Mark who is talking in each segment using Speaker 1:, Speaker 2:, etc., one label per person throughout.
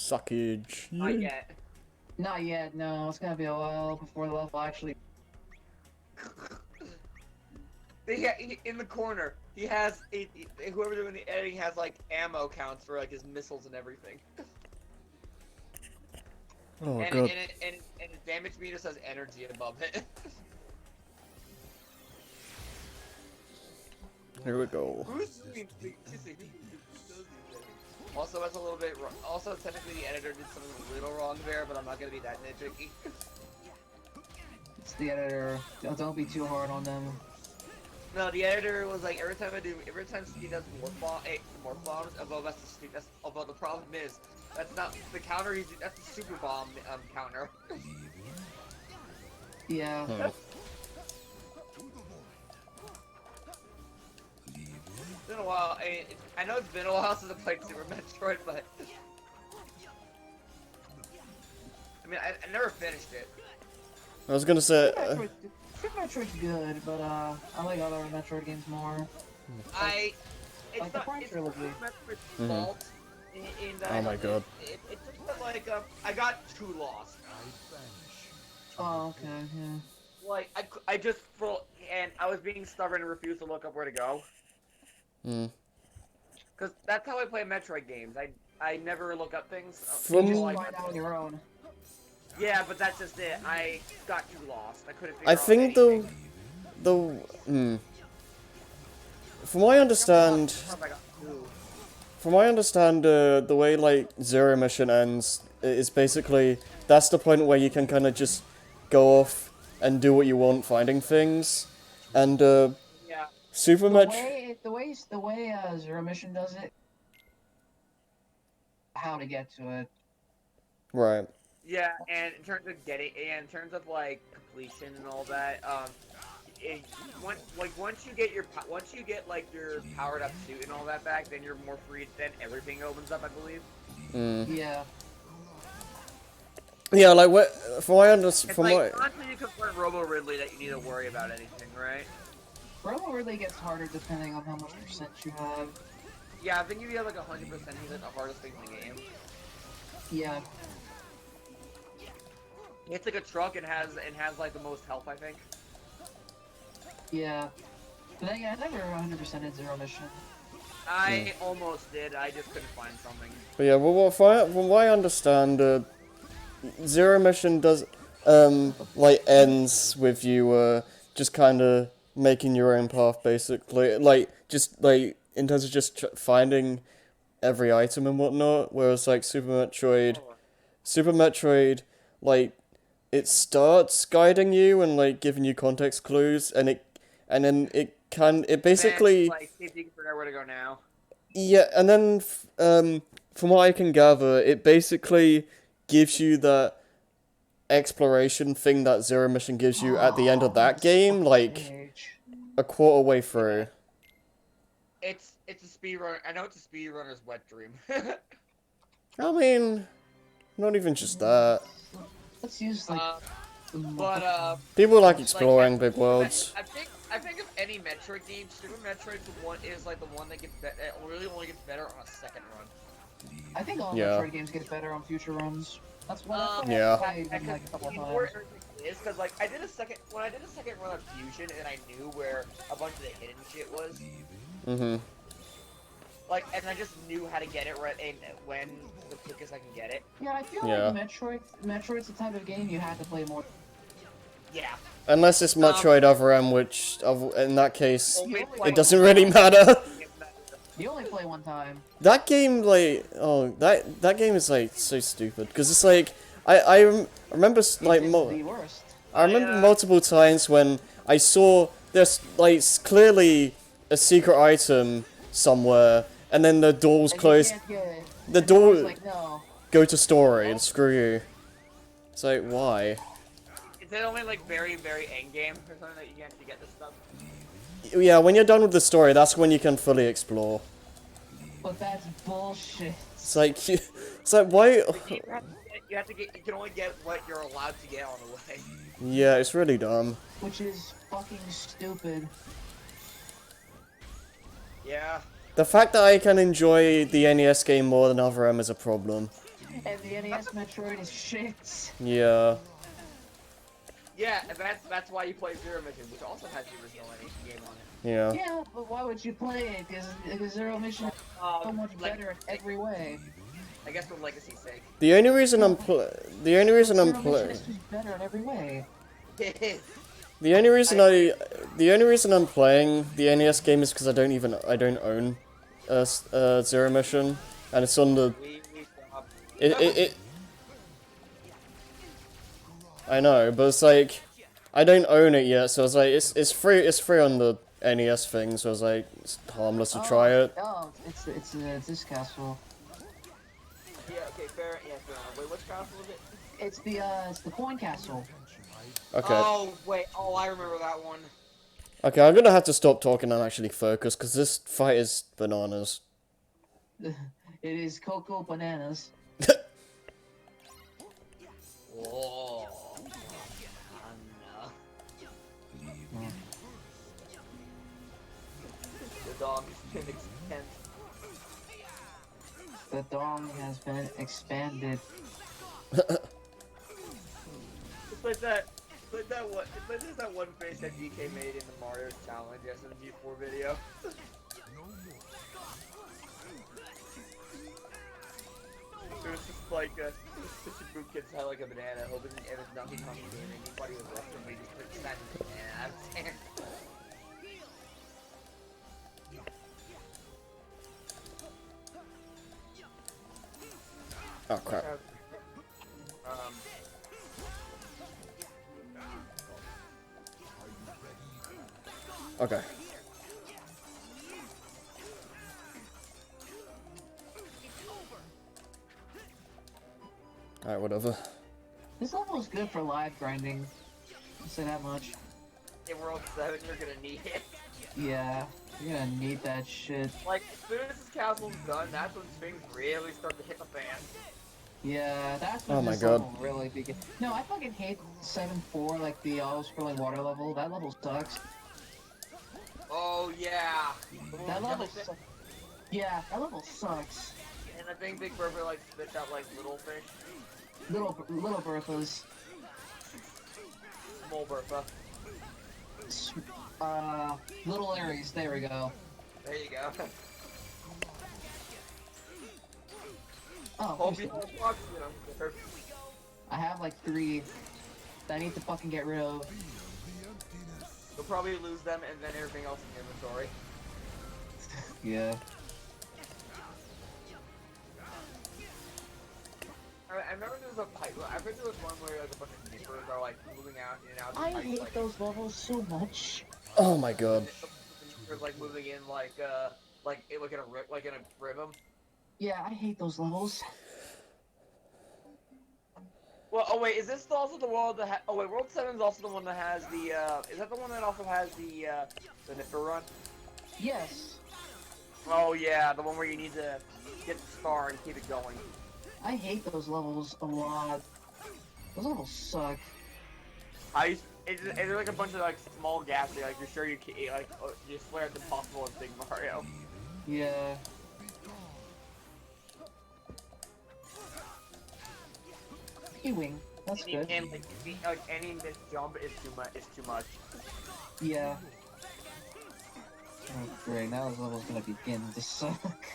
Speaker 1: suckage.
Speaker 2: Not yet.
Speaker 3: Not yet, no. It's gonna be a while before the level actually.
Speaker 2: In the corner, he has whoever doing the editing has like ammo counts for like his missiles and everything.
Speaker 1: Oh
Speaker 2: and,
Speaker 1: god.
Speaker 2: and his damage meter says energy above it.
Speaker 1: Here we go.
Speaker 2: Also, that's a little bit wrong. Also, technically, the editor did something a little wrong there, but I'm not gonna be that nitpicky.
Speaker 3: It's the editor. Don't be too hard on them.
Speaker 2: No, the editor was like every time he does morph bombs, although the problem is that's not the counter. That's the super bomb counter.
Speaker 3: Yeah.
Speaker 1: Hmm.
Speaker 2: It's been a while. I know it's been a while since I played Super Metroid, but I mean, I never finished it.
Speaker 1: I was gonna say.
Speaker 3: Super Metroid's good, but I like other Metroid games more.
Speaker 2: It's
Speaker 3: the
Speaker 2: not
Speaker 3: Prime trilogy.
Speaker 2: Metroid's fault in that.
Speaker 1: Oh my god.
Speaker 2: It's just that, like I got too lost.
Speaker 3: Oh, okay, yeah.
Speaker 2: Like I just and I was being stubborn and refused to look up where to go.
Speaker 1: Hmm.
Speaker 2: Cause that's how I play Metroid games. I never look up things.
Speaker 1: From-
Speaker 3: You just
Speaker 2: like,
Speaker 3: find out on your own.
Speaker 2: yeah, but that's just it. I got too lost. I couldn't figure
Speaker 1: I
Speaker 2: out
Speaker 1: think from what I understand, the way like Zero Mission ends is basically that's the point where you can kind of just go off and do what you want, finding things, and
Speaker 2: yeah.
Speaker 1: Super Metroid.
Speaker 3: The way Zero Mission does it, how to get to it.
Speaker 1: Right.
Speaker 2: Yeah, and in terms of like completion and all that, once you get like your powered up suit and all that back, then you're more free. Then everything opens up, I believe.
Speaker 3: Yeah.
Speaker 1: Yeah, like from what I understand,
Speaker 2: It's like not until you confront Robo Ridley that you need to worry about anything, right?
Speaker 3: Robo really gets harder depending on how much percent you have.
Speaker 2: Yeah, I think if you have like 100%, he's like the hardest thing in the game.
Speaker 3: Yeah.
Speaker 2: It's like a truck and has like the most health, I think.
Speaker 3: Yeah. But then, yeah, I never 100% in Zero Mission.
Speaker 2: I almost did. I just couldn't find something.
Speaker 1: But yeah, well, from what I understand, Zero Mission does like ends with you just kind of making your own path, basically. Like just like in terms of just finding every item and whatnot. Whereas like Super Metroid, like it starts guiding you and like giving you context clues, and then it basically
Speaker 2: Like, see if you can figure out where to go now.
Speaker 1: yeah, and then from what I can gather, it basically gives you that exploration thing that Zero Mission gives you at the end of that game, like a quarter way through.
Speaker 2: It's a speedrunner. I know it's a speedrunner's wet dream.
Speaker 1: I mean, not even just that.
Speaker 3: Let's use like.
Speaker 1: People like exploring big worlds.
Speaker 2: I think of any Metroid game, Super Metroid's is like the one that gets better. It really only gets better on a second run.
Speaker 3: I think all
Speaker 1: Yeah.
Speaker 3: Metroid games get better on future runs. That's what
Speaker 1: Yeah.
Speaker 3: I've played like a couple of times.
Speaker 2: Is because like when I did a second run of Fusion and I knew where a bunch of the hidden shit was.
Speaker 1: Mm-hmm.
Speaker 2: Like, and I just knew how to get it right and when the quickest I can get it.
Speaker 3: Yeah, I feel
Speaker 1: Yeah.
Speaker 3: like Metroid's the type of game you have to play more.
Speaker 2: Yeah.
Speaker 1: Unless it's Metroid Other M, which in that case
Speaker 3: It
Speaker 1: doesn't really matter.
Speaker 3: You only play one time.
Speaker 1: That game, like, that game is like so stupid because it's like I remember like
Speaker 3: The worst.
Speaker 1: I remember multiple times when I saw there's like clearly a secret item somewhere, and then the door's
Speaker 3: And you
Speaker 1: closed.
Speaker 3: can't get it.
Speaker 1: The
Speaker 3: And everyone's
Speaker 1: door
Speaker 3: like, no.
Speaker 1: go to story and screw you. It's like why?
Speaker 2: Is it only like very, very end game or something that you can actually get this stuff?
Speaker 1: Yeah, when you're done with the story, that's when you can fully explore.
Speaker 3: But that's bullshit.
Speaker 1: It's like why?
Speaker 2: You can only get what you're allowed to get on the way.
Speaker 1: Yeah, it's really dumb.
Speaker 3: Which is fucking stupid.
Speaker 2: Yeah.
Speaker 1: The fact that I can enjoy the NES game more than Other M is a problem.
Speaker 3: And the NES Metroid is shit.
Speaker 1: Yeah.
Speaker 2: Yeah, and that's why you play Zero Mission, which also has the original game on it.
Speaker 1: Yeah.
Speaker 3: Yeah, but why would you play it? Because Zero Mission is so much
Speaker 2: Like,
Speaker 3: better in every way.
Speaker 2: I guess for legacy's sake.
Speaker 1: The only reason the only reason I'm
Speaker 3: Zero Mission
Speaker 1: playing
Speaker 3: is just better in every way.
Speaker 2: It is.
Speaker 1: the only reason the only reason I'm playing the NES game is because I don't own Zero Mission, and it's on the
Speaker 2: We stopped.
Speaker 1: it I know, but it's like I don't own it yet, so it's like it's free on the NES thing, so it's like it's harmless to try it.
Speaker 3: Oh, it's this castle.
Speaker 2: Yeah, okay, fair. Yeah, fair enough. Wait, which castle was it?
Speaker 3: It's the coin castle.
Speaker 1: Okay.
Speaker 2: Oh, wait. Oh, I remember that one.
Speaker 1: Okay, I'm gonna have to stop talking and actually focus, because this fight is bananas.
Speaker 3: It is Cocoa Bananas.
Speaker 2: Oh. The dog has been extended.
Speaker 3: The dong has been expanded.
Speaker 2: It's like that. It's like there's that one face that DK made in the Mario Challenge SMG4 video. It was just like just a group kids had like a banana, hoping it was Donkey Kong game, and anybody was left and we just put snap the banana out of his hand.
Speaker 1: Oh crap. Okay. Alright, whatever.
Speaker 3: This level is good for live grinding. I'll say that much.
Speaker 2: In World 7, you're gonna need it.
Speaker 3: Yeah, you're gonna need that shit.
Speaker 2: Like, as soon as this castle's done, that's when things really start to hit the fan.
Speaker 3: Yeah, that's
Speaker 1: Oh
Speaker 3: when
Speaker 1: my
Speaker 3: this
Speaker 1: God.
Speaker 3: level really begins. No, I fucking hate 7-4, like the auto-scrolling water level. That level sucks.
Speaker 2: Oh, yeah.
Speaker 3: That level sucks. Yeah, that level sucks.
Speaker 2: And I think Big Bertha, like, spits out, like, little fish.
Speaker 3: Little Berthas.
Speaker 2: Small Bertha.
Speaker 3: Little Aries, there we go.
Speaker 2: There you go.
Speaker 3: Oh,
Speaker 2: Hope you
Speaker 3: here's-
Speaker 2: watch them.
Speaker 3: I have like 3 that I need to fucking get rid of.
Speaker 2: You'll probably lose them and then everything else in the inventory.
Speaker 3: Yeah.
Speaker 2: I remember there was a pipe. I heard there was one where like a bunch of creepers are like moving out in and out.
Speaker 3: I
Speaker 2: of the pipe,
Speaker 3: hate
Speaker 2: like,
Speaker 3: those levels so much.
Speaker 1: Oh my god.
Speaker 2: Creepers like moving in like in a rhythm.
Speaker 3: Yeah, I hate those levels.
Speaker 2: Well, oh wait, is this also the world that oh wait, World 7 is also the one that has the is that the one that also has the Nipper run?
Speaker 3: Yes.
Speaker 2: Oh yeah, the one where you need to get the star and keep it going.
Speaker 3: I hate those levels a lot. Those levels suck.
Speaker 2: Is there like a bunch of like small gaps that like you're sure you can like you swear it's impossible in Big Mario?
Speaker 3: Yeah. E-wing. That's good.
Speaker 2: And like any missed jump is too much. Is too much.
Speaker 3: Yeah. Oh great, now this level's gonna begin to suck.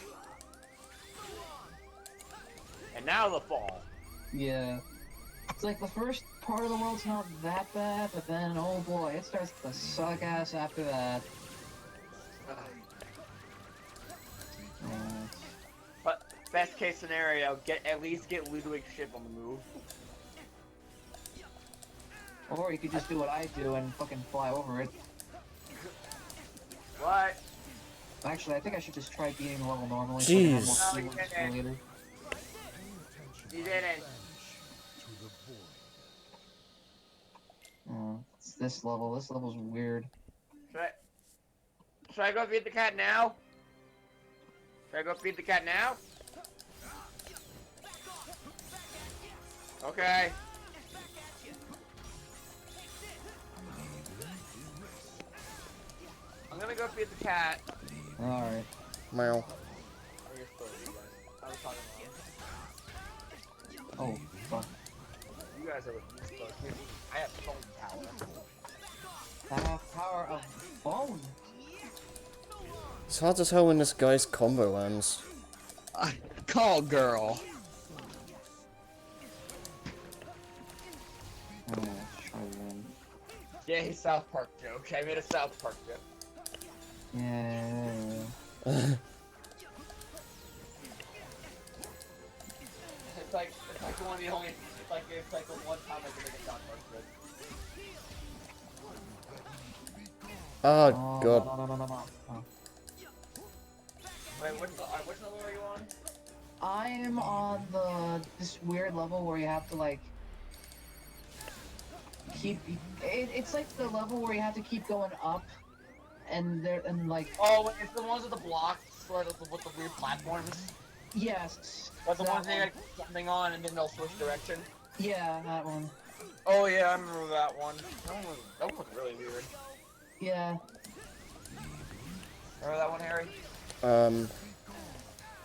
Speaker 2: And now the fall.
Speaker 3: Yeah. It's like the first part of the world's not that bad, but then, oh boy, it starts to suck ass after that.
Speaker 2: But best case scenario, at least get Ludwig's ship on the move.
Speaker 3: Or you could just do what I do and fucking fly over it.
Speaker 2: What?
Speaker 3: Actually, I think I should just try beating the level normally.
Speaker 1: Jeez.
Speaker 3: So I can have more feelings for later.
Speaker 2: You didn't.
Speaker 3: Oh, it's this level. This level's weird.
Speaker 2: Should I go feed the cat now? Should I go feed the cat now? Okay. I'm gonna go feed the cat.
Speaker 3: Alright.
Speaker 1: Meow.
Speaker 2: I was talking
Speaker 3: Oh, fuck.
Speaker 2: You guys are with me, so I have phone power.
Speaker 3: I have power of bone.
Speaker 1: It's hard to tell when this guy's combo ends.
Speaker 2: Call girl. Yay, South Park joke. I made a South Park joke.
Speaker 3: Yeah.
Speaker 2: It's like one of the only. It's like the one time I can make a South Park joke.
Speaker 1: Oh,
Speaker 3: Oh,
Speaker 1: God.
Speaker 3: no. Oh.
Speaker 2: Wait, which level are you on?
Speaker 3: I am on this weird level where you have to like keep. It's like the level where you have to keep going up, and like.
Speaker 2: Oh, wait, it's the ones with the blocks, with the weird platforms.
Speaker 3: Yes.
Speaker 2: But the
Speaker 3: that
Speaker 2: ones that you
Speaker 3: one.
Speaker 2: gotta keep something on and then they'll switch direction.
Speaker 3: Yeah, that one.
Speaker 2: Oh yeah, I remember that one. That one was really weird.
Speaker 3: Yeah.
Speaker 2: Remember that one, Harry?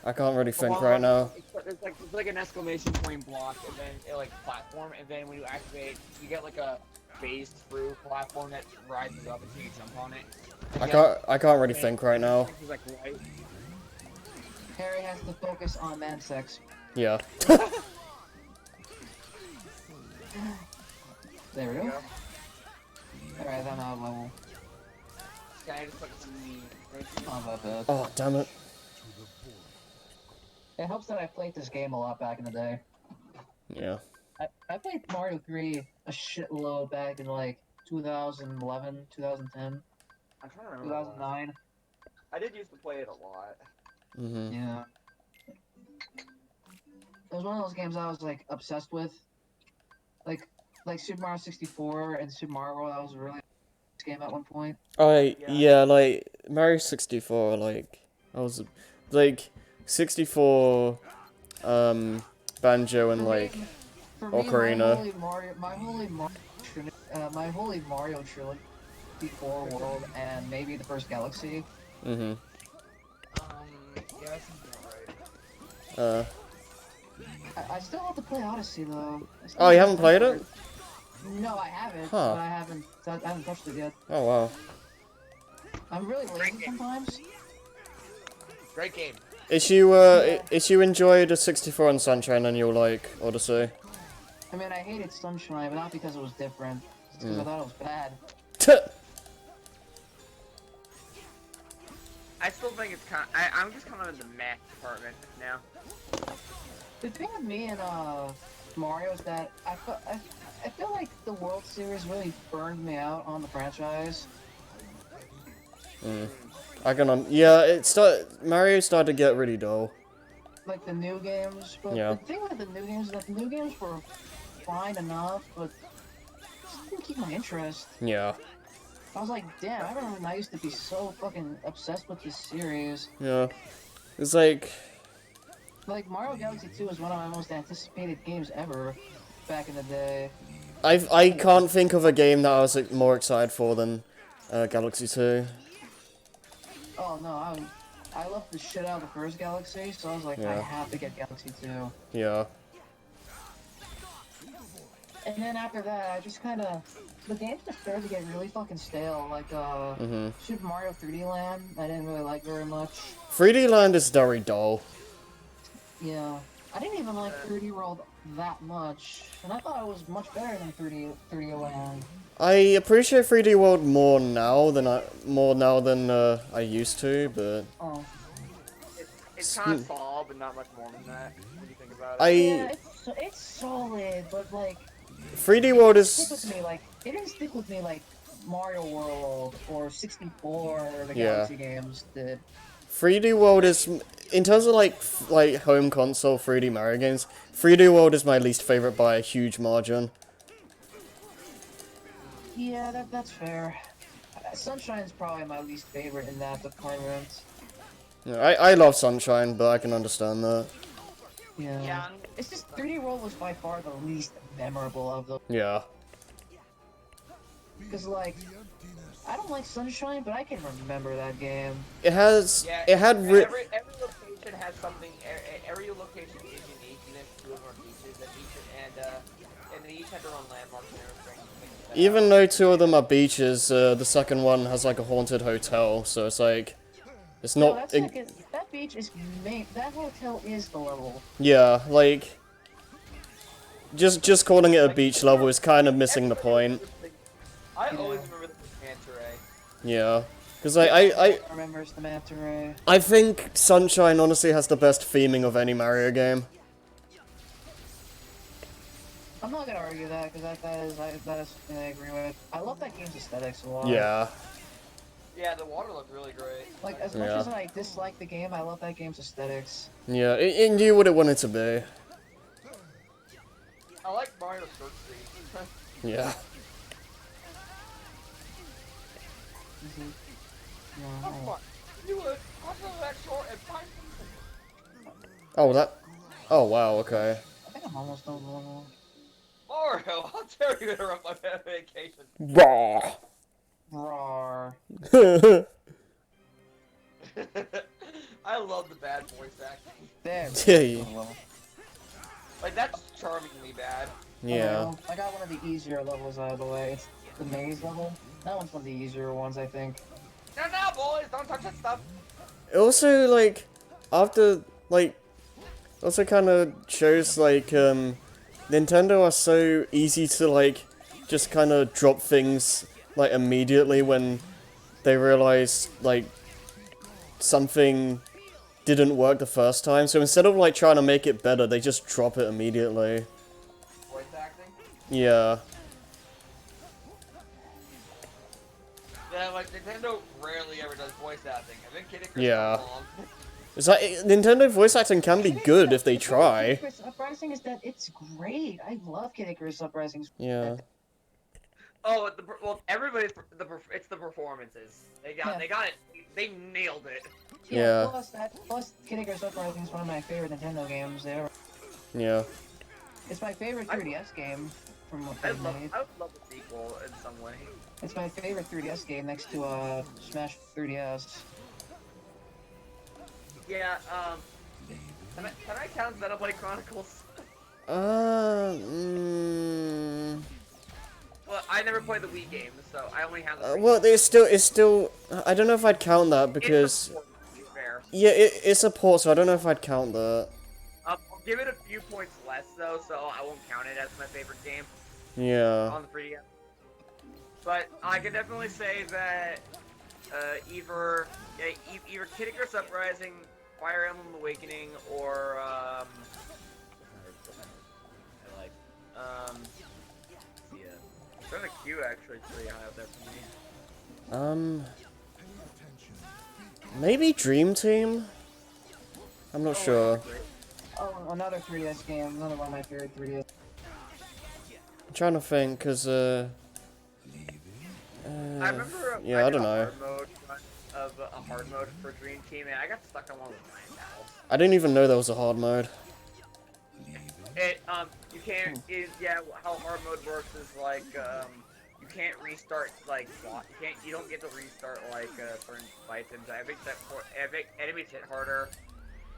Speaker 1: I can't really
Speaker 2: The
Speaker 1: think
Speaker 2: one
Speaker 1: right
Speaker 2: where
Speaker 1: now.
Speaker 2: it's like an exclamation point block, and then it like platform, and then when you activate, you get like a phased through platform that rises up until you jump on it.
Speaker 1: I can't really think right now.
Speaker 2: It's like right.
Speaker 3: Harry has to focus on Mansex.
Speaker 1: Yeah.
Speaker 3: There we go. Alright, I'm out of level.
Speaker 2: Can I just put this in the...
Speaker 3: Not that bad.
Speaker 1: Oh, damn it.
Speaker 3: It helps that I played this game a lot back in the day.
Speaker 1: Yeah.
Speaker 3: I played Mario 3 a shitload back in like 2011, 2010,
Speaker 2: I'm trying to remember.
Speaker 3: 2009.
Speaker 2: I did used to play it a lot.
Speaker 1: Mm-hmm.
Speaker 3: Yeah. It was one of those games I was like obsessed with. Like Super Mario 64 and Super Mario World, that was a really nice game at one point.
Speaker 1: Yeah, like, Mario 64, like, I was, like, 64, Banjo and, like,
Speaker 3: For me,
Speaker 1: Ocarina.
Speaker 3: my holy Mario trilogy, 64 World, and maybe the first Galaxy.
Speaker 1: Mm-hmm.
Speaker 2: Yeah, that seems about right.
Speaker 3: I still have to play Odyssey though.
Speaker 1: Oh, you haven't played it?
Speaker 3: No, I haven't.
Speaker 1: Huh.
Speaker 3: But I haven't touched it yet.
Speaker 1: Oh, wow.
Speaker 3: I'm really lazy sometimes.
Speaker 2: Great game.
Speaker 1: If you enjoyed the 64 and Sunshine, then you'll like Odyssey.
Speaker 3: I mean, I hated Sunshine, but not because it was different. It's because I thought it was bad.
Speaker 2: I still think it's kind. I'm just kind of in the meh department now.
Speaker 3: The thing with me and Mario is that I feel like the World Series really burned me out on the franchise.
Speaker 1: Mario started to get really dull.
Speaker 3: Like the new games, but
Speaker 1: Yeah.
Speaker 3: the thing with the new games is that the new games were fine enough, but just didn't keep my interest.
Speaker 1: Yeah.
Speaker 3: I was like, damn, I remember when I used to be so fucking obsessed with this series.
Speaker 1: Yeah. It's like,
Speaker 3: Mario Galaxy 2 is one of my most anticipated games ever back in the day.
Speaker 1: I can't think of a game that I was like, more excited for than Galaxy 2.
Speaker 3: Oh no, I loved the shit out of the first Galaxy, so I was like, I
Speaker 1: Yeah.
Speaker 3: have to get Galaxy 2.
Speaker 1: Yeah.
Speaker 3: And then after that, I just kind of... The games just started to get really fucking stale, like, Super Mario 3D Land, I didn't really like very much.
Speaker 1: 3D Land is very dull.
Speaker 3: Yeah. I didn't even like 3D World that much, and I thought it was much better than 3D Land.
Speaker 1: I appreciate 3D World more now than I used to, but
Speaker 3: Oh.
Speaker 2: It's kind of solid, but not much more than that. When you think about it.
Speaker 3: Yeah, it's solid, but like...
Speaker 1: 3D World
Speaker 3: It didn't stick with me like Mario World or 64 or the Galaxy games did.
Speaker 1: 3D World is, in terms of like home console 3D Mario games, 3D World is my least favorite by a huge margin.
Speaker 3: Yeah, that's fair. Sunshine's probably my least favorite in that department.
Speaker 1: Yeah, I love Sunshine, but I can understand that.
Speaker 3: Yeah. It's just 3D World was by far the least memorable of them.
Speaker 1: Yeah.
Speaker 3: Because like, I don't like Sunshine, but I can remember that game.
Speaker 1: It had
Speaker 2: every location has something. Every location is unique, and two of them are beaches, and they each have their own landmarks and everything.
Speaker 1: Even though two of them are beaches, the second one has like a haunted hotel, so it's like, it's
Speaker 3: No,
Speaker 1: not.
Speaker 3: that beach is main. That hotel is the level.
Speaker 1: Yeah, like, just calling it a beach level is kind of missing the point.
Speaker 2: I always remember the manta ray.
Speaker 1: Yeah, because I
Speaker 3: remembers the manta ray.
Speaker 1: I think Sunshine honestly has the best theming of any Mario game.
Speaker 3: I'm not gonna argue that because that is something I agree with. I love that game's aesthetics a lot.
Speaker 1: Yeah.
Speaker 2: Yeah, the water looked really great.
Speaker 3: Like as much as I dislike the game, I love that game's aesthetics.
Speaker 1: Yeah, it knew what it wanted to be.
Speaker 2: I like Mario Search Street.
Speaker 1: Yeah.
Speaker 2: That's fun. You would hop on that shore and find something.
Speaker 1: Oh, that. Oh, wow, okay.
Speaker 3: I think I'm almost done the level.
Speaker 2: Mario, how dare you interrupt my vacation?
Speaker 1: Raw.
Speaker 3: Roar.
Speaker 2: I love the bad voice acting.
Speaker 3: There.
Speaker 1: Yeah.
Speaker 2: Like, that's charmingly bad.
Speaker 1: Yeah.
Speaker 3: I got one of the easier levels out of the way. It's the maze level. That one's one of the easier ones, I think.
Speaker 2: No, boys, don't touch that stuff.
Speaker 1: It also, like, after, like, also kind of shows, like, Nintendo are so easy to, like, just kind of drop things, like, immediately when they realize, like, something didn't work the first time. So instead of, like, trying to make it better, they just drop it immediately.
Speaker 2: Voice acting?
Speaker 1: Yeah.
Speaker 2: Yeah, like, Nintendo rarely ever does voice acting. I think Kid Icarus
Speaker 1: Yeah.
Speaker 2: comes along.
Speaker 1: It's like, Nintendo voice acting can be good if they try.
Speaker 3: Kid Icarus Uprising is that it's great. I love Kid Icarus Uprising.
Speaker 1: Yeah.
Speaker 2: Oh, well, everybody, it's the performances. They got it. They nailed it.
Speaker 1: Yeah.
Speaker 3: Plus Kid Icarus Uprising is one of my favorite Nintendo games ever.
Speaker 1: Yeah.
Speaker 3: It's my favorite 3DS game from what
Speaker 2: I
Speaker 3: they
Speaker 2: would
Speaker 3: made.
Speaker 2: love a sequel in some way.
Speaker 3: It's my favorite 3DS game next to Smash 3DS.
Speaker 2: Yeah, can I count Xenoblade Chronicles? Well, I never played the Wii game, so I only have the
Speaker 1: Well, it's still, I don't know if I'd count that because,
Speaker 2: fair.
Speaker 1: yeah, it's a port, so I don't know if I'd count that.
Speaker 2: I'll give it a few points less, though, so I won't count it as my favorite game
Speaker 1: Yeah.
Speaker 2: on the 3DS. But I can definitely say that either Kid Icarus Uprising, Fire Emblem Awakening, or there's a queue actually pretty high up there for me.
Speaker 1: Maybe Dream Team? I'm not sure.
Speaker 3: Oh, another 3DS game. Another one of my favorite 3DS.
Speaker 1: I'm trying to think, cause,
Speaker 2: I remember
Speaker 1: yeah, I don't know.
Speaker 2: A hard mode for Dream Team, and I got stuck on one of the time battles.
Speaker 1: I didn't even know there was a hard mode.
Speaker 2: You can't, how hard mode works is like, you can't restart, like, you don't get to restart, like, certain fights, and I think that enemies hit harder,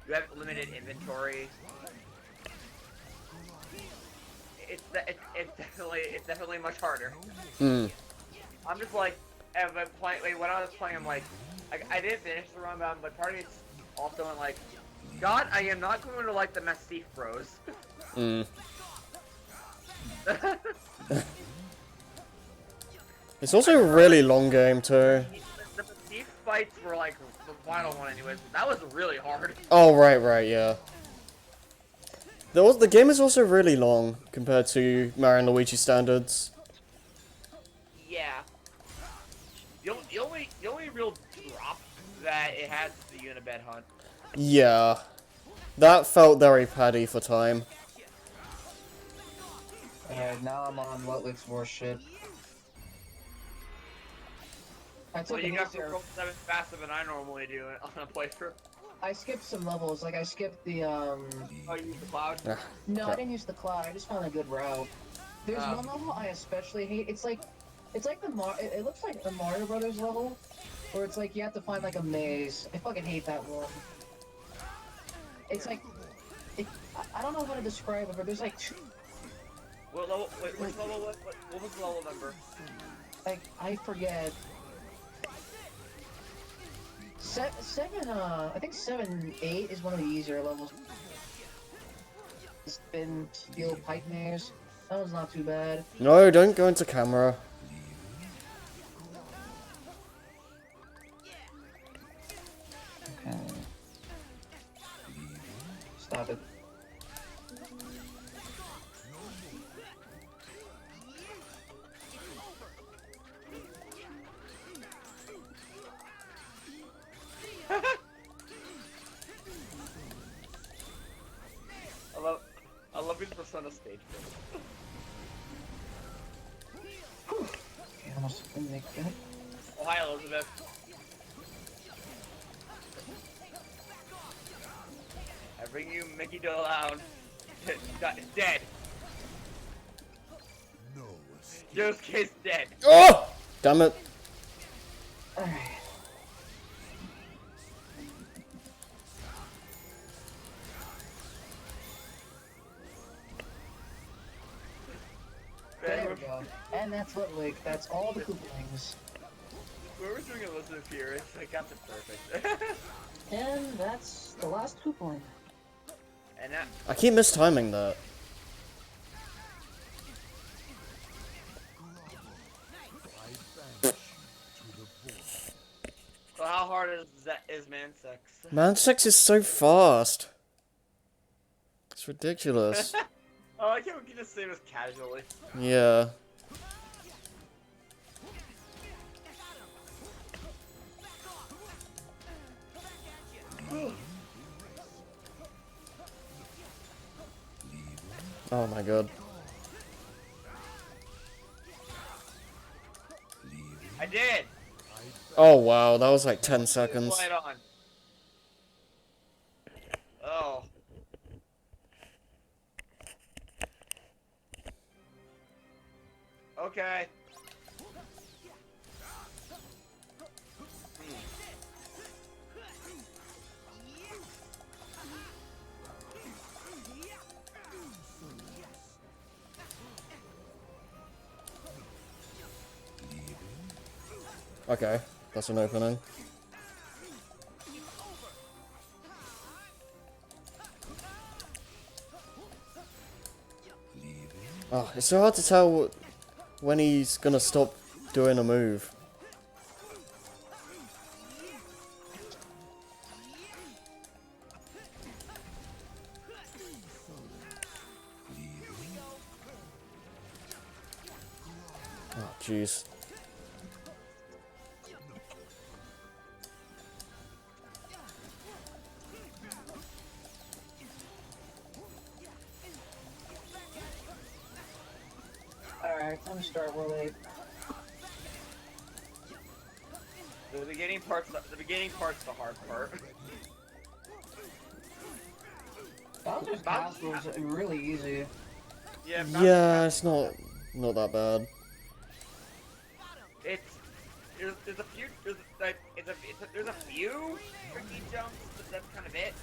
Speaker 2: you have limited inventory. It's definitely much harder.
Speaker 1: Hmm.
Speaker 2: I'm just like, when I was playing, I'm like, I didn't finish the run, but part of me's also in like, God, I am not going to like the Mastiff Bros.
Speaker 1: Hmm. It's also a really long game, too.
Speaker 2: The Mastiff fights were like the final one anyways, but that was really hard.
Speaker 1: Oh, right, yeah. The game is also really long compared to Mario and Luigi standards.
Speaker 2: Yeah. The only real drop that it has is the Unibed hunt.
Speaker 1: Yeah. That felt very paddy for time.
Speaker 3: Alright, now I'm on Ludwig's Warship. I took
Speaker 2: Well, you
Speaker 3: an
Speaker 2: got
Speaker 3: easier...
Speaker 2: Control 7 faster than I normally do on a playthrough.
Speaker 3: I skipped some levels, like I skipped the
Speaker 2: Oh, you used the cloud?
Speaker 3: No, I didn't use the cloud, I just found a good route. There's one level I especially hate, it's like it looks like the Mario Brothers level, where it's like you have to find like a maze. I fucking hate that one. It's like, I don't know how to describe it, but there's like
Speaker 2: What level? Wait, which level? What was the level number?
Speaker 3: like I forget. Seven. I think 7-8 is one of the easier levels. Spin steel pipe maze. That was not too bad.
Speaker 1: No, don't go into camera.
Speaker 3: Okay. Stop it.
Speaker 2: I love his Persona stage.
Speaker 3: Okay, almost didn't make that.
Speaker 2: Oh, hi, Elizabeth. I bring you Mickey Down. Dead. Yosuke's dead.
Speaker 1: Oh! Damn it.
Speaker 3: Alright. There we go. And that's what, like, that's all the Koopalings.
Speaker 2: Whoever's doing Elizabeth here, it's like, got it perfect.
Speaker 3: And that's the last Koopaling.
Speaker 2: And that.
Speaker 1: I keep mistiming that.
Speaker 2: So how hard is Mansex?
Speaker 1: Mansex is so fast. It's ridiculous.
Speaker 2: Oh, I can't we can just say this casually.
Speaker 1: Yeah. Oh my god.
Speaker 2: I did!
Speaker 1: Oh wow, that was like 10 seconds.
Speaker 2: Light on. Oh. Okay.
Speaker 1: Okay, that's an opening. Oh, it's so hard to tell when he's gonna stop doing a move. Oh, jeez.
Speaker 3: Alright, time to start World 8.
Speaker 2: The beginning part's the hard part.
Speaker 3: Bowser's Castle is really easy.
Speaker 1: Yeah, it's not that bad.
Speaker 2: There's a few there's a few tricky jumps, but that's kind of it.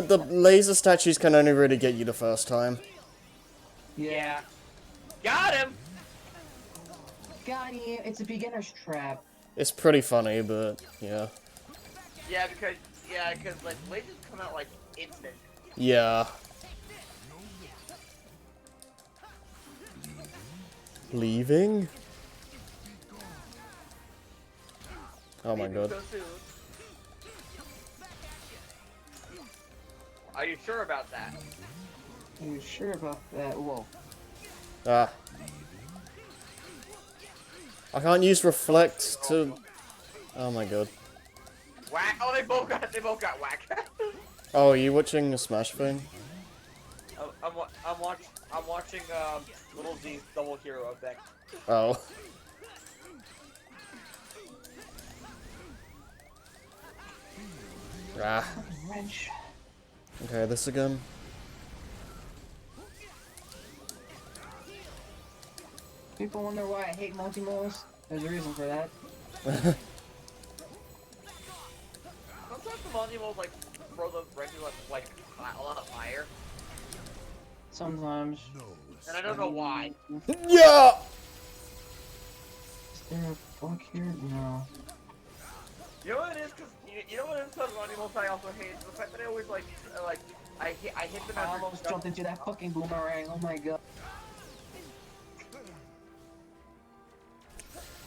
Speaker 1: The laser statues can only really get you the first time.
Speaker 2: Yeah. Got him!
Speaker 3: Got him! It's a beginner's trap.
Speaker 1: It's pretty funny, but yeah.
Speaker 2: Yeah, because like lasers come out like instant.
Speaker 1: Yeah. Leaving? Oh my god.
Speaker 2: So soon. Are you sure about that?
Speaker 3: Are you sure about that? Whoa.
Speaker 1: Ah. I can't use reflect to... Oh my god.
Speaker 2: Whack! Oh, they both got whack.
Speaker 1: Oh, are you watching the Smash thing?
Speaker 2: I'm watching Little Z's double hero effect.
Speaker 1: Oh. Ah.
Speaker 3: Wrench.
Speaker 1: Okay, this again.
Speaker 3: People wonder why I hate multi-moles. There's a reason for that.
Speaker 2: Sometimes the multi-moles like throw the regular like fire.
Speaker 3: Sometimes.
Speaker 2: And I don't know why.
Speaker 1: Yeah!
Speaker 3: Is there a fuck here? No.
Speaker 2: You know what it is? Cause you know what it is? Cause animals I also hate the fact that I always I hit them.
Speaker 3: I almost jumped into that fucking boomerang. Oh my god.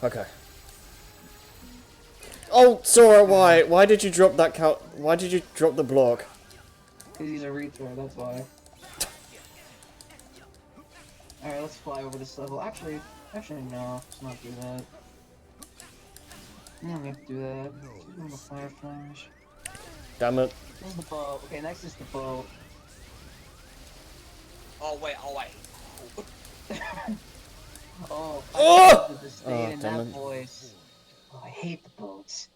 Speaker 1: Okay. Oh, Sora, why? Why did you drop that cow? Why did you drop the block?
Speaker 3: Cause he's a retard, that's why. Alright, let's fly over this level. Actually, no. Let's not do that. I don't have to do that. I'm the fireflies.
Speaker 1: Damn it.
Speaker 3: This is the boat. Okay, next is the boat.
Speaker 2: Oh wait.
Speaker 3: Oh,
Speaker 1: Oh!
Speaker 3: the disdain in
Speaker 1: damn
Speaker 3: that
Speaker 1: it.
Speaker 3: voice. Oh, I hate the boats.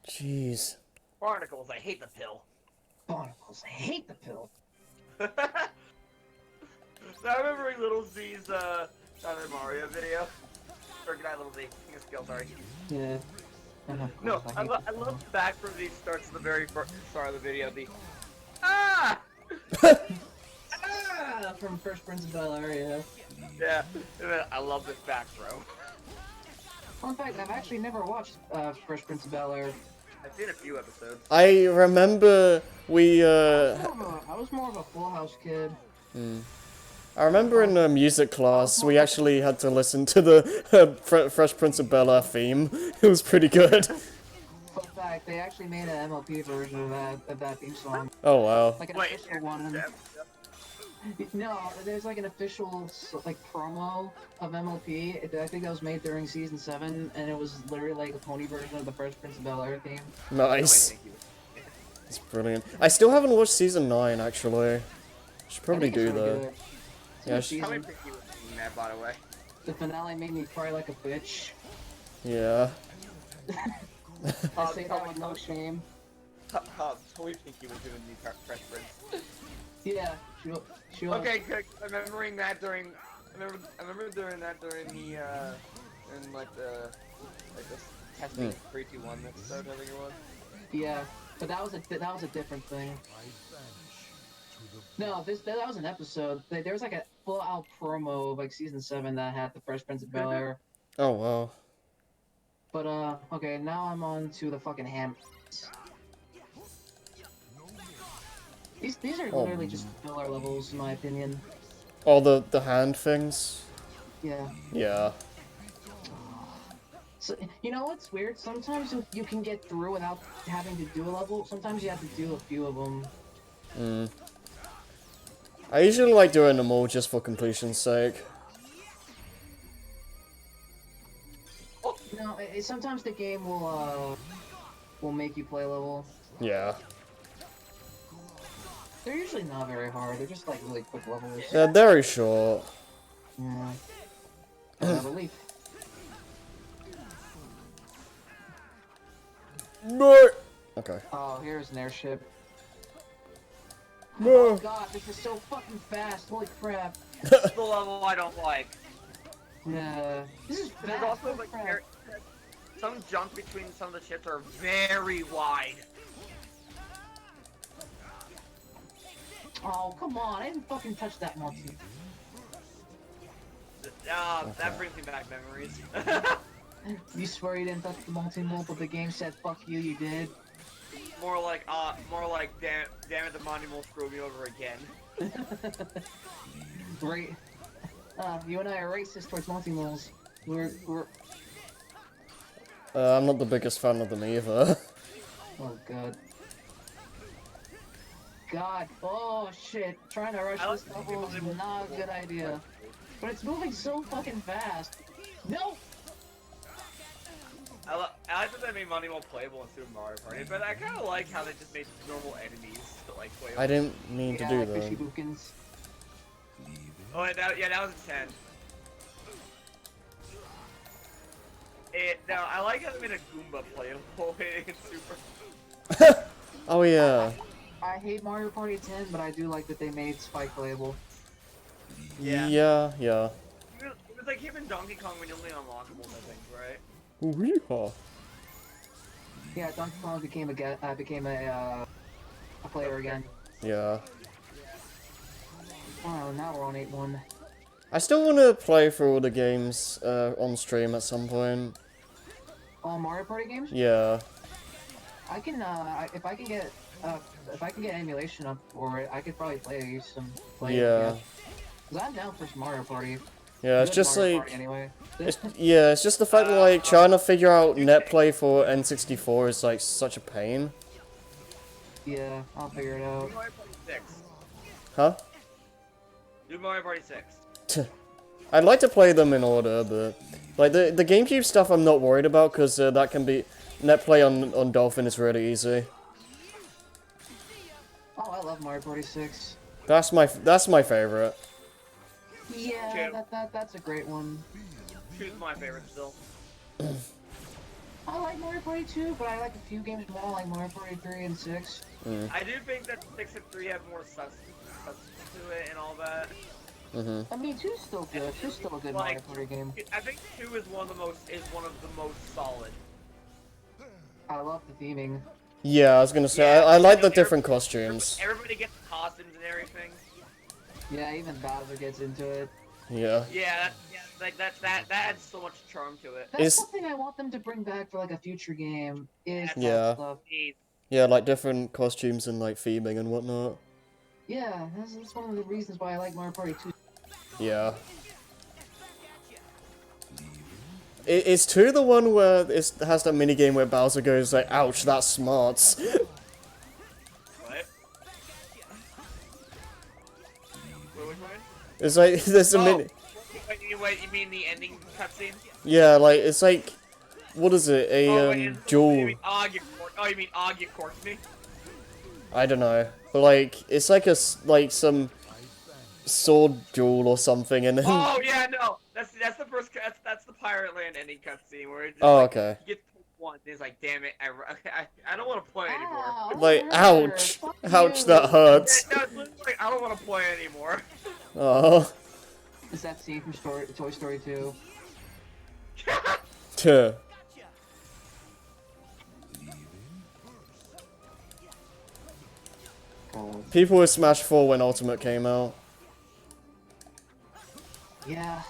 Speaker 1: Jeez.
Speaker 2: Barnacles, I hate the pill.
Speaker 3: Barnacles, I hate the pill.
Speaker 2: So I remember Little Z's Super Mario video. Or good night, Little Z. King of skill, sorry.
Speaker 3: Yeah.
Speaker 2: No, I love the back from these starts at the very first start of the video. The ah!
Speaker 3: Ah, from Fresh Prince of Bel-Air, yeah.
Speaker 2: Yeah, and then I love this back throw.
Speaker 3: Fun fact, I've actually never watched Fresh Prince of Bel-Air.
Speaker 2: I've seen a few episodes.
Speaker 1: I remember we,
Speaker 3: I was more of a Full House kid.
Speaker 1: I remember in music class, we actually had to listen to the Fresh Prince of Bel-Air theme. It was pretty good.
Speaker 3: Fun fact, they actually made an MLP version of that theme song.
Speaker 1: Oh, wow.
Speaker 3: Like an
Speaker 2: Wait,
Speaker 3: official one.
Speaker 2: yeah.
Speaker 3: No, there's like an official like promo of MLP. I think that was made during season 7, and it was literally like a pony version of the Fresh Prince of Bel-Air theme.
Speaker 1: Nice.
Speaker 2: Thank you.
Speaker 1: It's brilliant. I still haven't watched season 9, actually. Should probably
Speaker 3: I think
Speaker 1: do
Speaker 3: it's really
Speaker 1: that.
Speaker 3: good.
Speaker 1: Yeah,
Speaker 3: Season-
Speaker 2: How many picky was seeing that, by the way?
Speaker 3: The finale made me cry like a bitch.
Speaker 1: Yeah.
Speaker 3: I say that with no shame.
Speaker 2: Totally Pinky was doing the Fresh Prince.
Speaker 3: Yeah, she was.
Speaker 2: Okay, good. I'm remembering that during. I remember during that during the in like the testing 3-2-1 episode. I think it was.
Speaker 3: Yeah, but that was a different thing. No, that was an episode. There was like a full-out promo of like season 7 that had the Fresh Prince of Bel-Air.
Speaker 1: Oh, wow.
Speaker 3: But okay, now I'm on to the fucking ham. These are literally just filler levels, in my opinion.
Speaker 1: All the hand things?
Speaker 3: Yeah.
Speaker 1: Yeah.
Speaker 3: So, you know what's weird? Sometimes you can get through without having to do a level. Sometimes you have to do a few of them.
Speaker 1: I usually like doing them all just for completion's sake.
Speaker 3: No, sometimes the game will make you play a level.
Speaker 1: Yeah.
Speaker 3: They're usually not very hard. They're just like really quick levels.
Speaker 1: They're very short.
Speaker 3: Yeah. I believe.
Speaker 1: Okay.
Speaker 3: Oh, here's an airship.
Speaker 1: No.
Speaker 3: Oh god, this is so fucking fast. Holy crap.
Speaker 2: This is the level I don't like.
Speaker 3: Yeah. This is
Speaker 2: There's
Speaker 3: fast.
Speaker 2: also
Speaker 3: Holy
Speaker 2: like
Speaker 3: crap.
Speaker 2: some jumps between some of the ships are very wide.
Speaker 3: Oh, come on. I didn't fucking touch that monkey.
Speaker 2: That brings me back memories.
Speaker 3: You swear you didn't touch the multi-mole, but the game said fuck you, you did?
Speaker 2: more like damn it, the Monty will screw me over again.
Speaker 3: Right. You and I are racist towards multi-moles. We're...
Speaker 1: I'm not the biggest fan of them either.
Speaker 3: Oh god. God. Oh shit. Trying to rush
Speaker 2: I like
Speaker 3: this level is not a good idea. But it's moving so fucking fast. No!
Speaker 2: I like that they made Monty more playable in Super Mario Party, but I kind of like how they just made normal enemies like playable.
Speaker 1: I didn't mean to
Speaker 3: Yeah,
Speaker 1: do
Speaker 3: like
Speaker 1: that.
Speaker 3: fishy bookins.
Speaker 2: Oh, that was a 10. No, I like how they made a Goomba playable in Super.
Speaker 1: Oh yeah.
Speaker 3: I hate Mario Party 10, but I do like that they made Spike playable.
Speaker 2: Yeah.
Speaker 1: Yeah.
Speaker 2: It was like him and Donkey Kong when you only unlockables, I think, right?
Speaker 1: Weehaw.
Speaker 3: Yeah, Donkey Kong became a player again.
Speaker 1: Yeah.
Speaker 3: Oh, now we're on 8-1.
Speaker 1: I still want to play through all the games on stream at some point.
Speaker 3: Oh, Mario Party games?
Speaker 1: Yeah.
Speaker 3: I can, if I can get emulation up for it, I could probably play
Speaker 1: Yeah.
Speaker 3: it. Cause I'm down for some Mario Party.
Speaker 1: Yeah, it's
Speaker 3: Good
Speaker 1: just
Speaker 3: Mario
Speaker 1: like...
Speaker 3: Party anyway.
Speaker 1: It's just the fact that, like, trying to figure out net play for N64 is, like, such a pain.
Speaker 3: Yeah, I'll figure it out.
Speaker 2: Mario Party 6.
Speaker 1: Huh?
Speaker 2: Do Mario Party 6.
Speaker 1: I'd like to play them in order, but... Like, the GameCube stuff I'm not worried about, because that can be... Net play on Dolphin is really easy.
Speaker 3: Oh, I love Mario Party 6.
Speaker 1: That's my favorite.
Speaker 3: Yeah, that's a great one.
Speaker 2: 2's my favorite still.
Speaker 3: I like Mario Party 2, but I like a few games more, like Mario Party 3 and 6.
Speaker 2: I do think that 6 and 3 have more substance to it and all that.
Speaker 3: I mean, 2's still good. 2's still a good Mario Party game.
Speaker 2: I think 2 is one of the most solid.
Speaker 3: I love the theming.
Speaker 1: Yeah, I was gonna say, I like the different costumes.
Speaker 2: Everybody gets costumes and everything.
Speaker 3: Yeah, even Bowser gets into it.
Speaker 1: Yeah.
Speaker 2: Yeah, like that adds so much charm to it.
Speaker 3: That's something I want them to bring back for like a future game. Is that
Speaker 1: Yeah.
Speaker 3: stuff.
Speaker 1: Yeah, like different costumes and like theming and whatnot.
Speaker 3: Yeah, that's one of the reasons why I like Mario Party 2.
Speaker 1: Yeah. Is 2 the one where it has that minigame where Bowser goes like, ouch, that's smart?
Speaker 2: What? Wait, which one?
Speaker 1: It's like, there's a mini...
Speaker 2: Wait, you mean the ending cutscene?
Speaker 1: Yeah, like, it's like... What is it? Jewel...
Speaker 2: You mean you mean Agya corked me?
Speaker 1: I don't know. But like, it's like like some... sword jewel or something, and then...
Speaker 2: Oh yeah, no, that's the first that's the Pirate Land ending cutscene where it just,
Speaker 1: Oh,
Speaker 2: like,
Speaker 1: okay.
Speaker 2: you get one, and it's like, damn it, I don't want to play anymore.
Speaker 3: Ow,
Speaker 1: Like,
Speaker 3: that
Speaker 1: ouch!
Speaker 3: hurt. Fuck
Speaker 1: Ouch,
Speaker 3: you.
Speaker 1: that hurts.
Speaker 2: No, it's literally like, I don't want to play anymore.
Speaker 1: Oh.
Speaker 3: Is that scene from Toy Story 2?
Speaker 1: Tuh. People with Smash 4 when Ultimate came out.
Speaker 3: Yeah.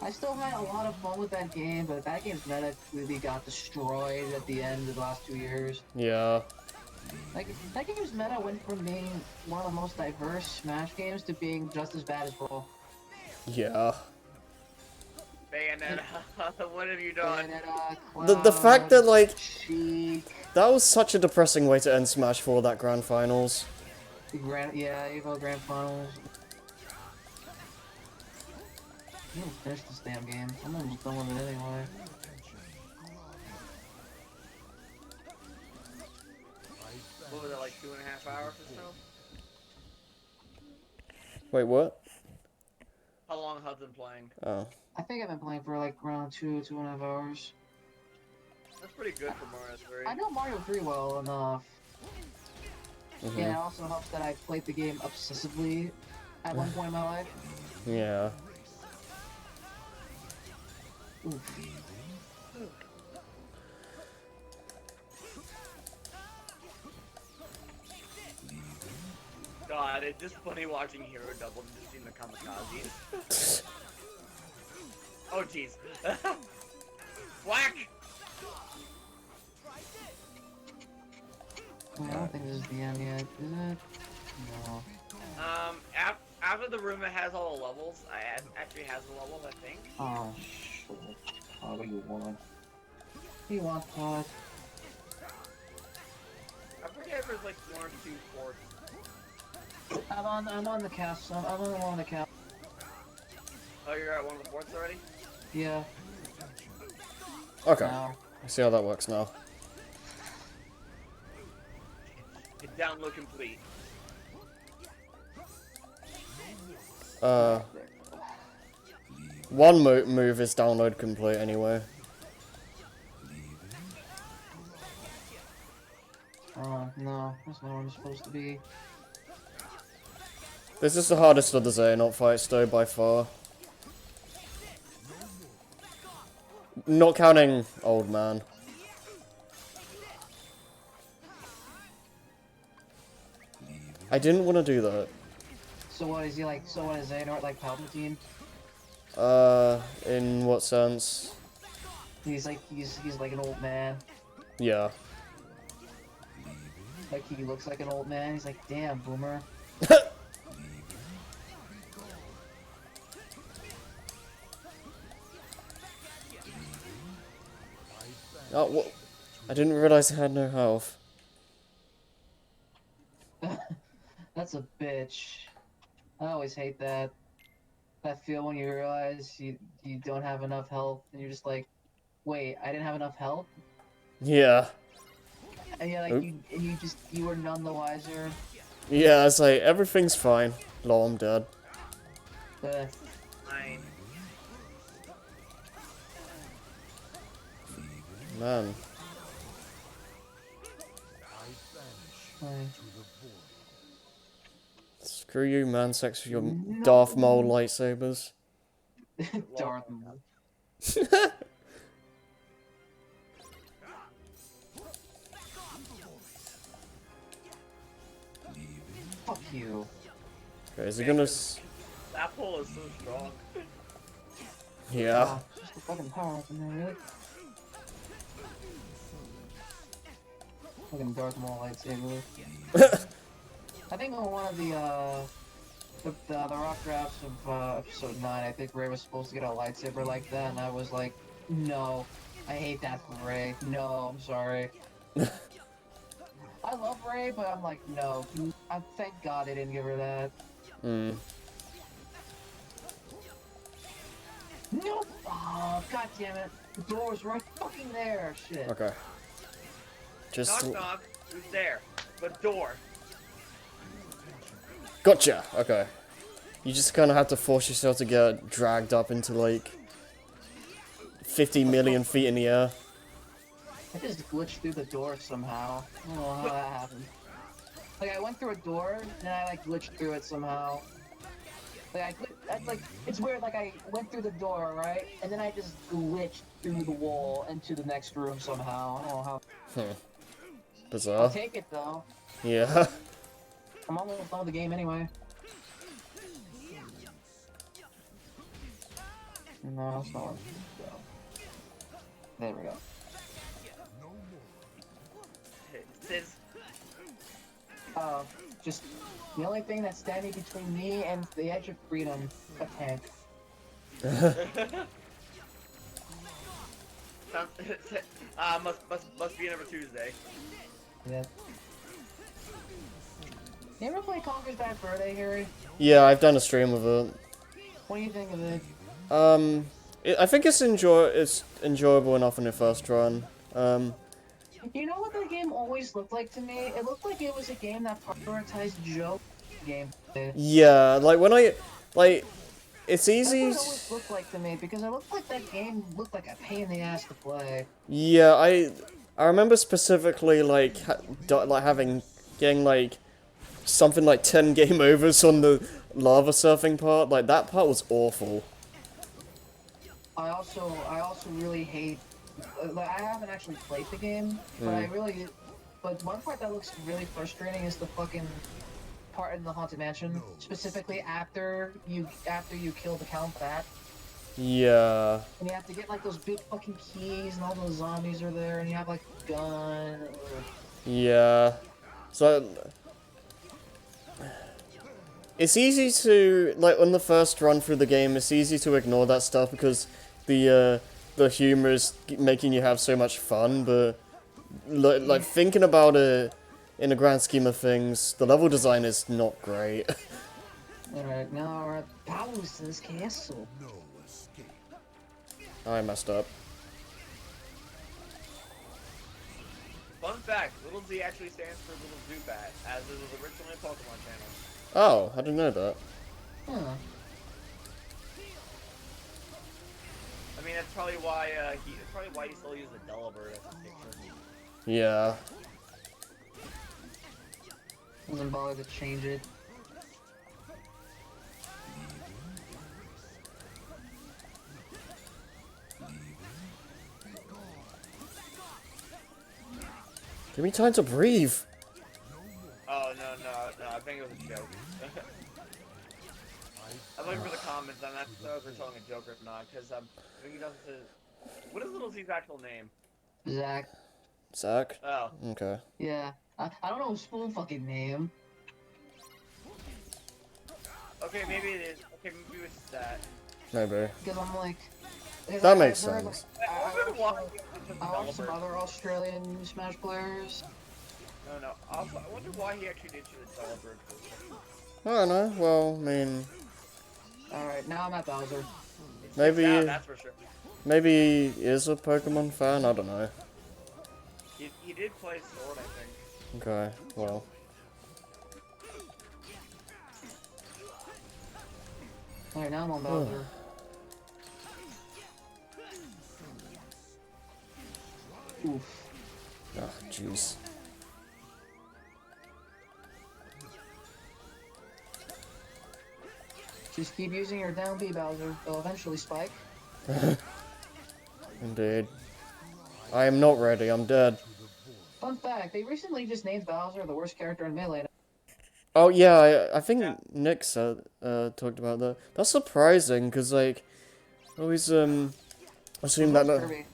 Speaker 3: I still had a lot of fun with that game, but that game's meta really got destroyed at the end of the last 2 years.
Speaker 1: Yeah.
Speaker 3: Like, that game's meta went from being one of the most diverse Smash games to being just as bad as Brawl.
Speaker 1: Yeah.
Speaker 2: Bayonetta, what have you done?
Speaker 3: Bayonetta,
Speaker 1: The fact that, like,
Speaker 3: Sheik,
Speaker 1: that was such a depressing way to end Smash 4, that Grand Finals.
Speaker 3: Evo Grand Finals. I'm gonna finish this damn game. I'm almost done with it anyway.
Speaker 2: What was it, like 2.5 hours or so?
Speaker 1: Wait, what?
Speaker 2: How long has been playing?
Speaker 1: Oh.
Speaker 3: I think I've been playing for like around 2.5 hours.
Speaker 2: That's pretty good for Mario 3.
Speaker 3: I know Mario 3 well enough. Yeah, it also helps that I played the game obsessively at one point in my life.
Speaker 1: Yeah.
Speaker 3: Oof.
Speaker 2: God, it's just funny watching Hero Double and just seeing the kamikazes. Oh jeez. Whack!
Speaker 3: Wait, I don't think this is the end yet, is it? No.
Speaker 2: After the room that has all the levels, actually has the levels, I think.
Speaker 3: Oh, shit. Oh, what do you want? What do you want, Todd?
Speaker 2: I forget if there's like 1 or 2 forts.
Speaker 3: I'm on the cast. I'm on one of the cast.
Speaker 2: Oh, you're at one of the forts already?
Speaker 3: Yeah.
Speaker 1: Okay.
Speaker 3: No.
Speaker 1: I see how that works now.
Speaker 2: It's download complete.
Speaker 1: One move is download complete anyway.
Speaker 3: No, that's not where I'm supposed to be.
Speaker 1: This is the hardest of the Xehanort fights though, by far. Not counting Old Man. I didn't want to do that.
Speaker 3: So what is he like? So what is Xehanort like Palpatine?
Speaker 1: In what sense?
Speaker 3: He's like an old man.
Speaker 1: Yeah.
Speaker 3: Like he looks like an old man. He's like, damn, boomer.
Speaker 1: Oh, what? I didn't realize I had no health.
Speaker 3: That's a bitch. I always hate that. That feel when you realize you don't have enough health and you're just like, wait, I didn't have enough health?
Speaker 1: Yeah.
Speaker 3: And you're like,
Speaker 1: Oop.
Speaker 3: you were none the wiser.
Speaker 1: Yeah, it's like, everything's fine. Lol, I'm dead.
Speaker 3: Ugh.
Speaker 2: Fine.
Speaker 1: Man.
Speaker 3: Fine.
Speaker 1: Screw you, Mansex, with your
Speaker 3: No.
Speaker 1: Darth Maul lightsabers.
Speaker 3: Darth Maul. Fuck you.
Speaker 1: Okay, is he gonna
Speaker 2: That pull is so strong.
Speaker 1: Yeah.
Speaker 3: Ah, just a fucking power up in there, really? Fucking Darth Maul lightsaber. I think on one of the rock drafts of episode 9, I think Rey was supposed to get a lightsaber like that, and I was like, no, I hate that for Rey. No, I'm sorry. I love Rey, but I'm like, no. Thank God they didn't give her that.
Speaker 1: Hmm.
Speaker 3: Nope! Oh, god damn it. The door was right fucking there. Shit.
Speaker 1: Okay. Just...
Speaker 2: Knock knock. Who's there? The door.
Speaker 1: Gotcha! Okay. You just kind of have to force yourself to get dragged up into, like, 50 million feet in the air.
Speaker 3: I just glitched through the door somehow. I don't know how that happened. Like, I went through a door, and I, like, glitched through it somehow. Like, it's weird, like, I went through the door, right? And then I just glitched through the wall into the next room somehow. I don't know how.
Speaker 1: Hmm.
Speaker 3: I'll
Speaker 1: Bizarre.
Speaker 3: take it, though.
Speaker 1: Yeah.
Speaker 3: I'm almost done with the game anyway. No, it's not working. There we go.
Speaker 2: Sis.
Speaker 3: Just the only thing that's standing between me and the edge of freedom, a tank.
Speaker 2: Must be another Tuesday.
Speaker 3: Yeah. You ever play Conker's Bad Fur Day, Harry?
Speaker 1: Yeah, I've done a stream of it.
Speaker 3: What do you think of it?
Speaker 1: I think it's enjoyable enough in the first run.
Speaker 3: You know what that game always looked like to me? It looked like it was a game that prioritized joke gameplay.
Speaker 1: Yeah, like when it's
Speaker 3: That's
Speaker 1: easy.
Speaker 3: what it always looked like to me, because it looked like that game looked like a pain in the ass to play.
Speaker 1: Yeah, I remember specifically like getting like something like 10 game overs on the lava surfing part. Like that part was awful.
Speaker 3: I also really hate. Like, I haven't actually played the game, but But one part that looks really frustrating is the fucking part in the Haunted Mansion, specifically after you kill the Count Bat,
Speaker 1: Yeah.
Speaker 3: and you have to get like those big fucking keys, and all those zombies are there, and you have like a gun.
Speaker 1: Yeah. So it's easy to like on the first run through the game. It's easy to ignore that stuff because the humor is making you have so much fun. But like thinking about it in the grand scheme of things, the level design is not great.
Speaker 3: Alright, now we're at Bowser's castle.
Speaker 1: I messed up.
Speaker 2: Fun fact, Little Z actually stands for Little Zubat, as it was originally a Pokemon channel.
Speaker 1: Oh, I didn't know that.
Speaker 3: Huh.
Speaker 2: I mean, that's probably why he still uses the Delibird as a picture.
Speaker 1: Yeah.
Speaker 3: Doesn't bother to change it.
Speaker 1: Give me time to breathe.
Speaker 2: Oh no, I think it joke. I'm looking for the comments. I'm not sure if they're telling a joke or not, because I think he doesn't say. What is Little Z's actual name?
Speaker 3: Zach.
Speaker 1: Zach?
Speaker 2: Oh.
Speaker 1: Okay.
Speaker 3: Yeah. I don't know his full fucking name.
Speaker 2: Okay, maybe it is. Okay, maybe it's that.
Speaker 1: Maybe.
Speaker 3: Because I'm like.
Speaker 1: That makes
Speaker 3: I've heard,
Speaker 1: sense.
Speaker 3: I watched some other Australian Smash players.
Speaker 2: No. Also, I wonder why he actually did choose Celebrate.
Speaker 1: I don't know. Well, I mean,
Speaker 3: Alright, now I'm at Bowser.
Speaker 1: maybe
Speaker 2: Yeah, that's for sure.
Speaker 1: maybe he is a Pokemon fan. I don't know.
Speaker 2: He did play Sword, I think.
Speaker 1: Okay. Well.
Speaker 3: Alright, now I'm on Bowser. Oof.
Speaker 1: Ah, jeez.
Speaker 3: Just keep using your down B, Bowser. They'll eventually spike.
Speaker 1: Indeed. I am not ready. I'm dead.
Speaker 3: Fun fact, they recently just named Bowser the worst character in Melee.
Speaker 1: Oh yeah, I think Nick said talked about that. That's surprising because like I always assumed that.
Speaker 3: Kirby.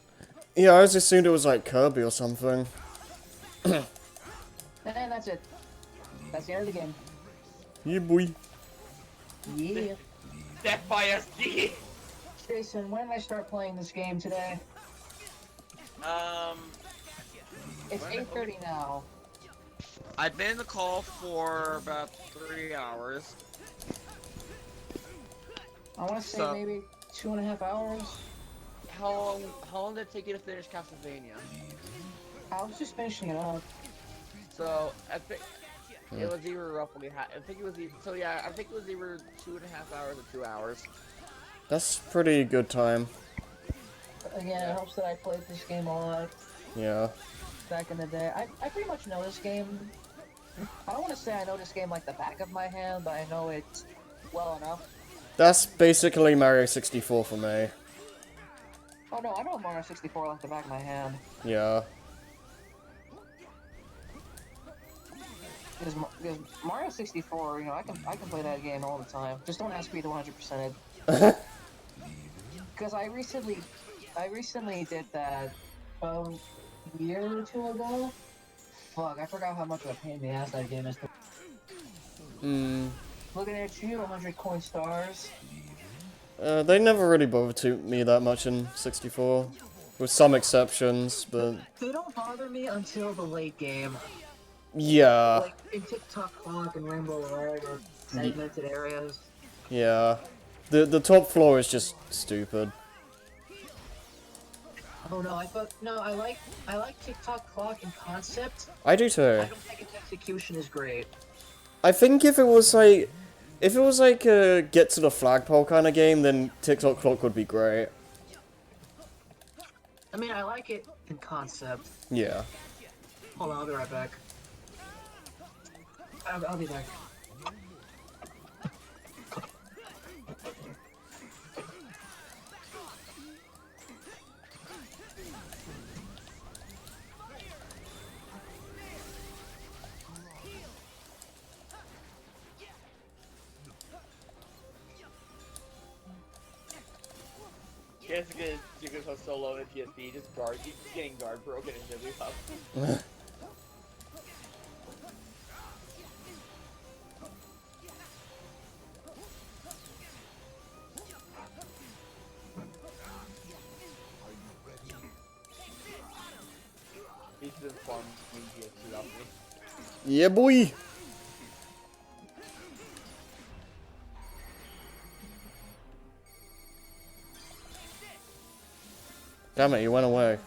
Speaker 1: Yeah, I always assumed it was like Kirby or something.
Speaker 3: And that's it. That's the end of the game.
Speaker 1: Yeah, boy.
Speaker 3: Yeah.
Speaker 2: Death by SD.
Speaker 3: Jason, when did I start playing this game today? It's 8:30 now.
Speaker 2: I've been in the call for about 3 hours.
Speaker 3: I want to say
Speaker 2: So-
Speaker 3: maybe 2.5 hours.
Speaker 2: How long did it take you to finish Castlevania?
Speaker 3: I was just finishing it up.
Speaker 2: So I think it was either roughly I think it was so yeah, I think it was either 2.5 hours or 2 hours.
Speaker 1: That's pretty good time.
Speaker 3: Again, it helps that I played this game a lot
Speaker 1: Yeah.
Speaker 3: back in the day. I pretty much know this game. I don't want to say I know this game like the back of my hand, but I know it well enough.
Speaker 1: That's basically Mario 64 for me.
Speaker 3: Oh no, I know Mario 64 like the back of my hand.
Speaker 1: Yeah.
Speaker 3: Because Mario 64, you know, I can play that game all the time. Just don't ask me to 100%. Because I recently did that a year or two ago. Fuck, I forgot how much of a pain in the ass that game is. Looking at you, 100 coin stars.
Speaker 1: They never really bothered to me that much in 64. With some exceptions, but
Speaker 3: They don't bother me until the late game.
Speaker 1: yeah.
Speaker 3: Like in TikTok Clock and Rainbow Road or segmented areas.
Speaker 1: Yeah. The top floor is just stupid.
Speaker 3: Oh no, I like TikTok Clock in concept.
Speaker 1: I do
Speaker 3: I
Speaker 1: too.
Speaker 3: don't think its execution is great.
Speaker 1: I think if it was like a get to the flagpole kind of game, then TikTok Clock would be great.
Speaker 3: I mean, I like it in concept.
Speaker 1: Yeah.
Speaker 3: Hold on, I'll be right back. I'll be back.
Speaker 2: Jessica goes solo in PSP, just getting guard broken and really tough. He's been fun when PSP off me.
Speaker 1: Yeah, boy. Damn it, you went away.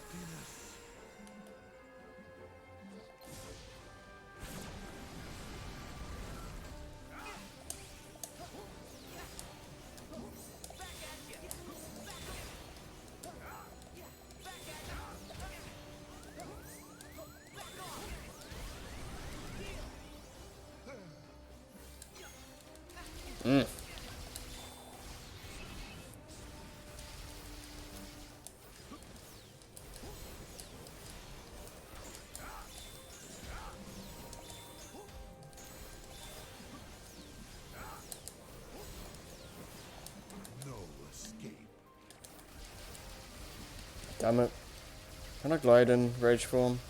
Speaker 1: Damn it. Can I glide in rage form?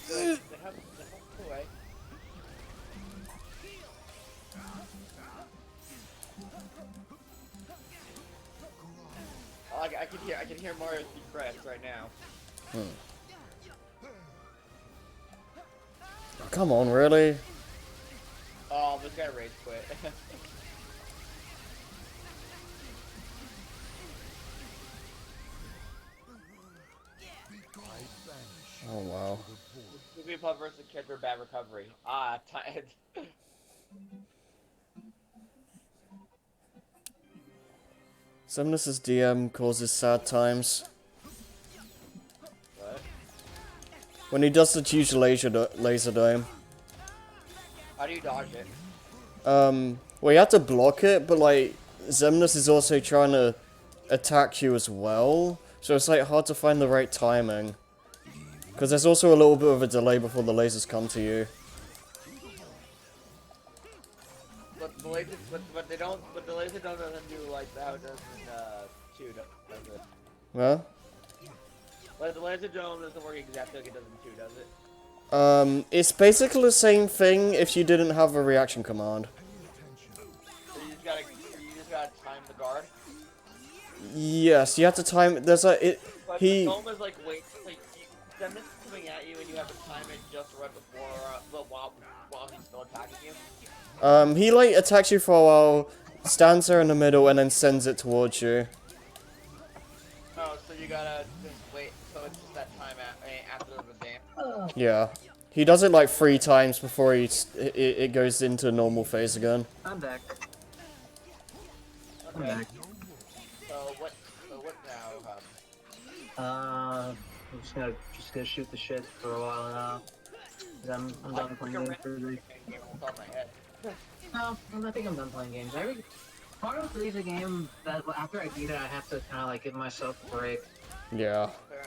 Speaker 2: They have the way. Oh, I can hear Mario's deep breaths right now.
Speaker 1: Oh, come on, really?
Speaker 2: Oh, this guy rage quit.
Speaker 1: Oh, wow.
Speaker 2: Jigglypuff versus Catcher Bad Recovery. Ah,
Speaker 1: Semnus's DM causes sad times.
Speaker 2: What?
Speaker 1: When he does the huge laser dome.
Speaker 2: How do you dodge it?
Speaker 1: Well, you have to block it, but, like, Xemnas is also trying to attack you as well. So it's, like, hard to find the right timing. Because there's also a little bit of a delay before the lasers come to you.
Speaker 2: But the laser, but they don't. But the laser dome doesn't do like how it does in 2, does it?
Speaker 1: Well?
Speaker 2: Like the laser dome doesn't work exactly like it does in 2, does it?
Speaker 1: It's basically the same thing if you didn't have a reaction command.
Speaker 2: So you just gotta time the guard.
Speaker 1: Yes, you have to time. There's a
Speaker 2: But
Speaker 1: he.
Speaker 2: the dome is like wait, like Xemnas is coming at you and you have to time it just right before, but while he's still attacking you.
Speaker 1: He like attacks you for a while, stands there in the middle, and then sends it towards you.
Speaker 2: Oh, so you gotta just wait. So it's just that time after the dam.
Speaker 1: Yeah, he does it like 3 times before it goes into normal phase again.
Speaker 3: I'm back. I'm
Speaker 2: Okay.
Speaker 3: back.
Speaker 2: So what now?
Speaker 3: I'm just gonna shoot the shit for a while now. 'Cause I'm done playing games for the day.
Speaker 2: Game on top of my head.
Speaker 3: No, I think I'm done playing games. Mario 3 is a game that after I beat it, I have to kind of like give myself a break.
Speaker 1: Yeah.
Speaker 2: Fair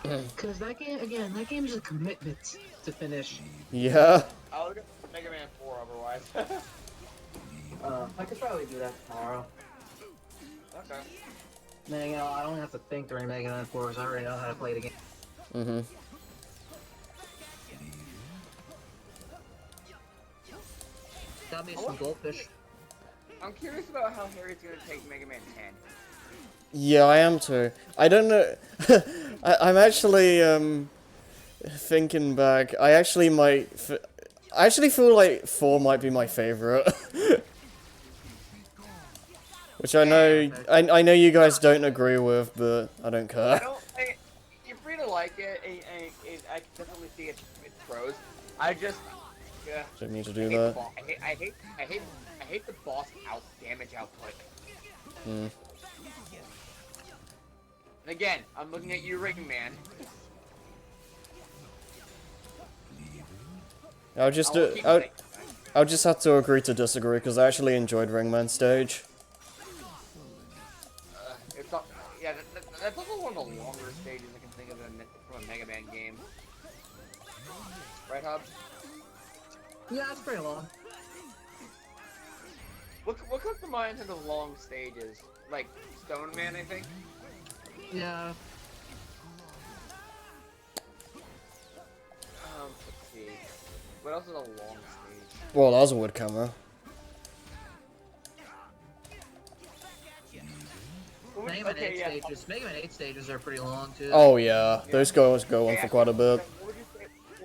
Speaker 2: enough.
Speaker 3: Cause that game is a commitment to finish.
Speaker 1: Yeah.
Speaker 2: I'll look at Mega Man 4 otherwise.
Speaker 3: I could probably do that tomorrow.
Speaker 2: Okay.
Speaker 3: Then you know, I don't have to think during Mega Man 4 because I already know how to play the game.
Speaker 1: Mm-hmm.
Speaker 3: Got me some goldfish.
Speaker 2: I'm curious about how Harry's gonna take Mega Man 10.
Speaker 1: Yeah, I am too. I don't know. I'm actually thinking back. I actually might. I actually feel like 4 might be my favorite. Which I know. I know you guys don't agree with, but I don't care.
Speaker 2: You're free to like it. I can definitely see its pros. I just. Yeah.
Speaker 1: Didn't mean to
Speaker 2: I
Speaker 1: do
Speaker 2: hate the
Speaker 1: that.
Speaker 2: bo- I hate the boss damage output.
Speaker 1: Hmm.
Speaker 2: And again, I'm looking at you, Ring Man.
Speaker 1: I'll just I'll just have to agree to disagree because I actually enjoyed Ringman stage.
Speaker 2: It's not, yeah, that's also one of the longer stages I can think of from a Mega Man game. Right, Hub?
Speaker 3: Yeah, it's pretty long.
Speaker 2: What comes to mind in the long stages? Like Stone Man, I think.
Speaker 3: Yeah.
Speaker 2: Let's see. What else is a long stage?
Speaker 1: Well, that was a wood camera.
Speaker 3: Mega Man 8 stages are pretty long too.
Speaker 1: Oh yeah, those go on for quite a bit.
Speaker 2: What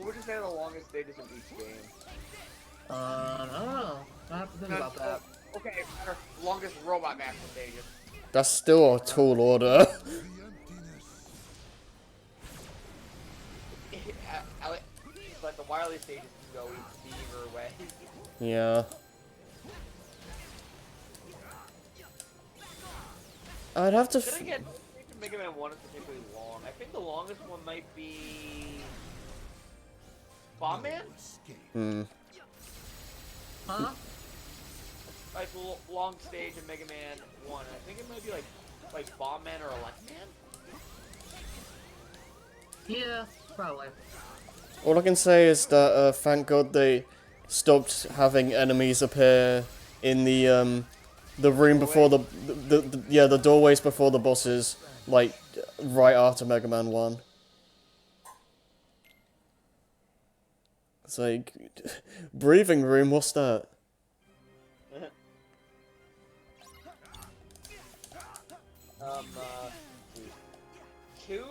Speaker 2: would you say are the longest stages of each game?
Speaker 3: I don't know. I have to think about that.
Speaker 2: Okay, longest Robot Master stages.
Speaker 1: That's still a tall order.
Speaker 2: But the Wily stages can go either way.
Speaker 1: Yeah. I'd have to.
Speaker 2: Then again, I think Mega Man 1 is particularly long. I think the longest one might be Bomb Man?
Speaker 1: Hmm.
Speaker 3: Huh?
Speaker 2: Like long stage in Mega Man 1. I think it might be like Bomb Man or Elect Man?
Speaker 3: Yeah, probably.
Speaker 1: All I can say is that thank God they stopped having enemies appear in the The room before the doorways before the bosses, like, right after Mega Man 1. It's like, breathing room, what's that?
Speaker 2: Two.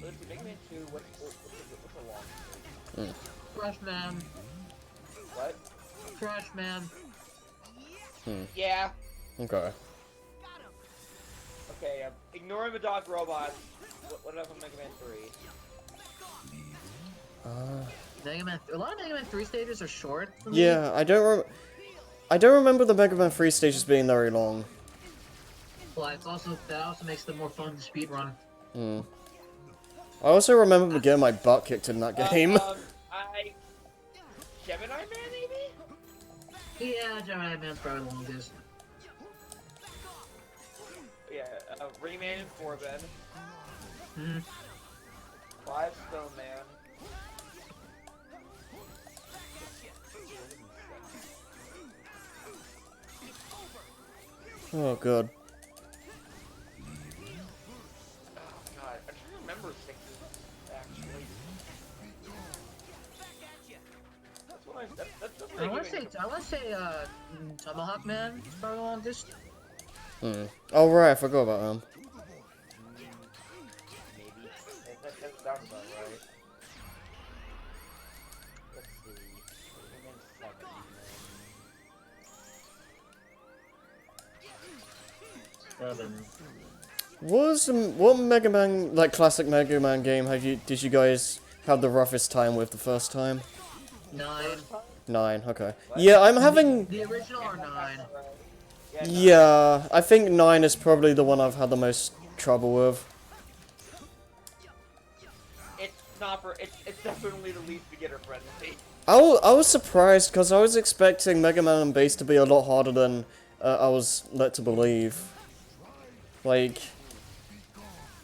Speaker 2: Let's see, Mega Man 2. What's the long?
Speaker 3: Crush Man.
Speaker 2: What?
Speaker 3: Crush Man.
Speaker 2: Yeah.
Speaker 1: Okay.
Speaker 2: Okay. Ignoring the dog robots. What about Mega Man 3?
Speaker 3: Mega Man. A lot of Mega Man 3 stages are short. For me.
Speaker 1: Yeah, I don't remember the Mega Man 3 stages being very long.
Speaker 3: But it's also that also makes them more fun to speedrun.
Speaker 1: I also remember getting my butt kicked in that game.
Speaker 2: Gemini Man, maybe?
Speaker 3: Yeah, Gemini Man's probably the longest.
Speaker 2: Yeah, Rayman and Corbin. 5 Stone Man.
Speaker 1: Oh god.
Speaker 2: Oh god, I'm trying to remember 6 actually. That's what that's
Speaker 3: I want to say, Tomahawk Man is probably the longest.
Speaker 1: Oh right, I forgot about him.
Speaker 2: Maybe. That sounds about right. Let's see.
Speaker 1: What Mega Man, like classic Mega Man game did you guys have the roughest time with the first time?
Speaker 3: 9.
Speaker 1: 9, okay. Yeah, I'm having...
Speaker 3: The original or 9?
Speaker 1: Yeah, I think 9 is probably the one I've had the most trouble with.
Speaker 2: It's definitely the least beginner friendly.
Speaker 1: I was surprised because I was expecting Mega Man and Bass to be a lot harder than I was led to believe. Like,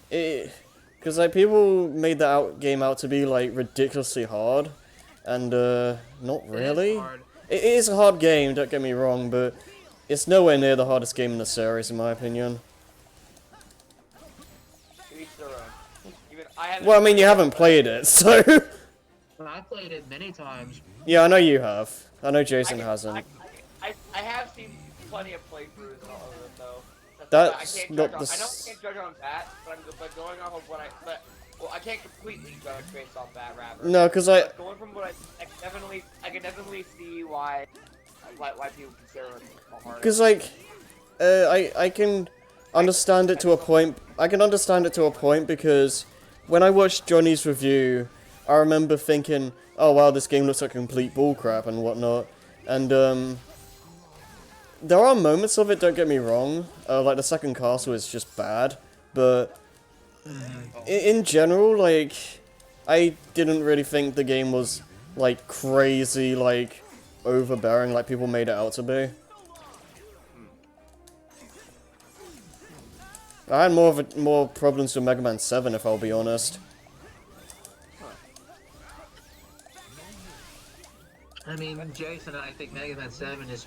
Speaker 1: because like people made that game out to be like ridiculously hard, and not really. It is a hard game, don't get me wrong, but it's nowhere near the hardest game in the series, in my opinion. Well, I mean, you haven't played it, so.
Speaker 3: I played it many times.
Speaker 1: Yeah, I know you have. I know Jason hasn't.
Speaker 2: I have seen plenty of playthroughs and all of it, though.
Speaker 1: That's
Speaker 2: I
Speaker 1: not
Speaker 2: know
Speaker 1: the.
Speaker 2: I can't judge on that, but going off of what I can't completely judge based off that, rather.
Speaker 1: No, because
Speaker 2: Going from what I can definitely see why people consider it hard.
Speaker 1: Because like, I can understand it to a point. I can understand it to a point because when I watched Johnny's review, I remember thinking, "Oh wow, this game looks like complete bullcrap and whatnot." And there are moments of it. Don't get me wrong. Like the second castle is just bad, but in general, like, I didn't really think the game was like crazy, like overbearing, like people made it out to be. I had more problems with Mega Man 7, if I'll be honest.
Speaker 3: I mean, Jason and I think Mega Man 7 is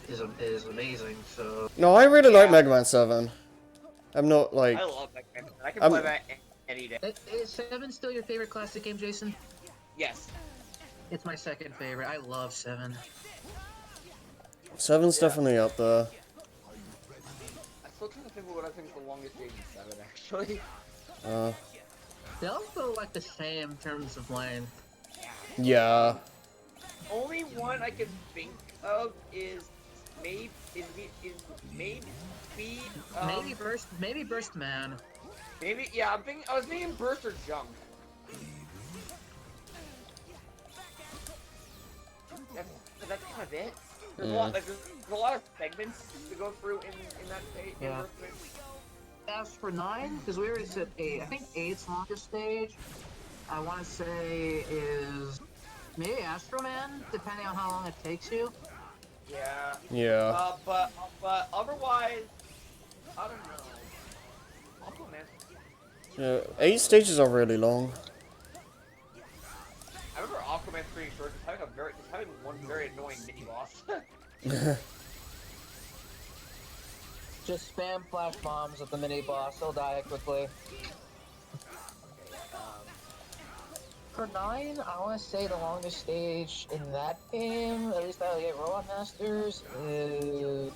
Speaker 3: amazing, so...
Speaker 1: No, I really like Mega Man 7. I'm not, like...
Speaker 2: I love Mega Man. I can play that any day.
Speaker 3: Is 7 still your favorite classic game, Jason?
Speaker 2: Yes.
Speaker 3: It's my second favorite. I love 7.
Speaker 1: 7's definitely up there.
Speaker 2: I'm still trying to think of what I think is the longest game in 7, actually.
Speaker 3: They all feel like the same in terms of length.
Speaker 1: Yeah.
Speaker 2: Only one I can think of is maybe
Speaker 3: Burst Man.
Speaker 2: Maybe, yeah, I was thinking Burst or Jump. That's kind of it. There's a lot of segments to go through in that stage.
Speaker 3: Yeah. As for 9, because we already said 8. I think 8's longest stage, I want to say, is maybe Astro Man, depending on how long it takes you.
Speaker 2: Yeah.
Speaker 1: Yeah.
Speaker 2: But otherwise, I don't know. Aquaman.
Speaker 1: Yeah, 8 stages are really long.
Speaker 2: I remember Aquaman 3 first having one very annoying mini boss.
Speaker 3: Just spam flash bombs at the mini boss. They'll die quickly. For 9, I want to say the longest stage in that game, at least out of the 8 Robot Masters, is...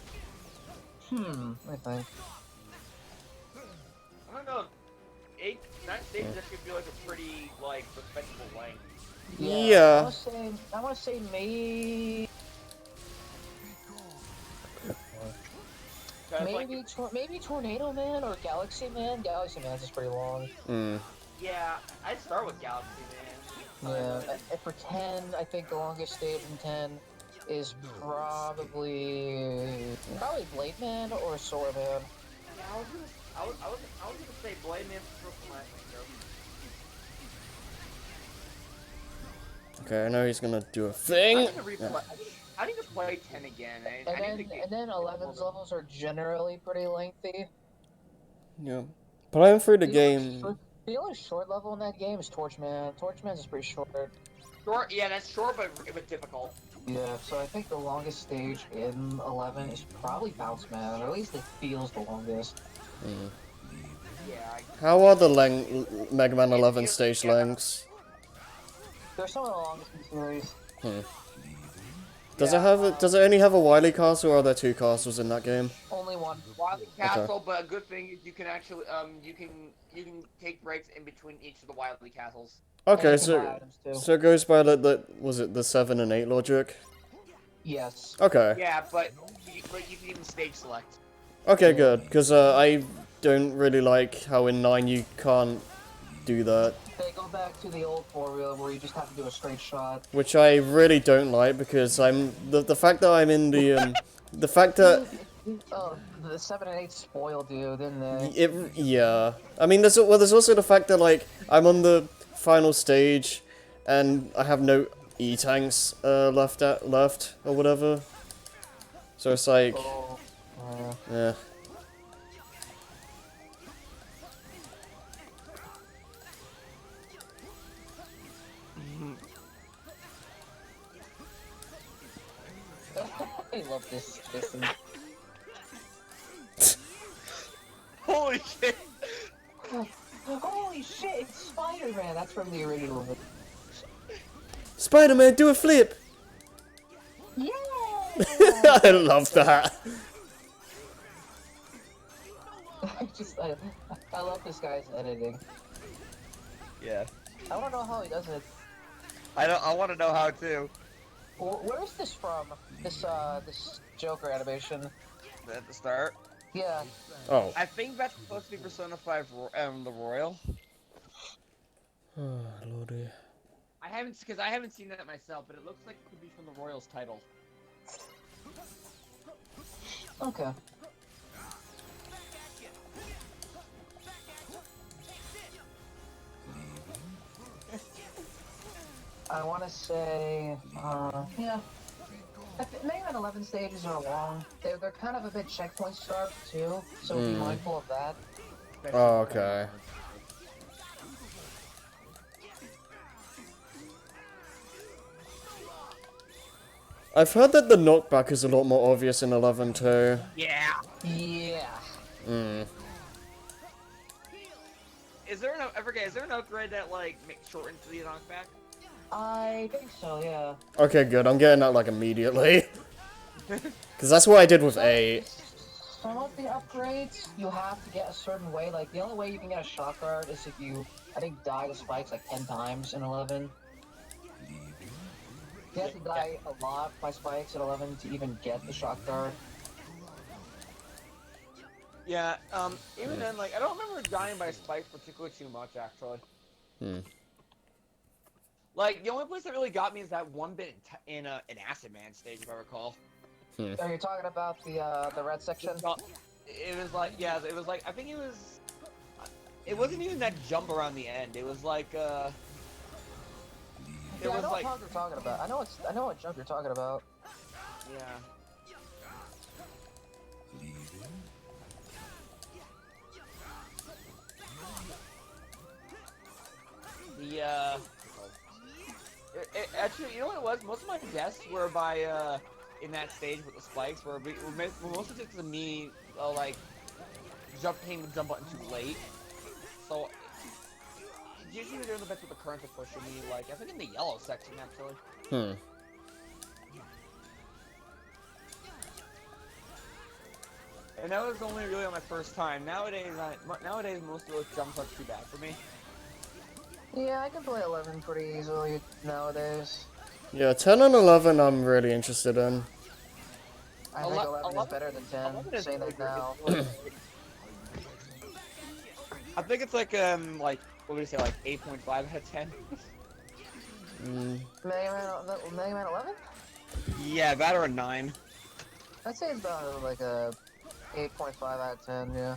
Speaker 3: I think.
Speaker 2: I don't know. 9 stages actually feel like a pretty, like, respectable length.
Speaker 1: Yeah.
Speaker 3: I want to say maybe... Maybe Tornado Man or Galaxy Man. Galaxy Man's is pretty long.
Speaker 2: Yeah, I'd start with Galaxy Man.
Speaker 3: Yeah, and for 10, I think the longest stage in 10 is probably Blade Man or Sword Man.
Speaker 2: Yeah, I was gonna say Blade Man for my
Speaker 1: Okay, I know he's gonna do a thing.
Speaker 2: I need to play 10 again.
Speaker 3: And then 11's levels are generally pretty lengthy.
Speaker 1: Yeah. But I'm through the game.
Speaker 3: The only short level in that game is Torchman. Torchman's is pretty short.
Speaker 2: Short, yeah, that's short, but difficult.
Speaker 3: Yeah, so I think the longest stage in 11 is probably Bounce Man, or at least it feels the longest.
Speaker 2: Yeah.
Speaker 1: How are the Mega Man 11 stage lengths?
Speaker 3: They're some of the longest in the series.
Speaker 1: Does it only have a Wily Castle, or are there 2 castles in that game?
Speaker 3: Only one.
Speaker 2: Wily Castle, but a good thing is you can actually you can take breaks in between each of the Wily Castles.
Speaker 1: Okay, so it goes by was it the 7 and 8 logic?
Speaker 3: Yes.
Speaker 1: Okay.
Speaker 2: Yeah, but you can even stage select.
Speaker 1: Okay, good, because I don't really like how in 9 you can't do that.
Speaker 3: They go back to the old formula where you just have to do a straight shot.
Speaker 1: Which I really don't like, because the fact that I'm in the the fact that
Speaker 3: the 7 and 8 spoiled you, didn't they?
Speaker 1: Yeah. I mean, there's also the fact that like I'm on the final stage, and I have no E-tanks left or whatever. So it's like, yeah.
Speaker 3: I love this.
Speaker 2: Holy shit!
Speaker 3: Holy shit, it's Spider-Man! That's from the original movie.
Speaker 1: Spider-Man, do a flip!
Speaker 3: Yeah!
Speaker 1: I love that.
Speaker 3: I love this guy's editing.
Speaker 2: Yeah.
Speaker 3: I want to know how he does it.
Speaker 2: I want to know how too.
Speaker 3: Where is this from? This Joker animation.
Speaker 2: At the start.
Speaker 3: Yeah.
Speaker 1: Oh.
Speaker 2: I think that's supposed to be Persona 5 the Royal.
Speaker 1: Oh, lordy.
Speaker 2: I haven't seen that myself, but it looks like it could be from the Royals title.
Speaker 3: Okay. I want to say, yeah. Mega Man 11 stages are long. They're kind of a bit checkpoint starved too, so be mindful of that.
Speaker 1: Oh, okay. I've heard that the knockback is a lot more obvious in 11 too.
Speaker 2: Yeah.
Speaker 3: Yeah.
Speaker 2: Is there an upgrade that like shortens the knockback?
Speaker 3: I think so, yeah.
Speaker 1: Okay, good. I'm getting that like immediately. Because that's what I did with 8.
Speaker 3: Some of the upgrades you have to get a certain way. Like the only way you can get a shock guard is if you, I think, die to spikes like 10 times in 11. You have to die a lot by spikes at 11 to even get the shock guard.
Speaker 2: Yeah, even then, like, I don't remember dying by spikes particularly too much, actually. Like, the only place that really got me is that one bit in an Acid Man stage, if I recall.
Speaker 3: Are you talking about the red section?
Speaker 2: It was like, yeah, it was like, I think it wasn't even that jump around the end. It was like,
Speaker 3: I know what you're talking about. I know what jump you're talking about.
Speaker 2: Yeah. Actually, you know what it was? Most of my deaths were by, in that stage with the spikes, were mostly just me, like hitting the jump button too late. So usually they're the best with the current are pushing me. Like I think in the yellow section actually.
Speaker 1: Hmm.
Speaker 2: And that was only really on my first time. Nowadays, most of those jumps aren't too bad for me.
Speaker 3: Yeah, I can play 11 pretty easily nowadays.
Speaker 1: Yeah, 10 and 11 I'm really interested in.
Speaker 3: I think 11 is better than 10. Saying that now.
Speaker 2: I think it's like what would you say, like 8.5 out of 10.
Speaker 3: Mega Man 11?
Speaker 2: Yeah, that or a 9.
Speaker 3: I'd say it's about like a 8.5 out of 10. Yeah.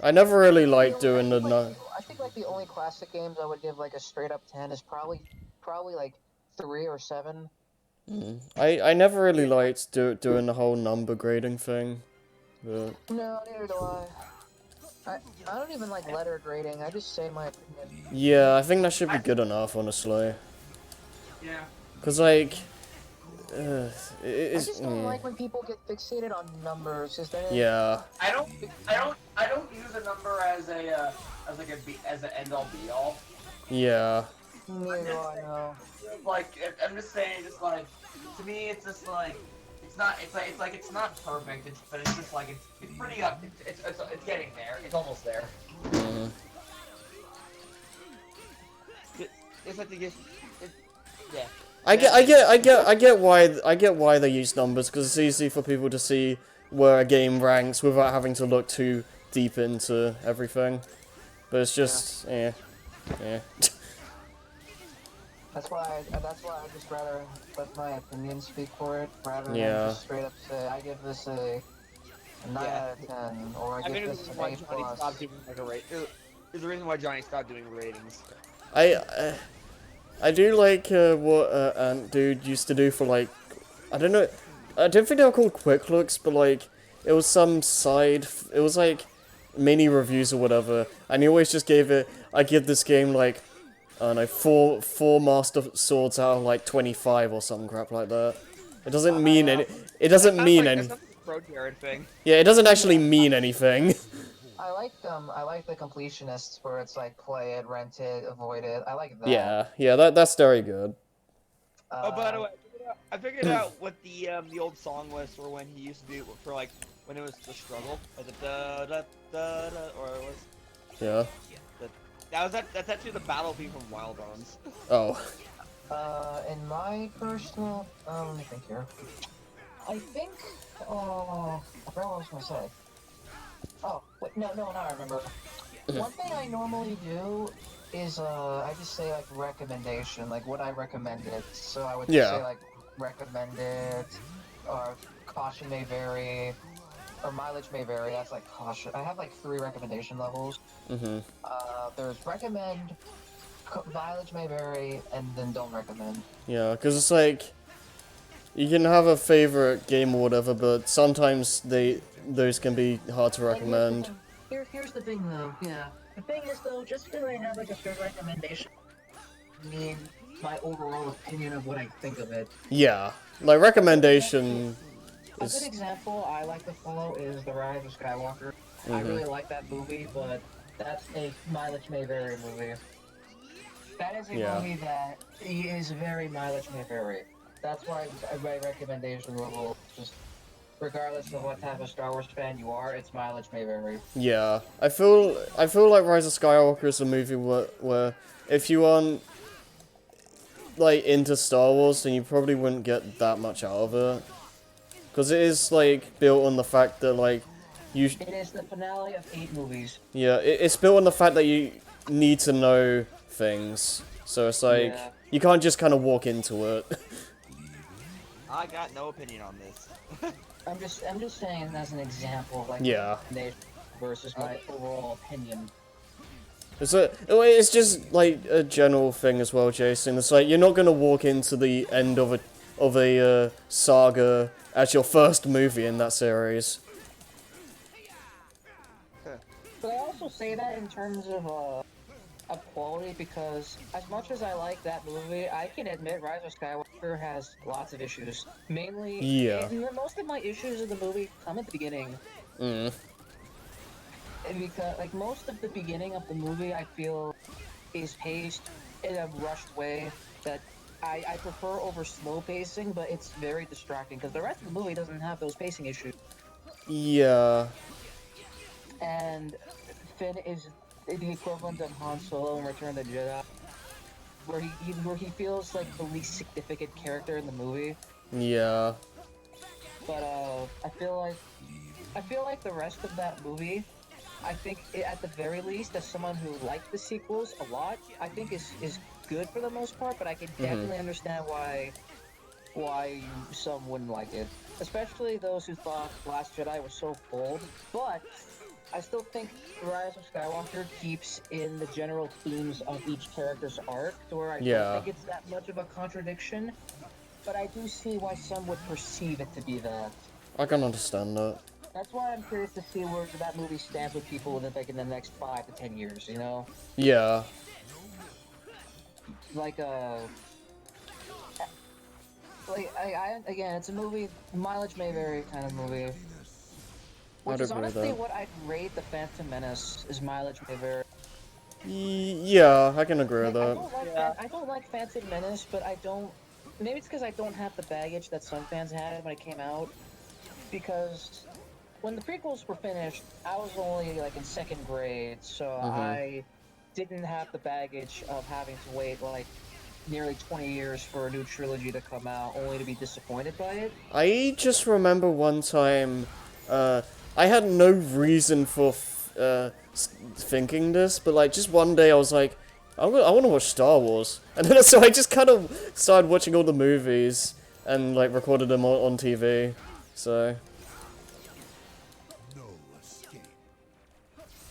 Speaker 1: I never really liked doing the
Speaker 3: I think like the only classic games I would give like a straight up 10 is probably like 3 or 7.
Speaker 1: I never really liked doing the whole number grading thing. But
Speaker 3: No, neither do I don't even like letter grading. I just say my opinion.
Speaker 1: yeah, I think that should be good enough, honestly.
Speaker 2: Yeah.
Speaker 1: Cause like,
Speaker 3: I just don't like when people get fixated on numbers. Is that
Speaker 1: yeah.
Speaker 2: I don't use a number as a as an end all be all.
Speaker 1: Yeah.
Speaker 3: Neither do I know.
Speaker 2: Like I'm just saying, just like to me, it's just like it's not perfect, but it's just like it's pretty up. It's getting there. It's almost there. It's like yeah.
Speaker 1: I get why they use numbers, because it's easy for people to see where a game ranks without having to look too deep into everything. But it's just yeah.
Speaker 3: That's why I just rather let my opinion speak for it, rather than just straight up say I give this a 9 out of 10, or I give this an A+.
Speaker 2: There's a reason why Johnny stopped doing ratings.
Speaker 1: I do like what Ant Dude used to do for, like, I don't know, I don't think they were called quick looks, but like it was some side, it was like mini reviews or whatever, and he always just gave it, I give this game like, I don't know, four Master Swords out of like 25 or some crap like that. It doesn't mean any. It doesn't mean any. Yeah, it doesn't actually mean anything.
Speaker 3: I like the completionists where it's like play it, rent it, avoid it. I like that.
Speaker 1: Yeah, that's very good.
Speaker 2: Oh, by the way, I figured out what the old song was for when he used to do for like when it was the struggle. Was it da da da da or it was?
Speaker 1: Yeah.
Speaker 2: That's actually the battle theme from Wild Arms.
Speaker 1: Oh.
Speaker 3: In my personal, let me think here. I think, I forgot what I was gonna say. Oh, wait, no, I remember. One thing I normally do is, I just say, like, recommendation, like, what I recommended. So I would just say, like, recommended, or caution may vary, or mileage may vary, that's, like, caution. I have, like, 3 recommendation levels. There's recommend, mileage may vary, and then don't recommend.
Speaker 1: Yeah, because it's like, you can have a favorite game or whatever, but sometimes those can be hard to recommend.
Speaker 3: Here's the thing, though. Yeah. The thing is, though, just because I have like a straight recommendation, mean my overall opinion of what I think of it.
Speaker 1: Yeah, like recommendation.
Speaker 3: A good example I like to follow is The Rise of Skywalker. I really like that movie, but that's a mileage may vary movie. That is a movie that is very mileage may vary. That's why my recommendation level, just regardless of what type of Star Wars fan you are, its mileage may vary.
Speaker 1: Yeah, I feel like Rise of Skywalker is a movie where if you aren't like into Star Wars, then you probably wouldn't get that much out of it, because it is like built on the fact that like it
Speaker 3: is the finale of 8 movies.
Speaker 1: Yeah, it's built on the fact that you need to know things, so it's like you can't just kind of walk into it.
Speaker 2: I got no opinion on this.
Speaker 3: I'm just saying as an example, like versus my overall opinion.
Speaker 1: It's just like a general thing as well, Jason. It's like you're not gonna walk into the end of a saga as your first movie in that series.
Speaker 3: But I also say that in terms of of quality because as much as I like that movie, I can admit Rise of Skywalker has lots of issues. Mainly,
Speaker 1: Yeah.
Speaker 3: and most of my issues of the movie come at the beginning.
Speaker 1: Mm.
Speaker 3: And because, like, most of the beginning of the movie, I feel is paced in a rushed way that I prefer over slow pacing, but it's very distracting because the rest of the movie doesn't have those pacing issues.
Speaker 1: Yeah.
Speaker 3: And Finn is the equivalent of Han Solo in Return of the Jedi, where he feels like the least significant character in the movie.
Speaker 1: Yeah.
Speaker 3: But I feel like the rest of that movie, I think at the very least, as someone who liked the sequels a lot, I think is good for the most part. But I can
Speaker 1: Mhm.
Speaker 3: definitely understand why some wouldn't like it, especially those who thought Last Jedi was so bold. But I still think Rise of Skywalker keeps in the general themes of each character's arc, to where I don't
Speaker 1: Yeah.
Speaker 3: think it's that much of a contradiction. But I do see why some would perceive it to be that.
Speaker 1: I can understand that.
Speaker 3: That's why I'm curious to see where that movie stands with people in like in the next 5 to 10 years. You know,
Speaker 1: Yeah.
Speaker 3: like I again, it's a movie. Mileage may vary kind of movie,
Speaker 1: I'd
Speaker 3: which is
Speaker 1: agree with
Speaker 3: honestly
Speaker 1: that.
Speaker 3: what I'd rate the Phantom Menace. Is mileage may vary.
Speaker 1: Yeah, I can agree with
Speaker 3: Like
Speaker 1: that.
Speaker 2: Yeah.
Speaker 3: I don't like Phantom Menace, but I don't. Maybe it's because I don't have the baggage that some fans had when it came out. Because when the prequels were finished, I was only like in second grade, so
Speaker 1: Mhm.
Speaker 3: I didn't have the baggage of having to wait like nearly 20 years for a new trilogy to come out, only to be disappointed by it.
Speaker 1: I just remember one time, uh, I had no reason for thinking this, but like just one day I was like, I want to watch Star Wars, and then so I just kind of started watching all the movies and like recorded them on TV. So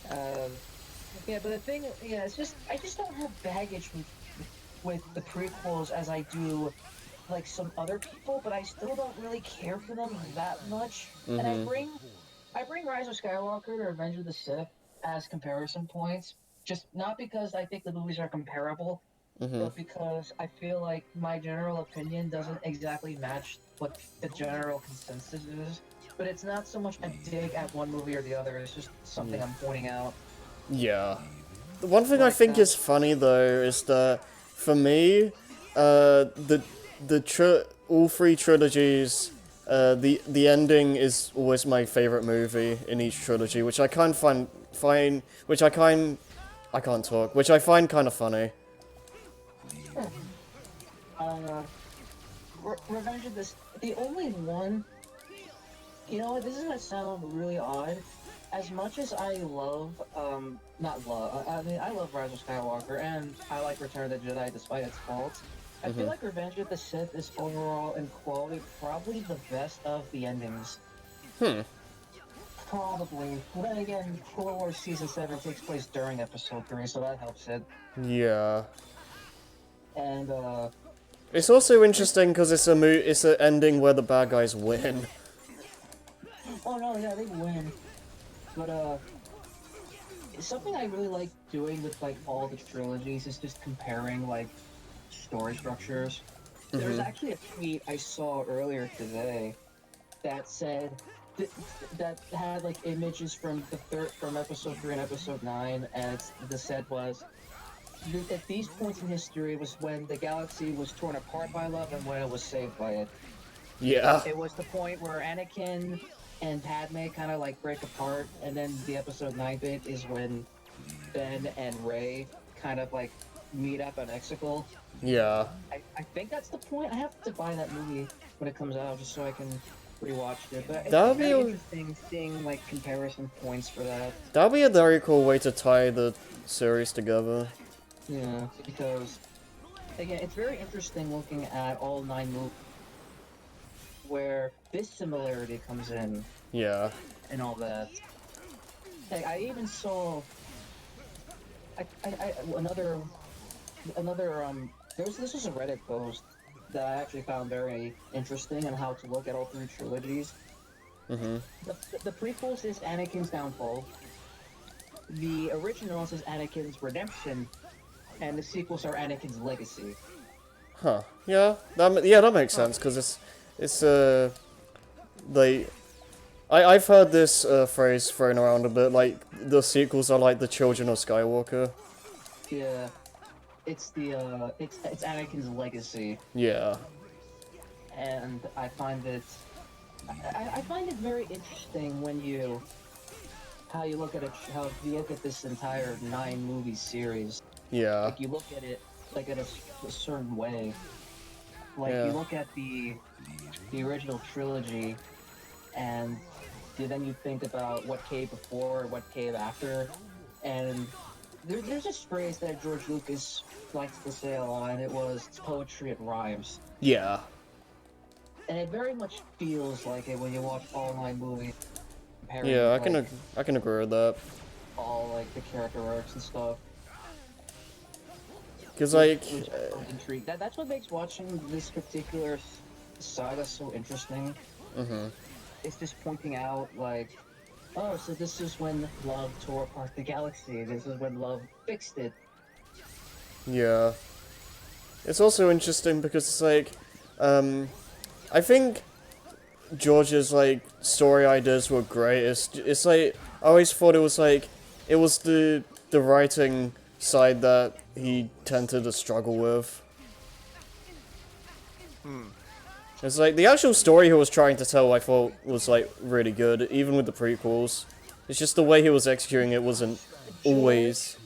Speaker 3: Uh, yeah, but the thing, yeah, it's just I just don't have baggage with the prequels as I do like some other people, but I still don't really care for them that much. And I bring Rise of Skywalker to Revenge of the Sith as comparison points, just not because I think the movies are comparable, but because I feel like my general opinion doesn't exactly match what the general consensus is. But it's not so much a dig at one movie or the other, it's just something
Speaker 1: yeah,
Speaker 3: I'm pointing out.
Speaker 1: yeah. The one thing I
Speaker 3: Like,
Speaker 1: think is funny though is that for me, all three trilogies, the ending is always my favorite movie in each trilogy, which I kind of find which I can't talk, which I find kind of funny.
Speaker 3: uh, Revenge of this, the only one, you know what, this is gonna sound really odd. As much as I love, not love, I mean, I love Rise of Skywalker, and I like Return of the Jedi despite its faults. I feel like Revenge of the Sith is overall in quality probably the best of the endings. Probably. But then again, Clone Wars Season 7 takes place during Episode 3, so that helps it.
Speaker 1: Yeah.
Speaker 3: And,
Speaker 1: It's also interesting because it's an ending where the bad guys win.
Speaker 3: oh no, yeah, they win. But, something I really like doing with, like, all the trilogies is just comparing, like, story structures. There's actually a tweet I saw earlier today that said th- that had like images from from episode 3 and episode 9, and the said was at these points in history was when the galaxy was torn apart by love and when it was saved by it.
Speaker 1: Yeah.
Speaker 3: It was the point where Anakin and Padme kind of like break apart, and then the episode 9 bit is when Ben and Rey kind of like meet up at Exegol.
Speaker 1: Yeah.
Speaker 3: I think that's the point. I have to buy that movie when it comes out just so I can rewatch it. But it's
Speaker 1: That'd be
Speaker 3: very
Speaker 1: a,
Speaker 3: interesting seeing like comparison points for that.
Speaker 1: that'd be a very cool way to tie the series together.
Speaker 3: Yeah, because again, it's very interesting looking at all 9 movies where this similarity comes in
Speaker 1: Yeah.
Speaker 3: and all that. Like, I even saw another this was a Reddit post that I actually found very interesting on how to look at all 3 trilogies. The prequels is Anakin's downfall. The originals is Anakin's redemption, and the sequels are Anakin's legacy.
Speaker 1: Huh. Yeah. That makes sense because it's like I've heard this phrase thrown around a bit. Like the sequels are like the children of Skywalker.
Speaker 3: Yeah, it's Anakin's legacy,
Speaker 1: Yeah.
Speaker 3: and I find it very interesting when you how you look at it how you look at this entire 9 movie series.
Speaker 1: Yeah.
Speaker 3: Like you look at it like in a certain way. Like
Speaker 1: Yeah.
Speaker 3: you look at the original trilogy, and then you think about what came before, what came after, and there's this phrase that George Lucas likes to say a lot, and it was poetry it rhymes.
Speaker 1: Yeah.
Speaker 3: And it very much feels like it when you watch all 9 movies, comparing
Speaker 1: Yeah.
Speaker 3: like
Speaker 1: I can agree with that.
Speaker 3: all like the character arcs and stuff.
Speaker 1: Cause like
Speaker 3: Which I'm intrigued. That's what makes watching this particular saga so interesting.
Speaker 1: mhm.
Speaker 3: It's just pointing out like, oh, so this is when love tore apart the galaxy. This is when love fixed it.
Speaker 1: Yeah. It's also interesting because it's like, I think George's like story ideas were great. It's like I always thought it was like it was the writing side that he tended to struggle with. It's like the actual story he was trying to tell I thought was like really good, even with the prequels. It's just the way he was executing it wasn't always.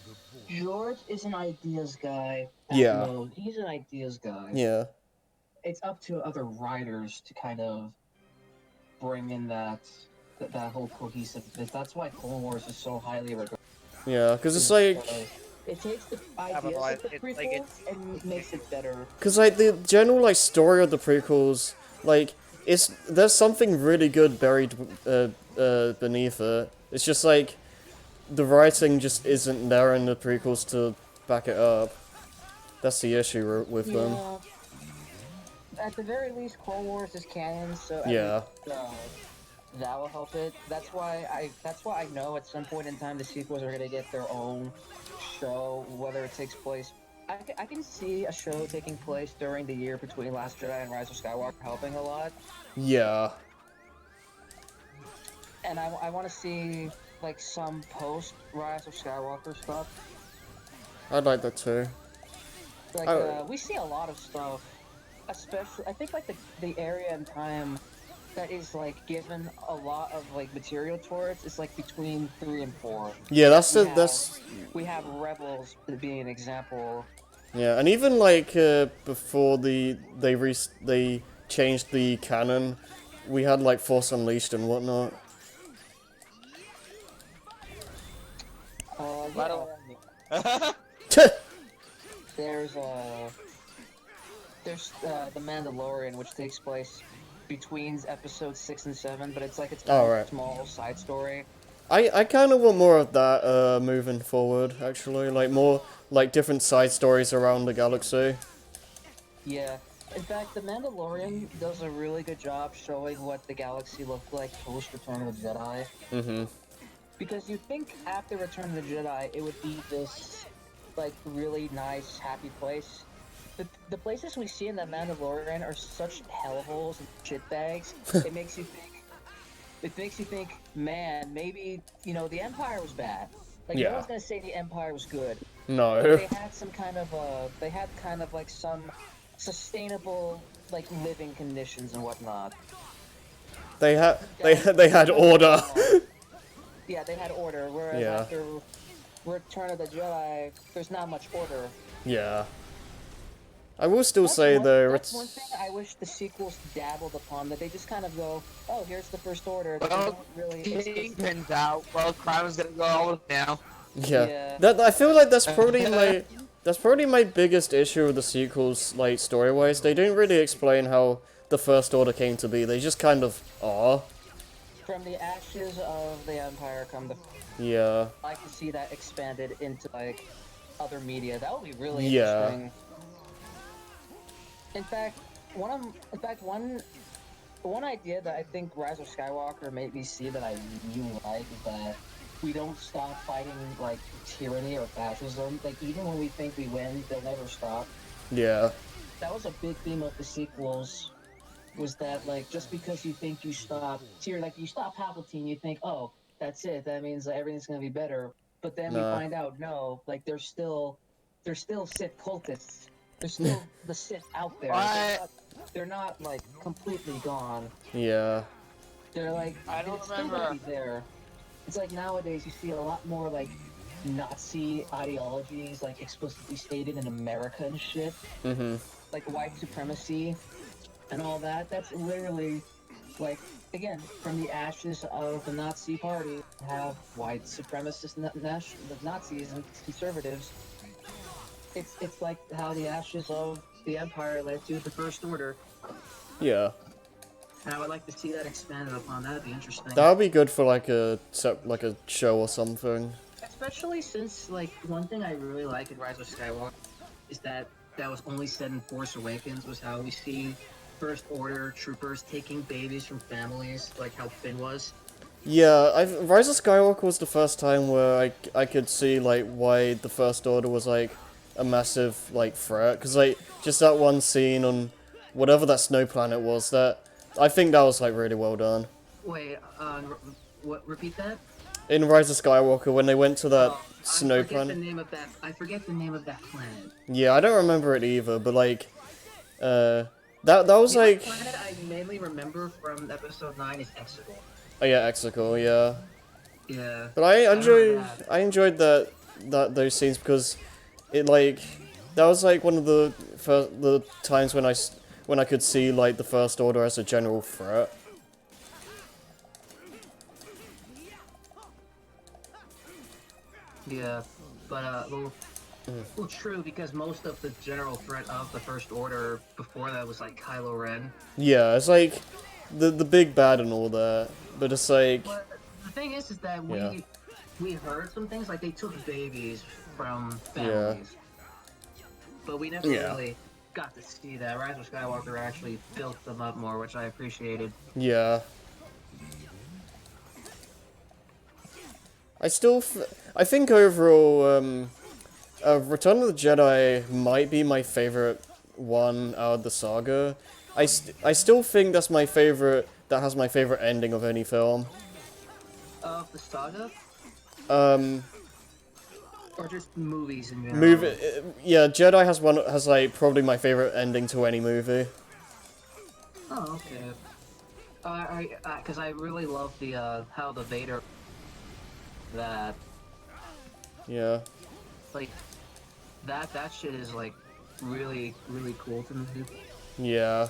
Speaker 3: George is an ideas guy.
Speaker 1: Yeah.
Speaker 3: No, he's an ideas guy.
Speaker 1: Yeah.
Speaker 3: It's up to other writers to kind of bring in that whole cohesiveness. That's why Clone Wars is so highly regarded.
Speaker 1: Yeah, because it's like,
Speaker 3: It takes the ideas
Speaker 2: otherwise
Speaker 3: of the
Speaker 2: it's
Speaker 3: prequels
Speaker 2: like it's-
Speaker 3: and makes it better.
Speaker 1: because like the general like story of the prequels, like there's something really good buried beneath it. It's just like the writing just isn't there in the prequels to back it up. That's the issue with them.
Speaker 3: At the very least, Clone Wars is canon, so
Speaker 1: Yeah.
Speaker 3: that will help it. That's why I know at some point in time the sequels are gonna get their own show, whether it takes place. I can see a show taking place during the year between Last Jedi and Rise of Skywalker helping a lot,
Speaker 1: Yeah.
Speaker 3: and I want to see like some post Rise of Skywalker stuff.
Speaker 1: I'd like that too.
Speaker 3: Like
Speaker 1: Oh.
Speaker 3: we see a lot of stuff, especially I think like the area and time that is like given a lot of like material towards is like between 3 and 4.
Speaker 1: Yeah,
Speaker 3: We have Rebels being an example.
Speaker 1: yeah, and even like before they changed the canon, we had like Force Unleashed and whatnot.
Speaker 3: Yeah. There's the Mandalorian, which takes place between episodes 6 and 7, but it's like its own
Speaker 1: right.
Speaker 3: small side story.
Speaker 1: I kind of want more of that moving forward, actually. Like more like different side stories around the galaxy.
Speaker 3: Yeah. In fact, the Mandalorian does a really good job showing what the galaxy looked like post Return of the Jedi.
Speaker 1: Mm-hmm.
Speaker 3: Because you think after Return of the Jedi, it would be this like really nice, happy place. The places we see in the Mandalorian are such hellholes and shitbags. It makes you think, man, maybe the Empire was bad. Like no
Speaker 1: Yeah.
Speaker 3: one's gonna say the Empire was good.
Speaker 1: No.
Speaker 3: But they had kind of like some sustainable like living conditions and whatnot.
Speaker 1: They had order.
Speaker 3: Yeah, they had order. Whereas
Speaker 1: Yeah.
Speaker 3: after Return of the Jedi, there's not much order.
Speaker 1: Yeah. I will still say though,
Speaker 3: That's one thing I wish the sequels dabbled upon. That they just kind of go, oh, here's the First Order. But they
Speaker 2: Well,
Speaker 3: don't really.
Speaker 2: turns out, well, crime is gonna go all now.
Speaker 1: yeah.
Speaker 3: Yeah.
Speaker 1: That I feel like that's probably my biggest issue with the sequels, like story-wise. They don't really explain how the First Order came to be. They just kind of are.
Speaker 3: From the ashes of the Empire come the.
Speaker 1: Yeah.
Speaker 3: I'd like to see that expanded into like other media. That would be really
Speaker 1: Yeah.
Speaker 3: interesting. In fact, one idea that I think Rise of Skywalker made me see that I really like is that we don't stop fighting like tyranny or fascism. Like even when we think we win, they'll never stop.
Speaker 1: Yeah.
Speaker 3: That was a big theme of the sequels. Was that like just because you think you stop like you stop Palpatine, you think, oh, that's it. That means that everything's gonna be better. But then we
Speaker 1: Nah.
Speaker 3: find out, no, like there's still Sith cultists. There's still the Sith out there.
Speaker 2: What?
Speaker 3: They're not like completely gone.
Speaker 1: Yeah.
Speaker 3: They're like
Speaker 2: I don't
Speaker 3: it's still gonna
Speaker 2: remember.
Speaker 3: be there. It's like nowadays you see a lot more like Nazi ideologies like explicitly stated in America and shit,
Speaker 1: Mhm.
Speaker 3: like white supremacy and all that. That's literally like again from the ashes of the Nazi Party have white supremacist Nazis and conservatives. It's like how the ashes of the Empire led to the First Order.
Speaker 1: Yeah.
Speaker 3: And I would like to see that expanded upon. That'd be interesting.
Speaker 1: That would be good for like a show or something.
Speaker 3: Especially since like one thing I really like in Rise of Skywalker is that was only said in Force Awakens was how we see First Order troopers taking babies from families, like how Finn was.
Speaker 1: Yeah, Rise of Skywalker was the first time where I could see like why the First Order was like a massive like threat, because like just that one scene on whatever that snow planet was, that I think that was like really well done.
Speaker 3: Wait, what? Repeat that?
Speaker 1: In Rise of Skywalker, when they went to that
Speaker 3: I
Speaker 1: snow
Speaker 3: forget the
Speaker 1: planet.
Speaker 3: name of that. I forget the name of that planet.
Speaker 1: Yeah, I don't remember it either, but like, that was
Speaker 3: The
Speaker 1: like,
Speaker 3: planet I mainly remember from Episode 9 is Exegol.
Speaker 1: oh yeah, Exegol, yeah.
Speaker 3: Yeah.
Speaker 1: But I
Speaker 3: remember that.
Speaker 1: enjoyed those scenes because it like that was like one of the times when I could see like the First Order as a general threat.
Speaker 3: Yeah, but well, true because most of the general threat of the First Order before that was like Kylo Ren.
Speaker 1: Yeah, it's like the big bad and all that, but it's like
Speaker 3: But the thing is that
Speaker 1: yeah.
Speaker 3: we heard some things like they took babies from families, but we never
Speaker 1: Yeah.
Speaker 3: really got to see that. Rise of Skywalker actually built them up more, which I appreciated.
Speaker 1: Yeah. I think overall, Return of the Jedi might be my favorite one out of the saga. I still think that's my favorite. That has my favorite ending of any film.
Speaker 3: Of the saga,
Speaker 1: Um,
Speaker 3: or just movies in general.
Speaker 1: yeah, Jedi has like probably my favorite ending to any movie.
Speaker 3: Oh, okay. Because I really love the how the Vader that
Speaker 1: Yeah.
Speaker 3: like that shit is like really cool to me.
Speaker 1: Yeah.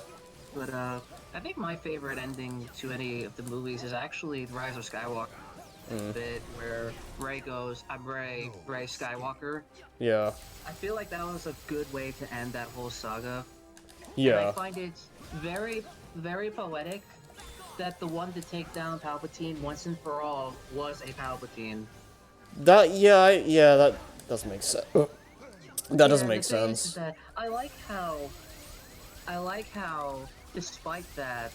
Speaker 3: But I think my favorite ending to any of the movies is actually Rise of Skywalker. Bit where Rey goes, "I'm Rey Skywalker."
Speaker 1: Yeah.
Speaker 3: I feel like that was a good way to end that whole saga. And I
Speaker 1: Yeah.
Speaker 3: find it very poetic that the one to take down Palpatine once and for all was a Palpatine.
Speaker 1: That does make sense. That doesn't make
Speaker 3: The thing is
Speaker 1: sense.
Speaker 3: that I like how, despite that,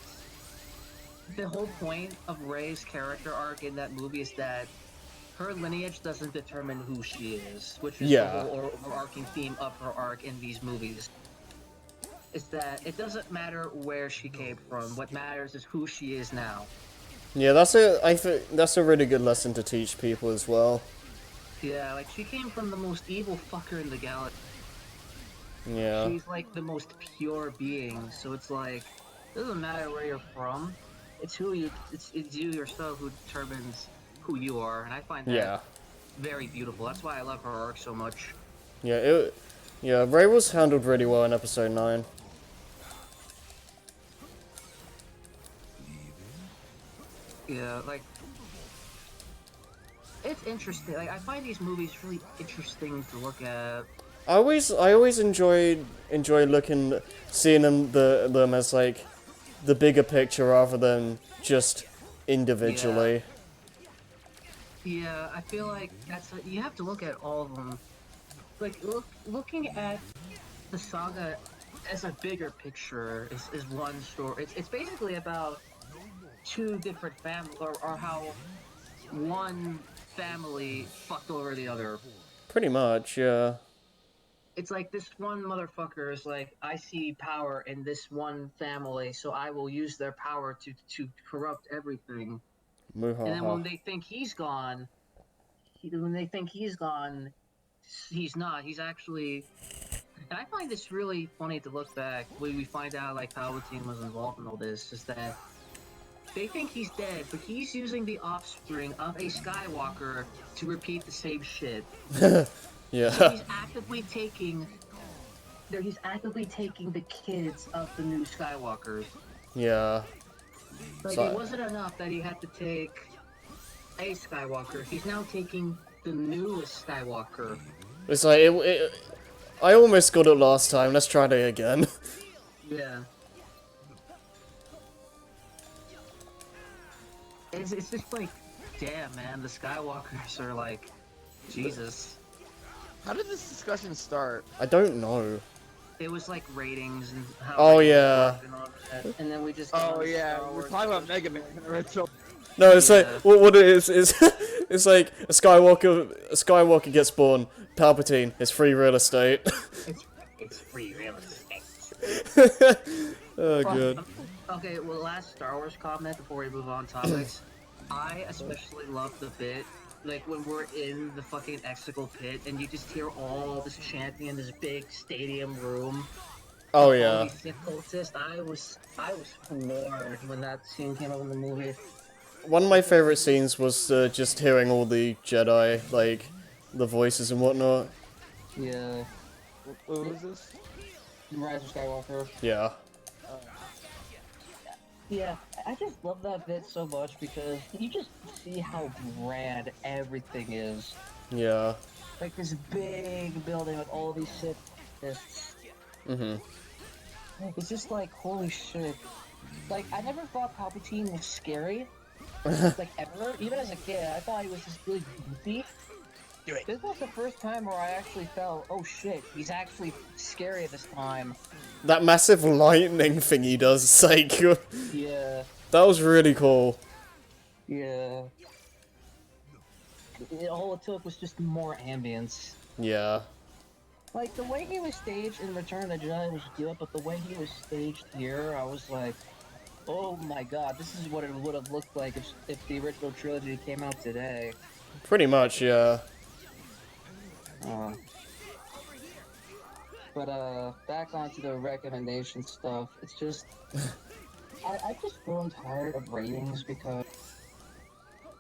Speaker 3: the whole point of Rey's character arc in that movie is that her lineage doesn't determine who she is, which is
Speaker 1: Yeah.
Speaker 3: the whole overarching theme of her arc in these movies. Is that it doesn't matter where she came from. What matters is who she is now.
Speaker 1: Yeah, I think that's a really good lesson to teach people as well.
Speaker 3: Yeah, like she came from the most evil fucker in the galaxy.
Speaker 1: Yeah.
Speaker 3: She's like the most pure being, so it's like it doesn't matter where you're from. It's you yourself who determines who you are, and I find that very beautiful. That's why I love her arc so much.
Speaker 1: Yeah, Rey was handled really well in episode 9.
Speaker 3: Yeah, like it's interesting. Like I find these movies really interesting to look at.
Speaker 1: I always enjoy seeing them as like the bigger picture rather than just individually.
Speaker 3: Yeah, I feel like you have to look at all of them. Like looking at the saga as a bigger picture is one story. It's basically about two different families, or how one family fucked over the other.
Speaker 1: Pretty much, yeah.
Speaker 3: It's like this one motherfucker is like, I see power in this one family, so I will use their power to corrupt everything. And then
Speaker 1: Muhaha.
Speaker 3: when they think he's gone, he's not. He's actually. And I find this really funny to look back when we find out like Palpatine was involved in all this. Is that they think he's dead, but he's using the offspring of a Skywalker to repeat the same shit.
Speaker 1: Yeah.
Speaker 3: So he's actively taking the kids of the new Skywalkers.
Speaker 1: Yeah.
Speaker 3: Like,
Speaker 1: So-
Speaker 3: it wasn't enough that he had to take a Skywalker. He's now taking the newest Skywalker.
Speaker 1: It's like, I almost got it last time, let's try it again.
Speaker 3: Yeah. It's just like, damn, man, the Skywalkers are like, Jesus.
Speaker 4: How did this discussion start?
Speaker 1: I don't know.
Speaker 3: It was like ratings and how.
Speaker 1: Oh,
Speaker 3: ratings
Speaker 1: yeah.
Speaker 3: work and all that. And then we just.
Speaker 4: Oh yeah, we're talking about Mega Man. Original.
Speaker 1: No, it's
Speaker 3: Yeah.
Speaker 1: like, what it is, it's like a Skywalker gets born, Palpatine, it's free real estate.
Speaker 3: It's free real estate.
Speaker 1: Oh, good.
Speaker 3: Okay, well, last Star Wars comment before we move on topics. I especially love the bit, like when we're in the fucking Exegol pit and you just hear all this chanting in this big stadium room.
Speaker 1: Oh,
Speaker 3: All
Speaker 1: yeah.
Speaker 3: these Sith cultists. I was floored when that scene came up in the movie.
Speaker 1: One of my favorite scenes was just hearing all the Jedi, like, the voices and whatnot.
Speaker 3: Yeah,
Speaker 4: What was this?
Speaker 3: Rise of Skywalker.
Speaker 1: Yeah.
Speaker 3: Yeah, I just love that bit so much because you just see how grand everything is.
Speaker 1: Yeah.
Speaker 3: Like this big building with all these Sith cultists.
Speaker 1: Mhm.
Speaker 3: It's just like, holy shit. Like, I never thought Palpatine was scary. Like, ever. Even as a kid, I thought he was just really goofy. This was the first time where I actually felt, oh shit, he's actually scary this time.
Speaker 1: That massive lightning thing he does, it's like,
Speaker 3: Yeah,
Speaker 1: that was really cool.
Speaker 3: yeah. All it took was just more ambience.
Speaker 1: Yeah.
Speaker 3: Like, the way he was staged in Return of the Jedi was good, but the way he was staged here, I was like, oh my god, this is what it would have looked like if the original trilogy came out today.
Speaker 1: Pretty much, yeah.
Speaker 3: Back onto the recommendation stuff. It's just, I just grown tired of ratings because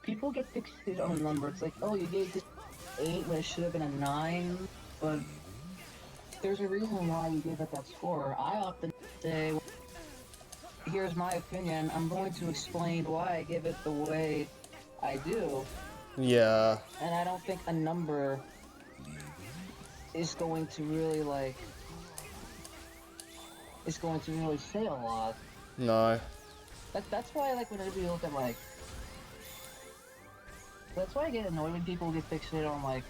Speaker 3: people get fixated on a number. It's like, oh, you gave this 8 when it should have been a 9, but there's a reason why you gave it that score. I often say, here's my opinion. I'm going to explain why I give it the way I do,
Speaker 1: Yeah.
Speaker 3: and I don't think a number is going to really say a lot.
Speaker 1: No.
Speaker 3: That's why, like, whenever you look at, like, that's why I get annoyed when people get fixated on, like,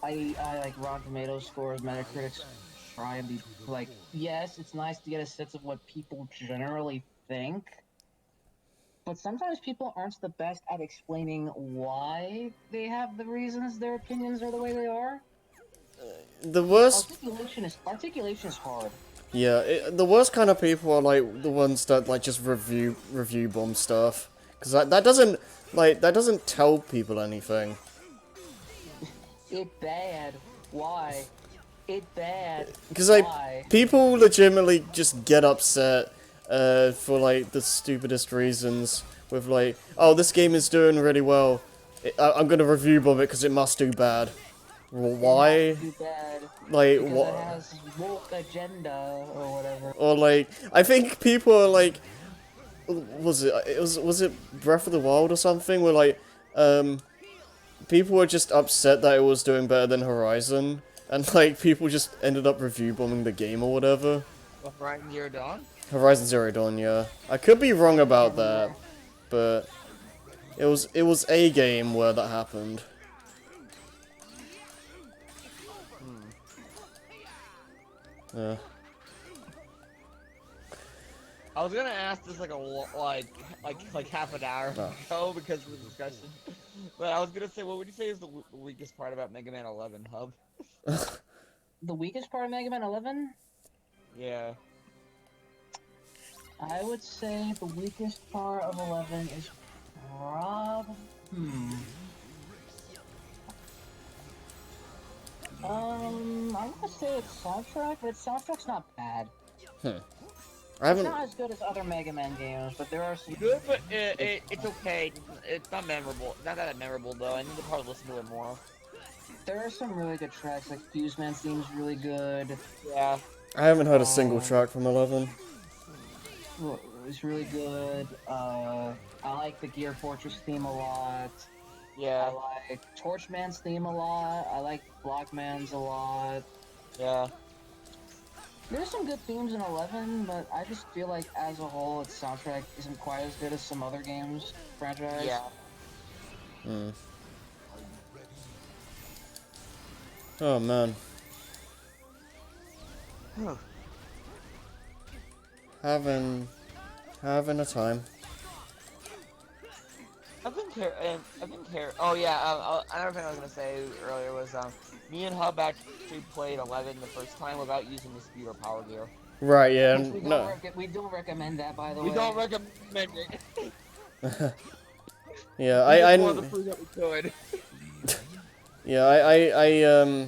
Speaker 3: I like Rotten Tomatoes scores, Metacritic, or IMDb. Like, yes, it's nice to get a sense of what people generally think, but sometimes people aren't the best at explaining why they have the reasons their opinions are the way they are.
Speaker 1: The worst...
Speaker 3: Articulation is hard.
Speaker 1: Yeah, the worst kind of people are, like, the ones that, like, just review bomb stuff. Because that doesn't tell people anything.
Speaker 3: It bad. Why? It bad.
Speaker 1: Because, like,
Speaker 3: Why?
Speaker 1: people legitimately just get upset for, like, the stupidest reasons. With, like, oh, this game is doing really well. I'm gonna review bomb it because it must do bad. Well, why?
Speaker 3: Too bad.
Speaker 1: Like,
Speaker 3: Because
Speaker 1: what?
Speaker 3: it has woke agenda or whatever.
Speaker 1: Or, like, I think people are, like... Was it Breath of the Wild or something? Where, like, people were just upset that it was doing better than Horizon. And, like, people just ended up review bombing the game or whatever.
Speaker 4: Horizon Zero Dawn?
Speaker 1: Horizon Zero Dawn, yeah. I could be wrong about that, but it was a game where that happened. Yeah.
Speaker 4: I was gonna ask this like like half an hour
Speaker 1: Oh.
Speaker 4: ago because of the discussion, but I was gonna say, what would you say is the weakest part about Mega Man 11 Hub?
Speaker 3: The weakest part of Mega Man 11?
Speaker 4: Yeah.
Speaker 3: I would say the weakest part of 11 is I'm gonna say it's soundtrack, but soundtrack's not bad.
Speaker 1: I
Speaker 3: It's
Speaker 1: haven't.
Speaker 3: not as good as other Mega Man games, but there are some
Speaker 4: Good, but it's okay. It's not memorable. Not that memorable though. I need to probably listen to it more.
Speaker 3: there are some really good tracks, like Fuse Man's theme's really good.
Speaker 4: Yeah.
Speaker 1: I haven't heard a single track from 11.
Speaker 3: Well, it's really good. I like the Gear Fortress theme a lot.
Speaker 4: Yeah.
Speaker 3: I like Torchman's theme a lot. I like Blockman's a lot.
Speaker 4: Yeah.
Speaker 3: There's some good themes in 11, but I just feel like as a whole, its soundtrack isn't quite as good as some other games franchise.
Speaker 4: Yeah.
Speaker 1: Hmm. Oh man. Having a time.
Speaker 4: I've been care. Oh yeah. Another thing I was gonna say earlier was me and Hub actually played 11 the first time without using the speed or power gear.
Speaker 1: Right, yeah,
Speaker 3: Which
Speaker 1: no.
Speaker 3: we don't recommend that, by the
Speaker 4: We
Speaker 3: way.
Speaker 4: don't recommend it.
Speaker 1: Yeah,
Speaker 4: We just wanted to prove that we could.
Speaker 1: yeah,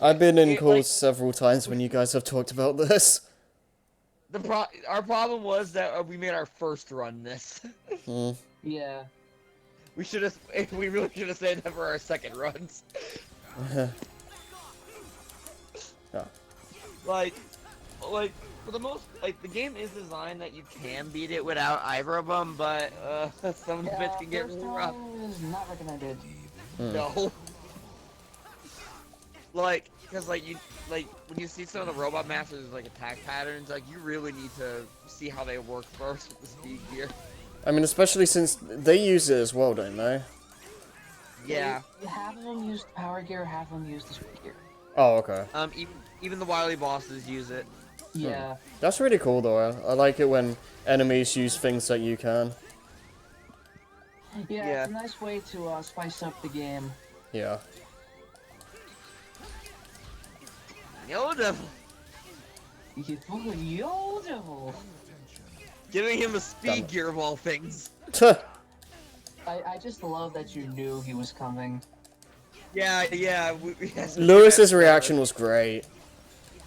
Speaker 1: I've been in
Speaker 4: It,
Speaker 1: calls
Speaker 4: like-
Speaker 1: several times when you guys have talked about this.
Speaker 4: Our problem was that we made our first run this.
Speaker 1: Hmm.
Speaker 3: Yeah.
Speaker 4: We really should have saved that for our second runs.
Speaker 1: Yeah.
Speaker 4: Like for the most, like the game is designed that you can beat it without either of them, but some of the bits can get
Speaker 3: first
Speaker 4: really rough.
Speaker 3: time is not recommended.
Speaker 4: No. Like, cause like when you see some of the Robot Masters like attack patterns, like you really need to see how they work first with the speed gear.
Speaker 1: I mean, especially since they use it as well, don't they?
Speaker 4: Yeah.
Speaker 3: Half of them use the power gear, half of them use the speed gear.
Speaker 1: Oh, okay.
Speaker 4: Even the wily bosses use it.
Speaker 3: Yeah.
Speaker 1: That's really cool, though. I like it when enemies use things that you can.
Speaker 3: Yeah, it's a nice way to spice up the game.
Speaker 1: Yeah.
Speaker 4: Yo, devil.
Speaker 3: You fucking yo devil.
Speaker 4: Giving him a
Speaker 1: Damn
Speaker 4: speed
Speaker 1: it.
Speaker 4: gear of all things.
Speaker 1: Tuh.
Speaker 3: I just love that you knew he was coming.
Speaker 4: Yeah. Yes,
Speaker 1: Lewis's reaction was great.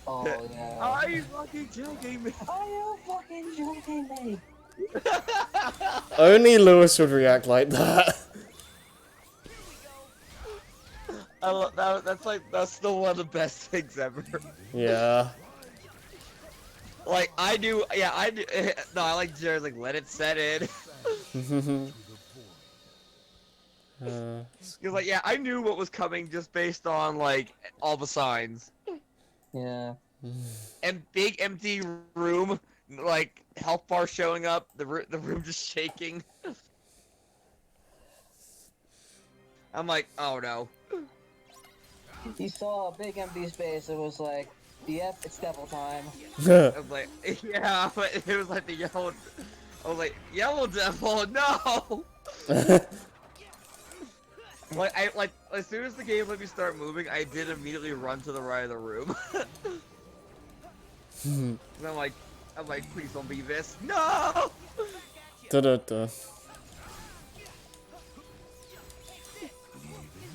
Speaker 3: Oh yeah.
Speaker 4: Are you fucking joking me?
Speaker 3: Are you fucking joking me?
Speaker 1: Only Lewis would react like that.
Speaker 4: I love that. That's still one of the best things ever.
Speaker 1: Yeah.
Speaker 4: Like I do. Yeah, I do. No, I like Jared's like let it set in. You're like, yeah, I knew what was coming just based on like all the signs.
Speaker 3: Yeah.
Speaker 4: And big empty room, like health bar showing up, the room just shaking. I'm like, oh no.
Speaker 3: He saw a big empty space. It was like, yep, it's devil time.
Speaker 4: I was like, yeah, but it was like the yellow. I was like, yellow devil, no. Like as soon as the game let me start moving, I did immediately run to the right of the room. And I'm like, please don't be this. No.
Speaker 1: Da-da-da.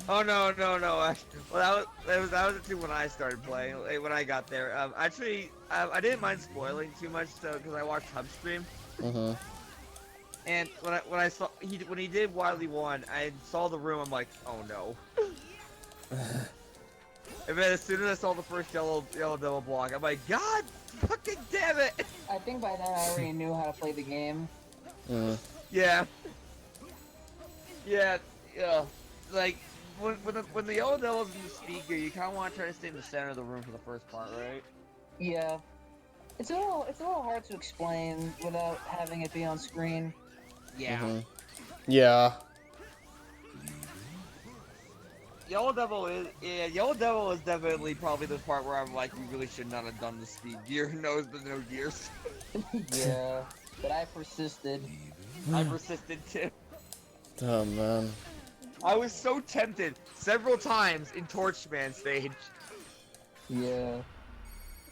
Speaker 4: Oh no. Well, that was actually when I started playing. Like, when I got there. Actually, I didn't mind spoiling too much, so because I watched Hub stream. And when I saw when he did Wily 1, I saw the room. I'm like, oh no. And then as soon as I saw the first yellow devil block, I'm like, God fucking damn it!
Speaker 3: I think by then I already knew how to play the game.
Speaker 4: Yeah. Like when the yellow devil's in the speaker, you kind of want to try to stay in the center of the room for the first part, right?
Speaker 3: Yeah. It's a little hard to explain without having it be on screen.
Speaker 4: Yeah.
Speaker 1: Yeah.
Speaker 4: Yellow Devil is Yellow Devil is definitely probably the part where I'm like, we really should not have done the speed gear. Knows the no gears.
Speaker 3: Yeah, but I persisted.
Speaker 4: I persisted too.
Speaker 1: Oh man.
Speaker 4: I was so tempted several times in Torchman stage.
Speaker 3: Yeah.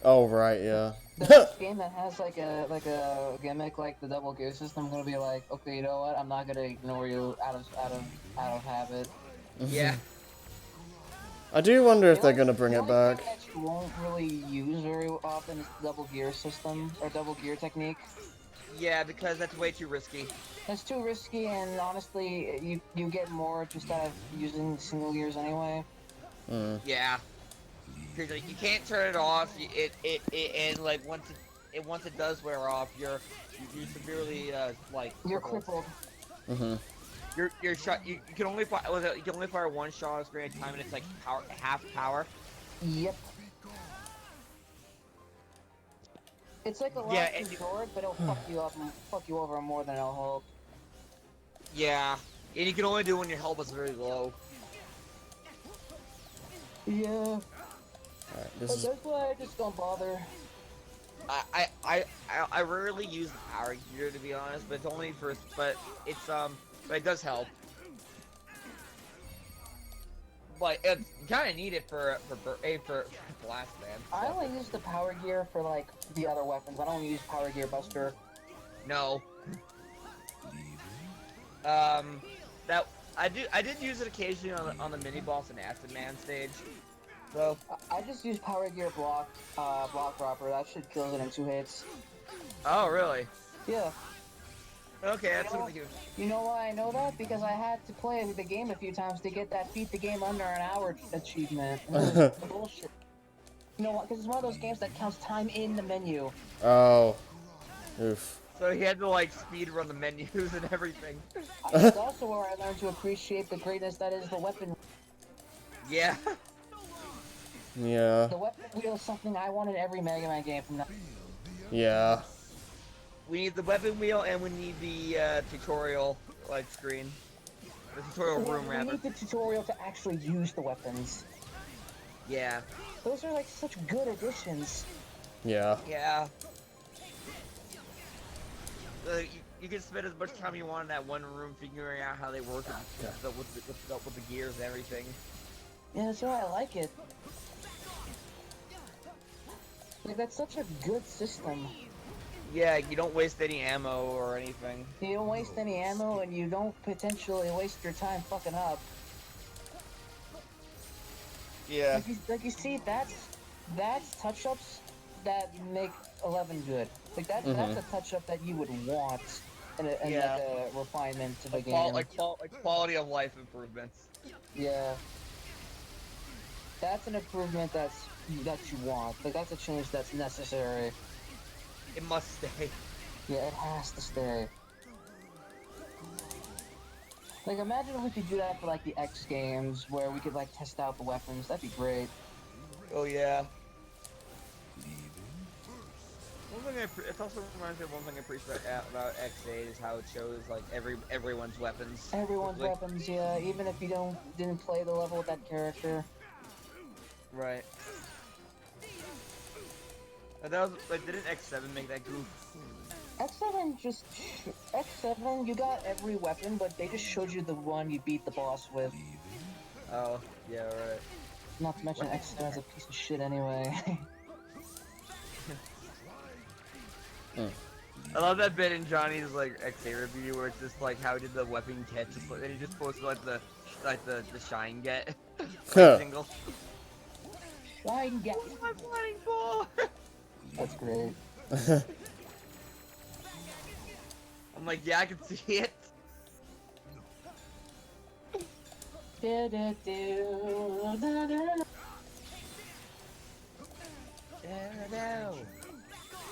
Speaker 1: Oh right, yeah.
Speaker 3: The next game that has like a gimmick like the double gear system, I'm gonna be like, okay, you know what? I'm not gonna ignore you out of habit.
Speaker 4: Yeah.
Speaker 1: I do wonder if
Speaker 3: The
Speaker 1: they're
Speaker 3: only-
Speaker 1: gonna bring
Speaker 3: the
Speaker 1: it
Speaker 3: only
Speaker 1: back.
Speaker 3: thing that you won't really use very often is the double gear system or double gear technique.
Speaker 4: Yeah, because that's way too risky.
Speaker 3: It's too risky, and honestly, you get more just out of using single gears anyway.
Speaker 4: Yeah. Because like, you can't turn it off. And like once it does wear off, you're severely like
Speaker 3: You're
Speaker 4: crippled.
Speaker 3: crippled.
Speaker 4: You're shot. You can only fire. You can only fire one shot on a screen at a time, and it's like half power.
Speaker 3: Yep. It's like a lot
Speaker 4: Yeah,
Speaker 3: too short, but it'll fuck you up and fuck you over more than it'll help.
Speaker 4: Yeah, and you can only do it when your health is very low.
Speaker 3: Yeah.
Speaker 1: Alright, this
Speaker 3: But
Speaker 1: is
Speaker 3: that's why I just don't bother.
Speaker 4: I rarely use the power gear, to be honest, but it's only for but it does help. But it's kind of needed for blast man.
Speaker 3: I only use the power gear for like the other weapons. I don't use power gear buster.
Speaker 4: No. That I did use it occasionally on the mini boss and Acid Man stage. So
Speaker 3: I just use power gear block dropper. That shit kills it in 2 hits.
Speaker 4: oh really?
Speaker 3: Yeah.
Speaker 4: Okay, that's
Speaker 3: You know-
Speaker 4: something.
Speaker 3: You know why I know that? Because I had to play the game a few times to get that beat the game under an hour achievement. And it was bullshit. You know what? Because it's one of those games that counts time in the menu.
Speaker 1: oh. Oof.
Speaker 4: So he had to like speed run the menus and everything.
Speaker 3: It's also where I learned to appreciate the greatness that is the weapon.
Speaker 4: Yeah.
Speaker 1: Yeah.
Speaker 3: The weapon wheel is something I want in every Mega Man game from now.
Speaker 1: Yeah.
Speaker 4: We need the weapon wheel and we need the tutorial like screen. The tutorial room
Speaker 3: We
Speaker 4: rather.
Speaker 3: need the tutorial to actually use the weapons.
Speaker 4: Yeah.
Speaker 3: Those are like such good additions.
Speaker 1: Yeah.
Speaker 4: Yeah. You can spend as much time you want in that one room figuring out how they work with the gears and everything.
Speaker 3: Yeah, that's why I like it. Like, that's such a good system.
Speaker 4: Yeah, you don't waste any ammo or anything.
Speaker 3: You don't waste any ammo, and you don't potentially waste your time fucking up.
Speaker 4: Yeah.
Speaker 3: Like you see, that's touch-ups that make 11 good. Like that's a touch-up that you would want in like a refinement to the game.
Speaker 4: Like quality of life improvements.
Speaker 3: Yeah. That's an improvement that you want. Like that's a change that's necessary.
Speaker 4: It must stay.
Speaker 3: Yeah, it has to stay. Like imagine if we could do that for like the X games where we could like test out the weapons. That'd be great.
Speaker 4: Oh yeah. It also reminds me of one thing I appreciate about X8 is how it shows like everyone's weapons.
Speaker 3: Everyone's
Speaker 4: Like,
Speaker 3: weapons, yeah. Even if you didn't play the level with that character.
Speaker 4: right. And that was like, didn't X7 make that goof?
Speaker 3: X7, you got every weapon, but they just showed you the one you beat the boss with.
Speaker 4: Oh, yeah, right.
Speaker 3: Not to mention X7 is a piece of shit anyway.
Speaker 4: I love that bit in Johnny's like X8 review where it's just like how did the weapon catch, and he just posted like the shine get single.
Speaker 3: Shine get.
Speaker 4: My flying ball.
Speaker 3: That's great.
Speaker 4: I'm like, yeah, I can see it.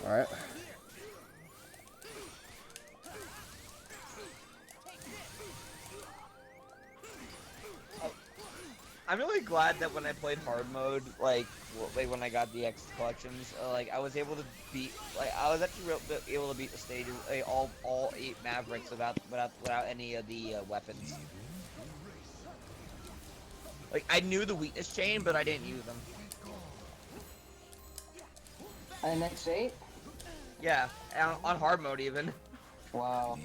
Speaker 1: Alright.
Speaker 4: I'm really glad that when I played hard mode, like when I got the X collections, like I was able to beat, like I was actually able to beat the stages, like, all 8 Mavericks without any of the weapons. Like, I knew the weakness chain, but I didn't use them.
Speaker 3: And next 8?
Speaker 4: Yeah, on hard mode even.
Speaker 3: Wow.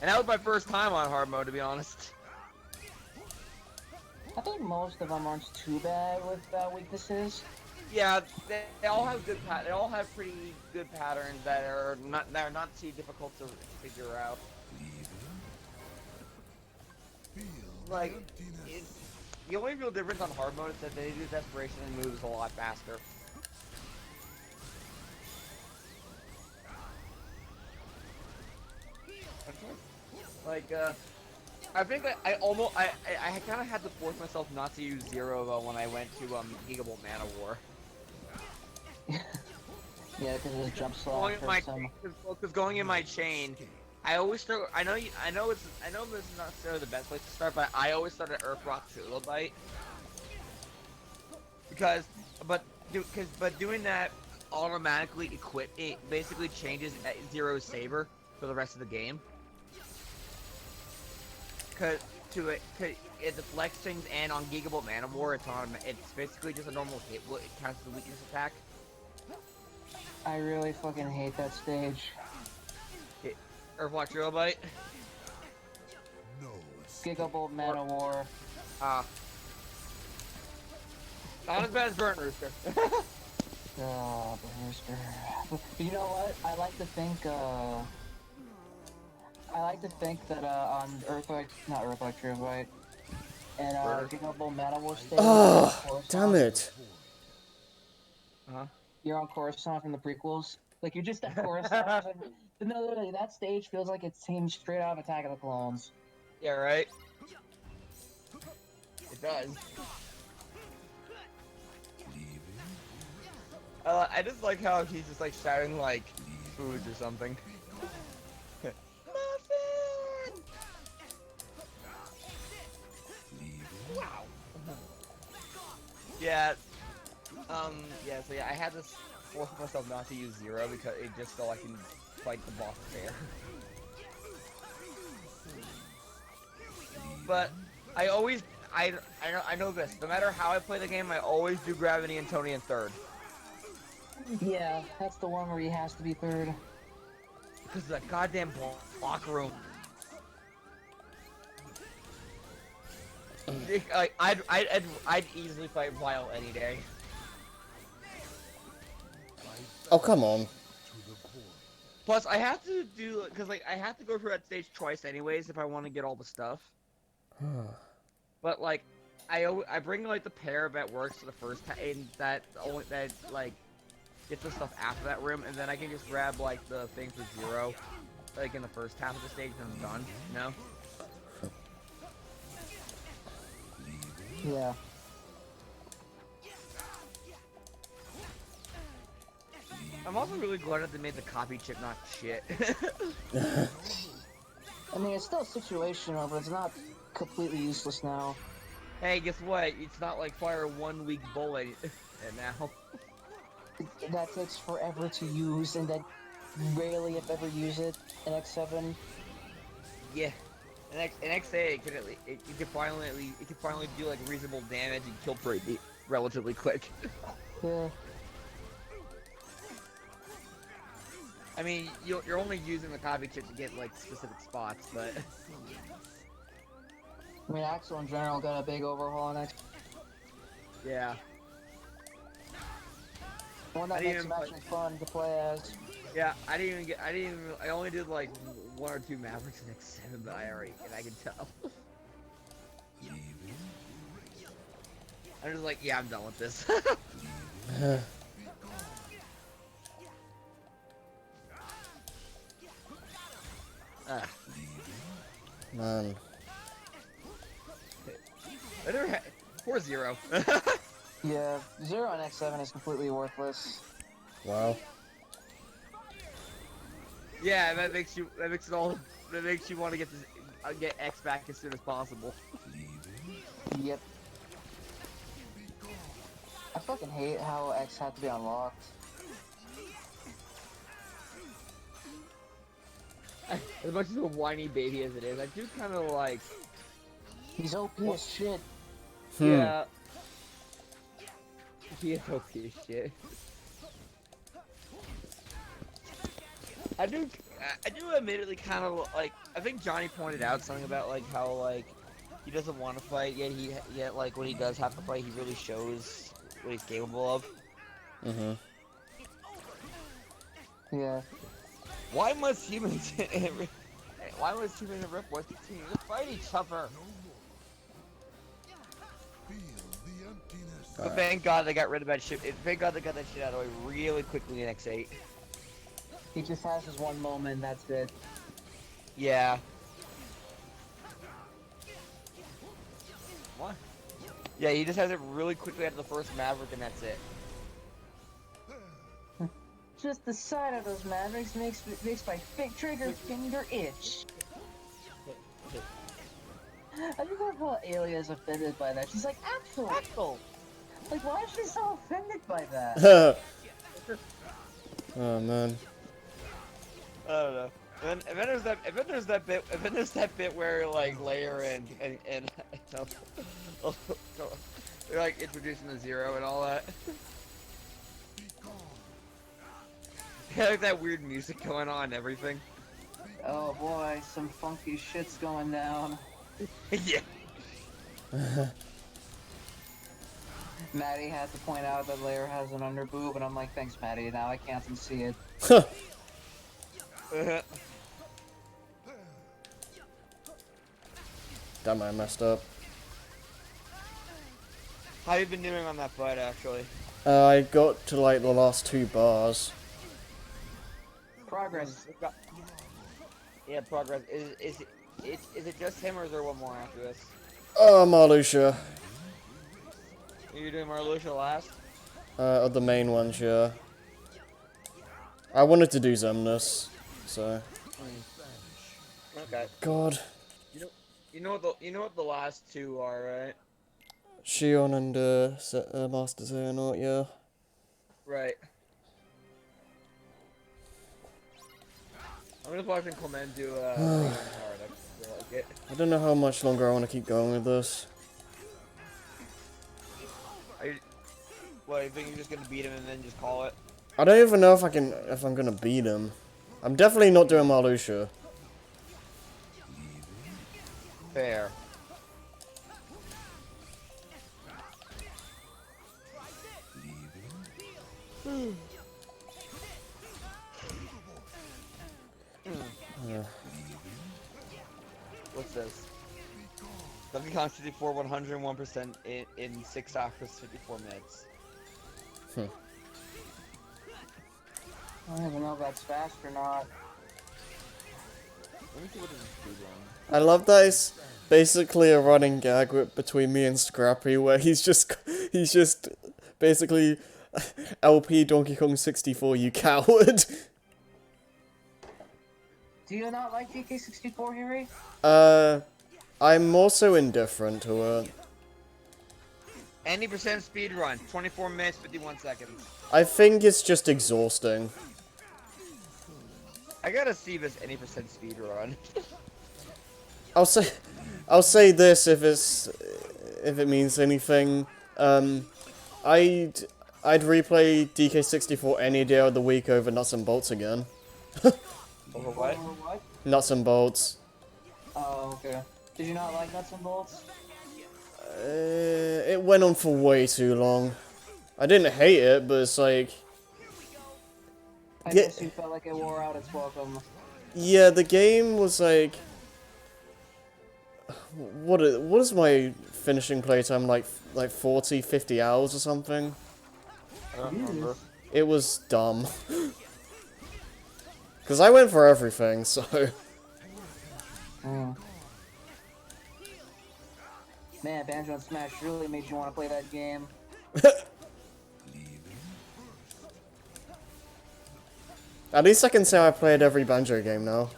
Speaker 4: And that was my first time on hard mode, to be honest.
Speaker 3: I think most of them aren't too bad with weaknesses.
Speaker 4: Yeah, they all have good they all have pretty good patterns that are not too difficult to figure out. Like, the only real difference on hard mode is that they do desperation and moves a lot faster. Like, I think that I kind of had to force myself not to use Zero though when I went to Gigable Mana War.
Speaker 3: Yeah, because his jump slot
Speaker 4: Going in
Speaker 3: for
Speaker 4: my
Speaker 3: some.
Speaker 4: because going in my chain, I always start. I know this is not necessarily the best place to start, but I always start at Earth Rock Trilobite because doing that automatically it basically changes Zero's Saber for the rest of the game. Cause it deflects things, and on Gigable Mana War, it's basically just a normal hit. It counts as a weakness attack.
Speaker 3: I really fucking hate that stage.
Speaker 4: Earthwalk Trilobite.
Speaker 3: Gigabolt Mana War.
Speaker 4: Not as bad as Burnt Rooster.
Speaker 3: Oh, Brewster. But you know what? I like to think that on not Earthquake Trilobite, and Gigabolt Mana War stage.
Speaker 1: Oh, damn it.
Speaker 4: Huh?
Speaker 3: You're on Coruscant from the prequels. Like, you're just at Coruscant. But no, literally, that stage feels like it's tamed straight out of Attack of the Clones.
Speaker 4: Yeah, right? It does. I just like how he's just like shouting like foods or something. Muffin! Wow. Yeah. Yeah, so yeah, I had to force myself not to use Zero because it just so I can fight the boss fair. But I always, I know this. No matter how I play the game, I always do Gravity and Tony in third.
Speaker 3: Yeah, that's the one where he has to be third.
Speaker 4: Because of that goddamn block room. Like, I'd easily fight Vile any day.
Speaker 1: Oh, come on.
Speaker 4: Plus, I have to do, because, like, I have to go through that stage twice anyways if I want to get all the stuff. But, like, I bring, like, the pair that works for the first time, and that, like, gets the stuff after that room, and then I can just grab, like, the thing for Zero, like, in the first half of the stage, and I'm done, you know?
Speaker 3: Yeah.
Speaker 4: I'm also really glad that they made the copy chip not shit.
Speaker 3: I mean, it's still situational, but it's not completely useless now.
Speaker 4: Hey, guess what? It's not like fire one weak bullet and now.
Speaker 3: That takes forever to use, and then rarely, if ever, use it in X7.
Speaker 4: Yeah. In XA, it could finally do like reasonable damage and kill pretty relatively quick.
Speaker 3: Yeah.
Speaker 4: I mean, you're only using the copy chip to get like specific spots, but.
Speaker 3: I mean, Axel in general got a big overhaul on X.
Speaker 4: Yeah.
Speaker 3: One that makes him actually fun to play as.
Speaker 4: Yeah, I only did like 1 or 2 Mavericks in X7, but I can tell. I'm just like, yeah, I'm done with this.
Speaker 1: Man.
Speaker 4: Poor Zero.
Speaker 3: Yeah, Zero on X7 is completely worthless.
Speaker 1: Wow.
Speaker 4: Yeah, that makes you want to get X back as soon as possible.
Speaker 3: Yep. I fucking hate how X had to be unlocked.
Speaker 4: As much as a whiny baby as it is, I do kind of like.
Speaker 3: He's OP as shit.
Speaker 4: Yeah. He is OP as shit. I do admittedly kind of like. I think Johnny pointed out something about like how like he doesn't want to fight, yet like when he does have to fight, he really shows what he's capable of.
Speaker 1: Mm-hmm.
Speaker 3: Yeah.
Speaker 4: Why must humans and Rift Wars continue to fight each other? But thank God they got rid of that shit. Thank God they got that shit out of the way really quickly in X8.
Speaker 3: He just has his one moment, that's it.
Speaker 4: Yeah. What? Yeah, he just has it really quickly after the first Maverick, and that's it.
Speaker 3: Just the sight of those Mavericks makes my trigger finger itch. I just love how Aelia is offended by that. She's like, Axel!
Speaker 4: Axel!
Speaker 3: Like, why is she so offended by that?
Speaker 1: Oh man.
Speaker 4: I don't know. And then there's that bit where like Leia and they're like introducing the Zero and all that. Yeah, like that weird music going on and everything.
Speaker 3: Oh boy, some funky shit's going down.
Speaker 4: Yeah.
Speaker 3: Maddie had to point out that Leia has an underboob, and I'm like, thanks, Maddie. Now I can't see it.
Speaker 1: Damn, I messed up.
Speaker 4: How you been doing on that fight, actually?
Speaker 1: I got to like the last 2 bars.
Speaker 3: Progress.
Speaker 4: Yeah, progress. Is it just him, or is there one more after this?
Speaker 1: Oh, Marluxia.
Speaker 4: Are you doing Marluxia last?
Speaker 1: Of the main ones, yeah. I wanted to do Zemnis, so.
Speaker 4: Okay.
Speaker 1: God.
Speaker 4: You know what the last 2 are, right?
Speaker 1: Shion and Master Xehanort, yeah.
Speaker 4: Right. I'm just watching Clement do Hard. I feel like it.
Speaker 1: I don't know how much longer I want to keep going with this.
Speaker 4: What, you think you're just gonna beat him and then just call it?
Speaker 1: I don't even know if I'm gonna beat him. I'm definitely not doing Marluxia.
Speaker 4: Fair. What's this? Donkey Kong 64 101% in 6 hours 54 minutes.
Speaker 3: I don't even know if that's fast or not.
Speaker 4: Let me see what this is doing.
Speaker 1: I love that it's basically a running gag between me and Scrappy, where he's just basically LP Donkey Kong 64, you coward.
Speaker 3: Do you not like DK64, Harry?
Speaker 1: I'm more so indifferent to it.
Speaker 4: 90% speed run, 24 minutes 51 seconds.
Speaker 1: I think it's just exhausting.
Speaker 4: I gotta see this any percent speed run.
Speaker 1: I'll say this if it means anything. I'd replay DK64 any day of the week over Nuts and Bolts again.
Speaker 4: Over what?
Speaker 3: What?
Speaker 1: Nuts and Bolts.
Speaker 3: Oh, okay. Did you not like Nuts and Bolts?
Speaker 1: It went on for way too long. I didn't hate it, but it's like,
Speaker 3: I guess you felt like it wore out its welcome.
Speaker 1: yeah, the game was like, what is my finishing playtime, like 40, 50 hours or something?
Speaker 4: I don't remember.
Speaker 1: It was dumb. Because I went for everything, so.
Speaker 3: Man, Banjo and Smash really made you want to play that game.
Speaker 1: At least I can say I played every Banjo game now.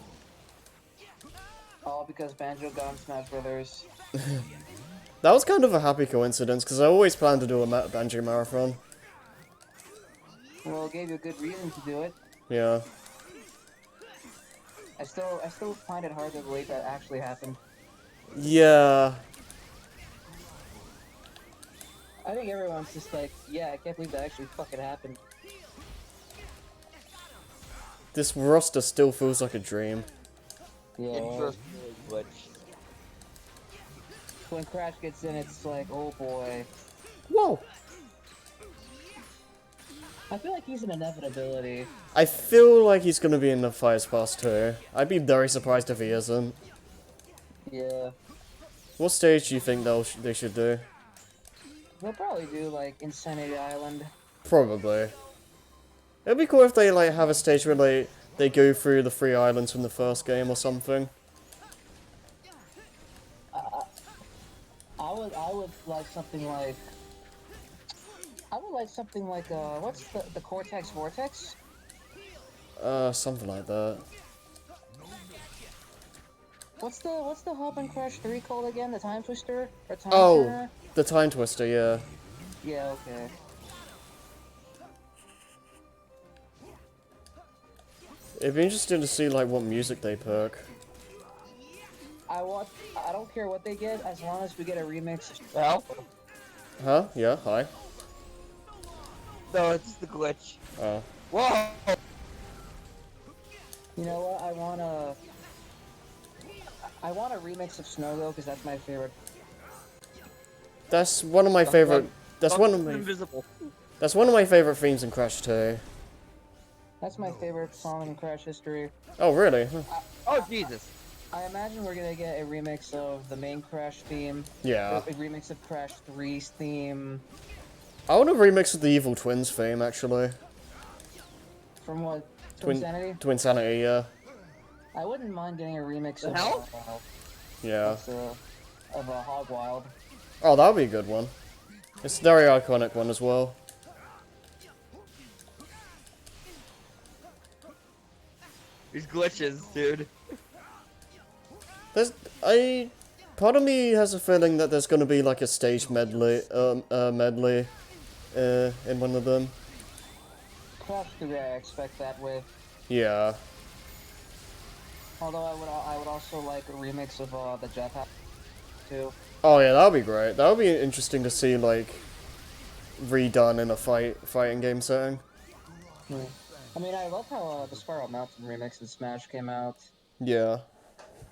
Speaker 3: All because Banjo got on Smash Brothers.
Speaker 1: That was kind of a happy coincidence, because I always planned to do a Banjo marathon.
Speaker 3: Well, it gave you a good reason to do it.
Speaker 1: Yeah.
Speaker 3: I still find it hard to believe that actually happened.
Speaker 1: Yeah.
Speaker 3: I think everyone's just like, yeah, I can't believe that actually fucking happened.
Speaker 1: This roster still feels like a dream.
Speaker 3: Yeah.
Speaker 4: It just really glitched.
Speaker 3: When Crash gets in, it's like, oh boy.
Speaker 1: Whoa!
Speaker 3: I feel like he's an inevitability.
Speaker 1: I feel like he's gonna be in the Fires Pass too. I'd be very surprised if he isn't.
Speaker 3: Yeah.
Speaker 1: What stage do you think they should do?
Speaker 3: They'll probably do, like, Insanity Island.
Speaker 1: Probably. It'd be cool if they like have a stage where they go through the 3 islands from the first game or something.
Speaker 3: I would like something like... I would like something like, what's the Cortex Vortex?
Speaker 1: Something like that.
Speaker 3: What's the Hop and Crash 3 called again? The Time Twister? Or Time
Speaker 1: Oh,
Speaker 3: Turner?
Speaker 1: the Time Twister, yeah.
Speaker 3: Yeah, okay.
Speaker 1: It'd be interesting to see like what music they pick.
Speaker 3: I don't care what they get, as long as we get a remix.
Speaker 4: Well,
Speaker 1: Huh? Yeah, hi.
Speaker 4: no, it's the glitch.
Speaker 1: Oh.
Speaker 4: Whoa!
Speaker 3: You know what? I want a remix of Snow Go, because that's my favorite.
Speaker 1: That's one of my favorite. That's one of my.
Speaker 4: Invisible.
Speaker 1: That's one of my favorite themes in Crash 2.
Speaker 3: That's my favorite song in Crash history.
Speaker 1: Oh, really? Huh.
Speaker 4: Oh Jesus!
Speaker 3: I imagine we're gonna get a remix of the main Crash theme.
Speaker 1: Yeah.
Speaker 3: A remix of Crash 3's theme.
Speaker 1: I want a remix of the Evil Twins theme, actually.
Speaker 3: From what?
Speaker 1: Twin
Speaker 3: Insanity?
Speaker 1: Twinsanity, yeah.
Speaker 3: I wouldn't mind getting a remix
Speaker 4: The
Speaker 3: of,
Speaker 4: hell?
Speaker 1: Yeah.
Speaker 3: Hog Wild.
Speaker 1: Oh, that would be a good one. It's a very iconic one as well.
Speaker 4: These glitches, dude.
Speaker 1: Part of me has a feeling that there's gonna be like a stage medley, in one of them.
Speaker 3: Crash 3, I expect that with.
Speaker 1: Yeah.
Speaker 3: Although I would also like a remix of the Jetpack too.
Speaker 1: Oh yeah, that would be great. That would be interesting to see like redone in a fighting game setting.
Speaker 3: I mean, I love how the Spiral Mountain remix in Smash came out.
Speaker 1: Yeah.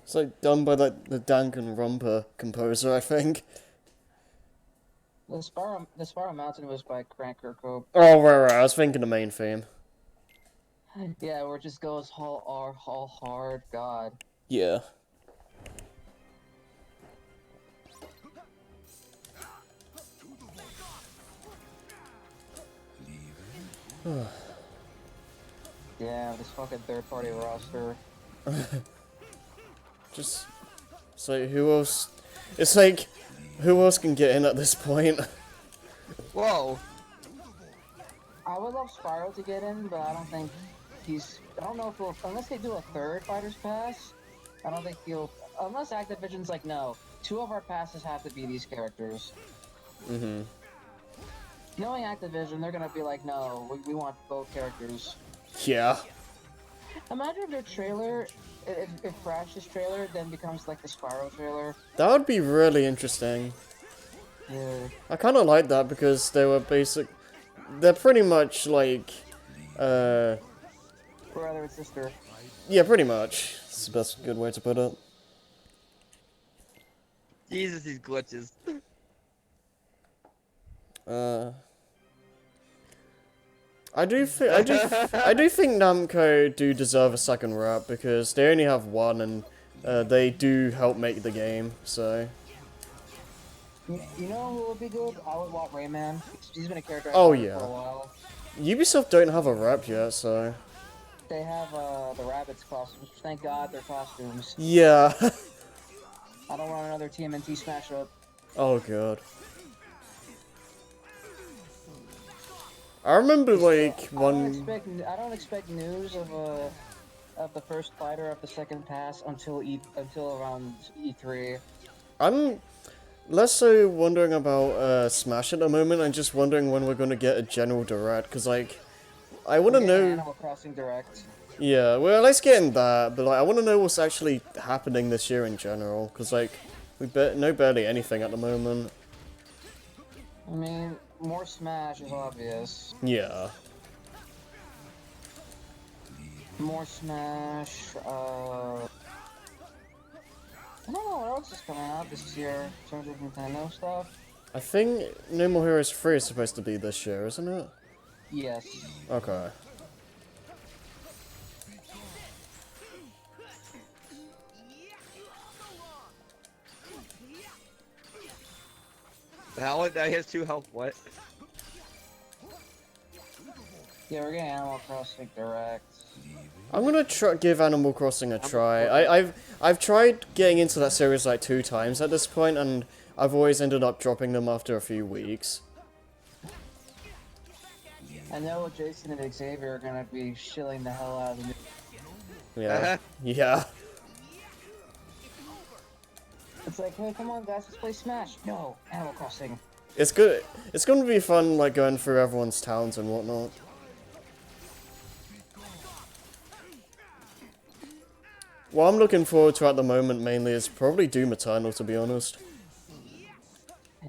Speaker 1: It's like done by like the Danganronpa composer, I think.
Speaker 3: The Spiral Mountain was by Crank Kirkhope.
Speaker 1: Oh right, I was thinking the main theme.
Speaker 3: Yeah, where it just goes all hard, God.
Speaker 1: Yeah.
Speaker 3: Yeah, this fucking third-party roster.
Speaker 1: Just so who else? It's like who else can get in at this point?
Speaker 4: Whoa!
Speaker 3: I would love Spyro to get in, but I don't think he's. I don't know if he'll. Unless they do a third Fighter's Pass, I don't think he'll. Unless Activision's like, no, 2 of our passes have to be these characters.
Speaker 1: Mm-hmm.
Speaker 3: Knowing Activision, they're gonna be like, no, we want both characters.
Speaker 1: Yeah.
Speaker 3: Imagine if their trailer, if Crash's trailer then becomes like the Spyro trailer.
Speaker 1: That would be really interesting.
Speaker 3: Yeah.
Speaker 1: I kind of like that because they were they're pretty much like,
Speaker 3: Brother and sister.
Speaker 1: yeah, pretty much. It's the best good way to put it.
Speaker 4: Jesus, these glitches.
Speaker 1: I do think Namco do deserve a second rep because they only have one and they do help make the game. So.
Speaker 3: You know who would be good? I would want Rayman. He's been a character I've
Speaker 1: Oh,
Speaker 3: wanted
Speaker 1: yeah.
Speaker 3: for a while.
Speaker 1: Ubisoft don't have a rep yet, so.
Speaker 3: They have the rabbits costumes. Thank God they're costumes.
Speaker 1: Yeah.
Speaker 3: I don't want another TMNT smash up.
Speaker 1: Oh god. I remember like one.
Speaker 3: I don't expect news of the first fighter of the second pass until around E3.
Speaker 1: I'm less so wondering about Smash at the moment. I'm just wondering when we're gonna get a general direct, cause like I want to know.
Speaker 3: Animal Crossing Direct.
Speaker 1: Yeah, well, let's get in that, but like I want to know what's actually happening this year in general, cause like we know barely anything at the moment.
Speaker 3: I mean, more Smash is obvious.
Speaker 1: Yeah.
Speaker 3: More Smash, I don't know what else is coming out this year in terms of Nintendo stuff.
Speaker 1: I think No More Heroes 3 is supposed to be this year, isn't it?
Speaker 3: Yes.
Speaker 1: Okay.
Speaker 4: The hell? That has 2 health. What?
Speaker 3: Yeah, we're getting Animal Crossing Direct.
Speaker 1: I'm gonna give Animal Crossing a try. I've tried getting into that series like 2 times at this point, and I've always ended up dropping them after a few weeks.
Speaker 3: I know Jason and Xavier are gonna be shilling the hell out of the new.
Speaker 1: Yeah. Yeah.
Speaker 3: It's like, hey, come on guys, let's play Smash. No, Animal Crossing.
Speaker 1: It's good. It's gonna be fun, like going through everyone's towns and whatnot. What I'm looking forward to at the moment mainly is probably Doom Eternal, to be honest.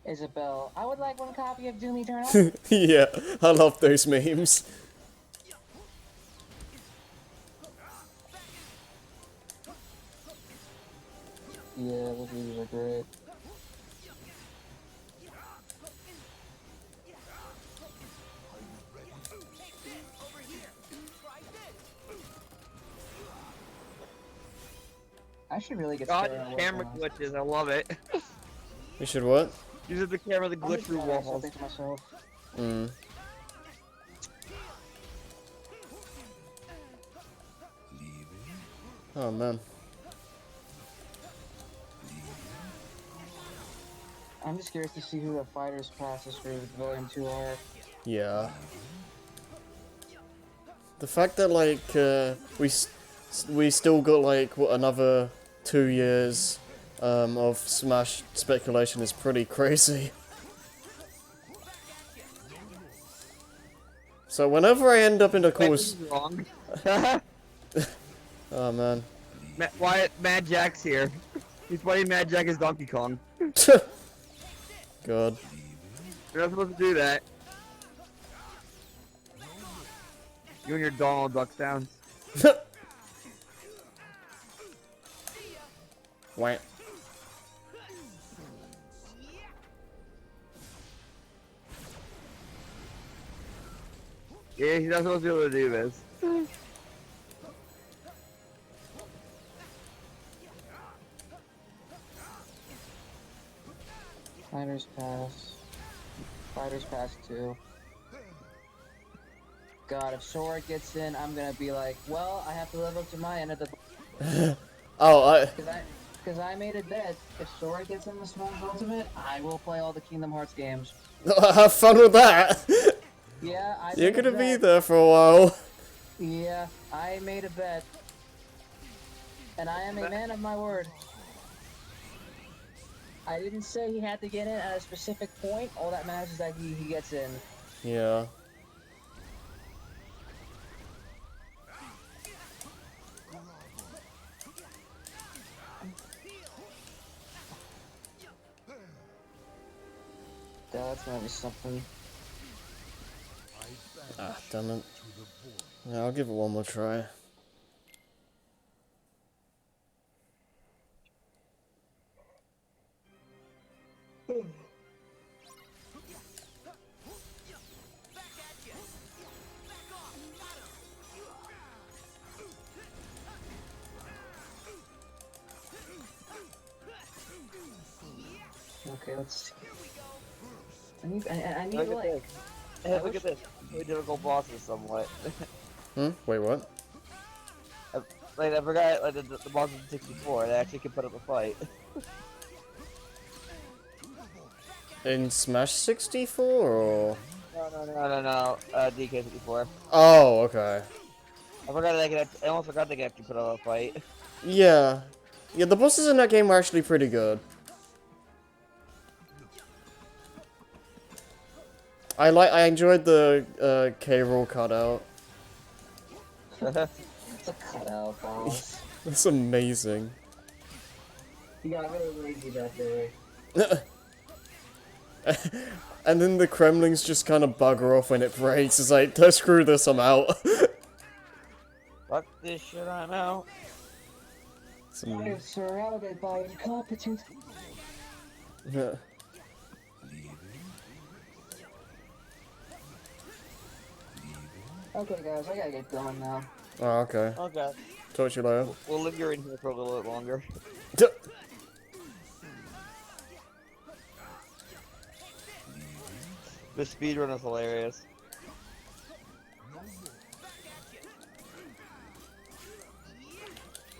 Speaker 3: Isabel, I would like one copy of Doom Eternal.
Speaker 1: Yeah, I love those memes.
Speaker 3: Yeah, those videos are great. I should really get
Speaker 4: God,
Speaker 3: started on
Speaker 4: camera
Speaker 3: working on
Speaker 4: glitches. I love it.
Speaker 1: We should what?
Speaker 4: Uses the camera to
Speaker 3: I'm
Speaker 4: glitch
Speaker 3: just
Speaker 4: through
Speaker 3: doing
Speaker 4: walls.
Speaker 3: something to myself.
Speaker 1: Mm. Oh man.
Speaker 3: I'm just curious to see who the fighters passes for Volume 2 are.
Speaker 1: Yeah. The fact that like we still got like what, another 2 years of Smash speculation is pretty crazy. So whenever I end up in a
Speaker 4: Wait,
Speaker 1: course,
Speaker 4: this is wrong.
Speaker 1: oh man,
Speaker 4: Mad Jack's here. He's playing Mad Jack as Donkey Kong.
Speaker 1: God.
Speaker 4: You're not supposed to do that. You and your Donald Duck sounds.
Speaker 1: Wah.
Speaker 4: Yeah, he's not supposed to be able to do this.
Speaker 3: Fighters pass. Fighters pass 2. God, if Sora gets in, I'm gonna be like, well, I have to live up to my end of the.
Speaker 1: Oh,
Speaker 3: Because I made a bet. If Sora gets in the Smash Ultimate, I will play all the Kingdom Hearts games.
Speaker 1: have fun with that.
Speaker 3: Yeah, I.
Speaker 1: You're
Speaker 3: made a
Speaker 1: gonna be
Speaker 3: bet.
Speaker 1: there for a while.
Speaker 3: Yeah, I made a bet. And I am a man of my word. I didn't say he had to get in at a specific point. All that matters is that he gets in.
Speaker 1: Yeah.
Speaker 3: That's gonna be something.
Speaker 1: Ah, damn it. Yeah, I'll give it one more try.
Speaker 3: Okay, let's see. I need
Speaker 4: Look at
Speaker 3: like.
Speaker 4: this. Hey, look at this. Very difficult bosses somewhat.
Speaker 1: Hmm? Wait, what?
Speaker 4: Like, I forgot, like, the boss in 64, they actually can put up a fight.
Speaker 1: In Smash 64 or?
Speaker 4: No, DK64.
Speaker 1: Oh, okay.
Speaker 4: I almost forgot they could actually put up a fight.
Speaker 1: Yeah. Yeah, the bosses in that game were actually pretty good. I enjoyed the K-roll cutout.
Speaker 3: It's a cutout, boss.
Speaker 1: That's amazing.
Speaker 3: You got really lazy that day.
Speaker 1: And then the Kremlings just kind of bugger off when it breaks. It's like, don't screw this, I'm out.
Speaker 4: Fuck this shit, I'm out.
Speaker 3: I am surrounded by incompetent.
Speaker 1: Yeah.
Speaker 3: Okay, guys, I gotta get going now.
Speaker 1: Oh, okay.
Speaker 4: Okay.
Speaker 1: Talk to you later.
Speaker 4: We'll linger in here for a little bit longer. The speedrun is hilarious.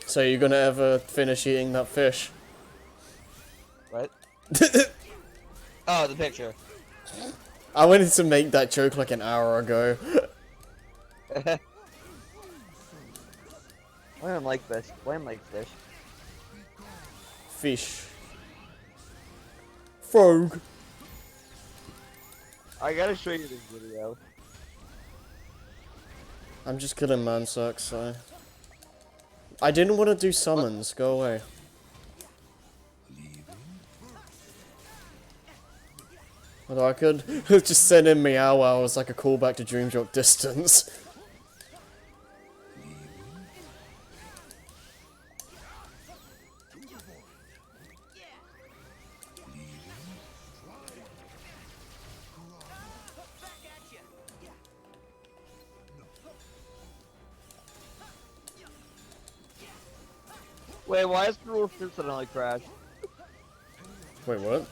Speaker 1: So you're gonna ever finish eating that fish?
Speaker 4: What? Oh, the picture.
Speaker 1: I wanted to make that joke like an hour ago.
Speaker 4: I don't like fish. Blame like fish.
Speaker 1: Fish. Frog.
Speaker 4: I gotta show you this video.
Speaker 1: I'm just killing Mansex, so... I didn't want to do summons, go away. Although I could just send in Meow Wow as like a callback to Dream Drop Distance.
Speaker 4: Wait, why is Cruel Fruit suddenly crashed?
Speaker 1: Wait, what?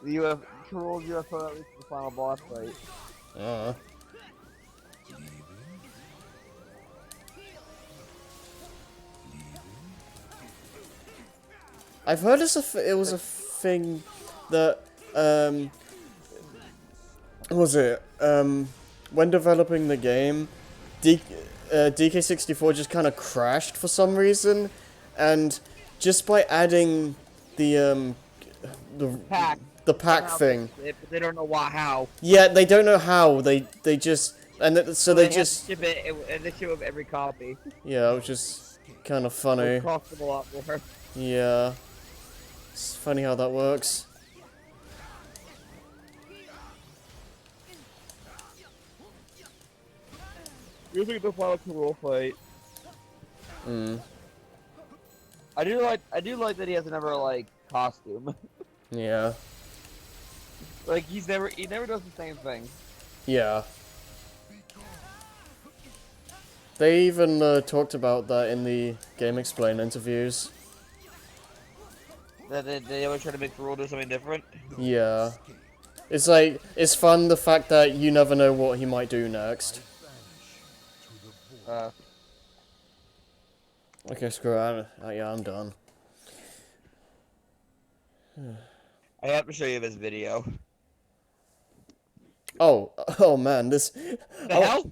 Speaker 4: The Cruel UFO at least the final boss fight.
Speaker 1: I've heard it was a thing that, what was it, when developing the game, DK64 just kind of crashed for some reason, and just by adding the
Speaker 4: Pack.
Speaker 1: pack thing.
Speaker 4: But they don't know how.
Speaker 1: Yeah, they don't know how, they just, so they
Speaker 4: have
Speaker 1: just,
Speaker 4: to ship it, and they ship with every copy.
Speaker 1: yeah, which is kind of funny.
Speaker 4: It costs them a lot more.
Speaker 1: Yeah. It's funny how that works.
Speaker 4: Usually the final Cruel fight. I do like that he has another like costume.
Speaker 1: Yeah.
Speaker 4: Like he never does the same thing.
Speaker 1: Yeah. They even talked about that in the Game Explain interviews.
Speaker 4: That they always try to make Cruel do something different.
Speaker 1: Yeah. It's like, it's fun the fact that you never know what he might do next. Okay, screw it. Yeah, I'm done.
Speaker 4: I have to show you this video.
Speaker 1: Oh man, this...
Speaker 4: The hell?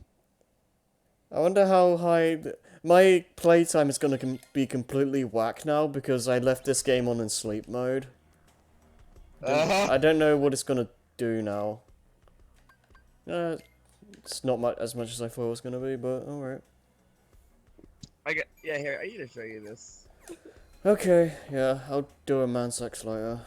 Speaker 1: I wonder how high... My playtime is gonna be completely whack now because I left this game on in sleep mode. I don't know what it's gonna do now. It's not as much as I thought it was gonna be, but alright.
Speaker 4: Yeah, here, I need to show you this.
Speaker 1: Okay, yeah, I'll do a Mansex later.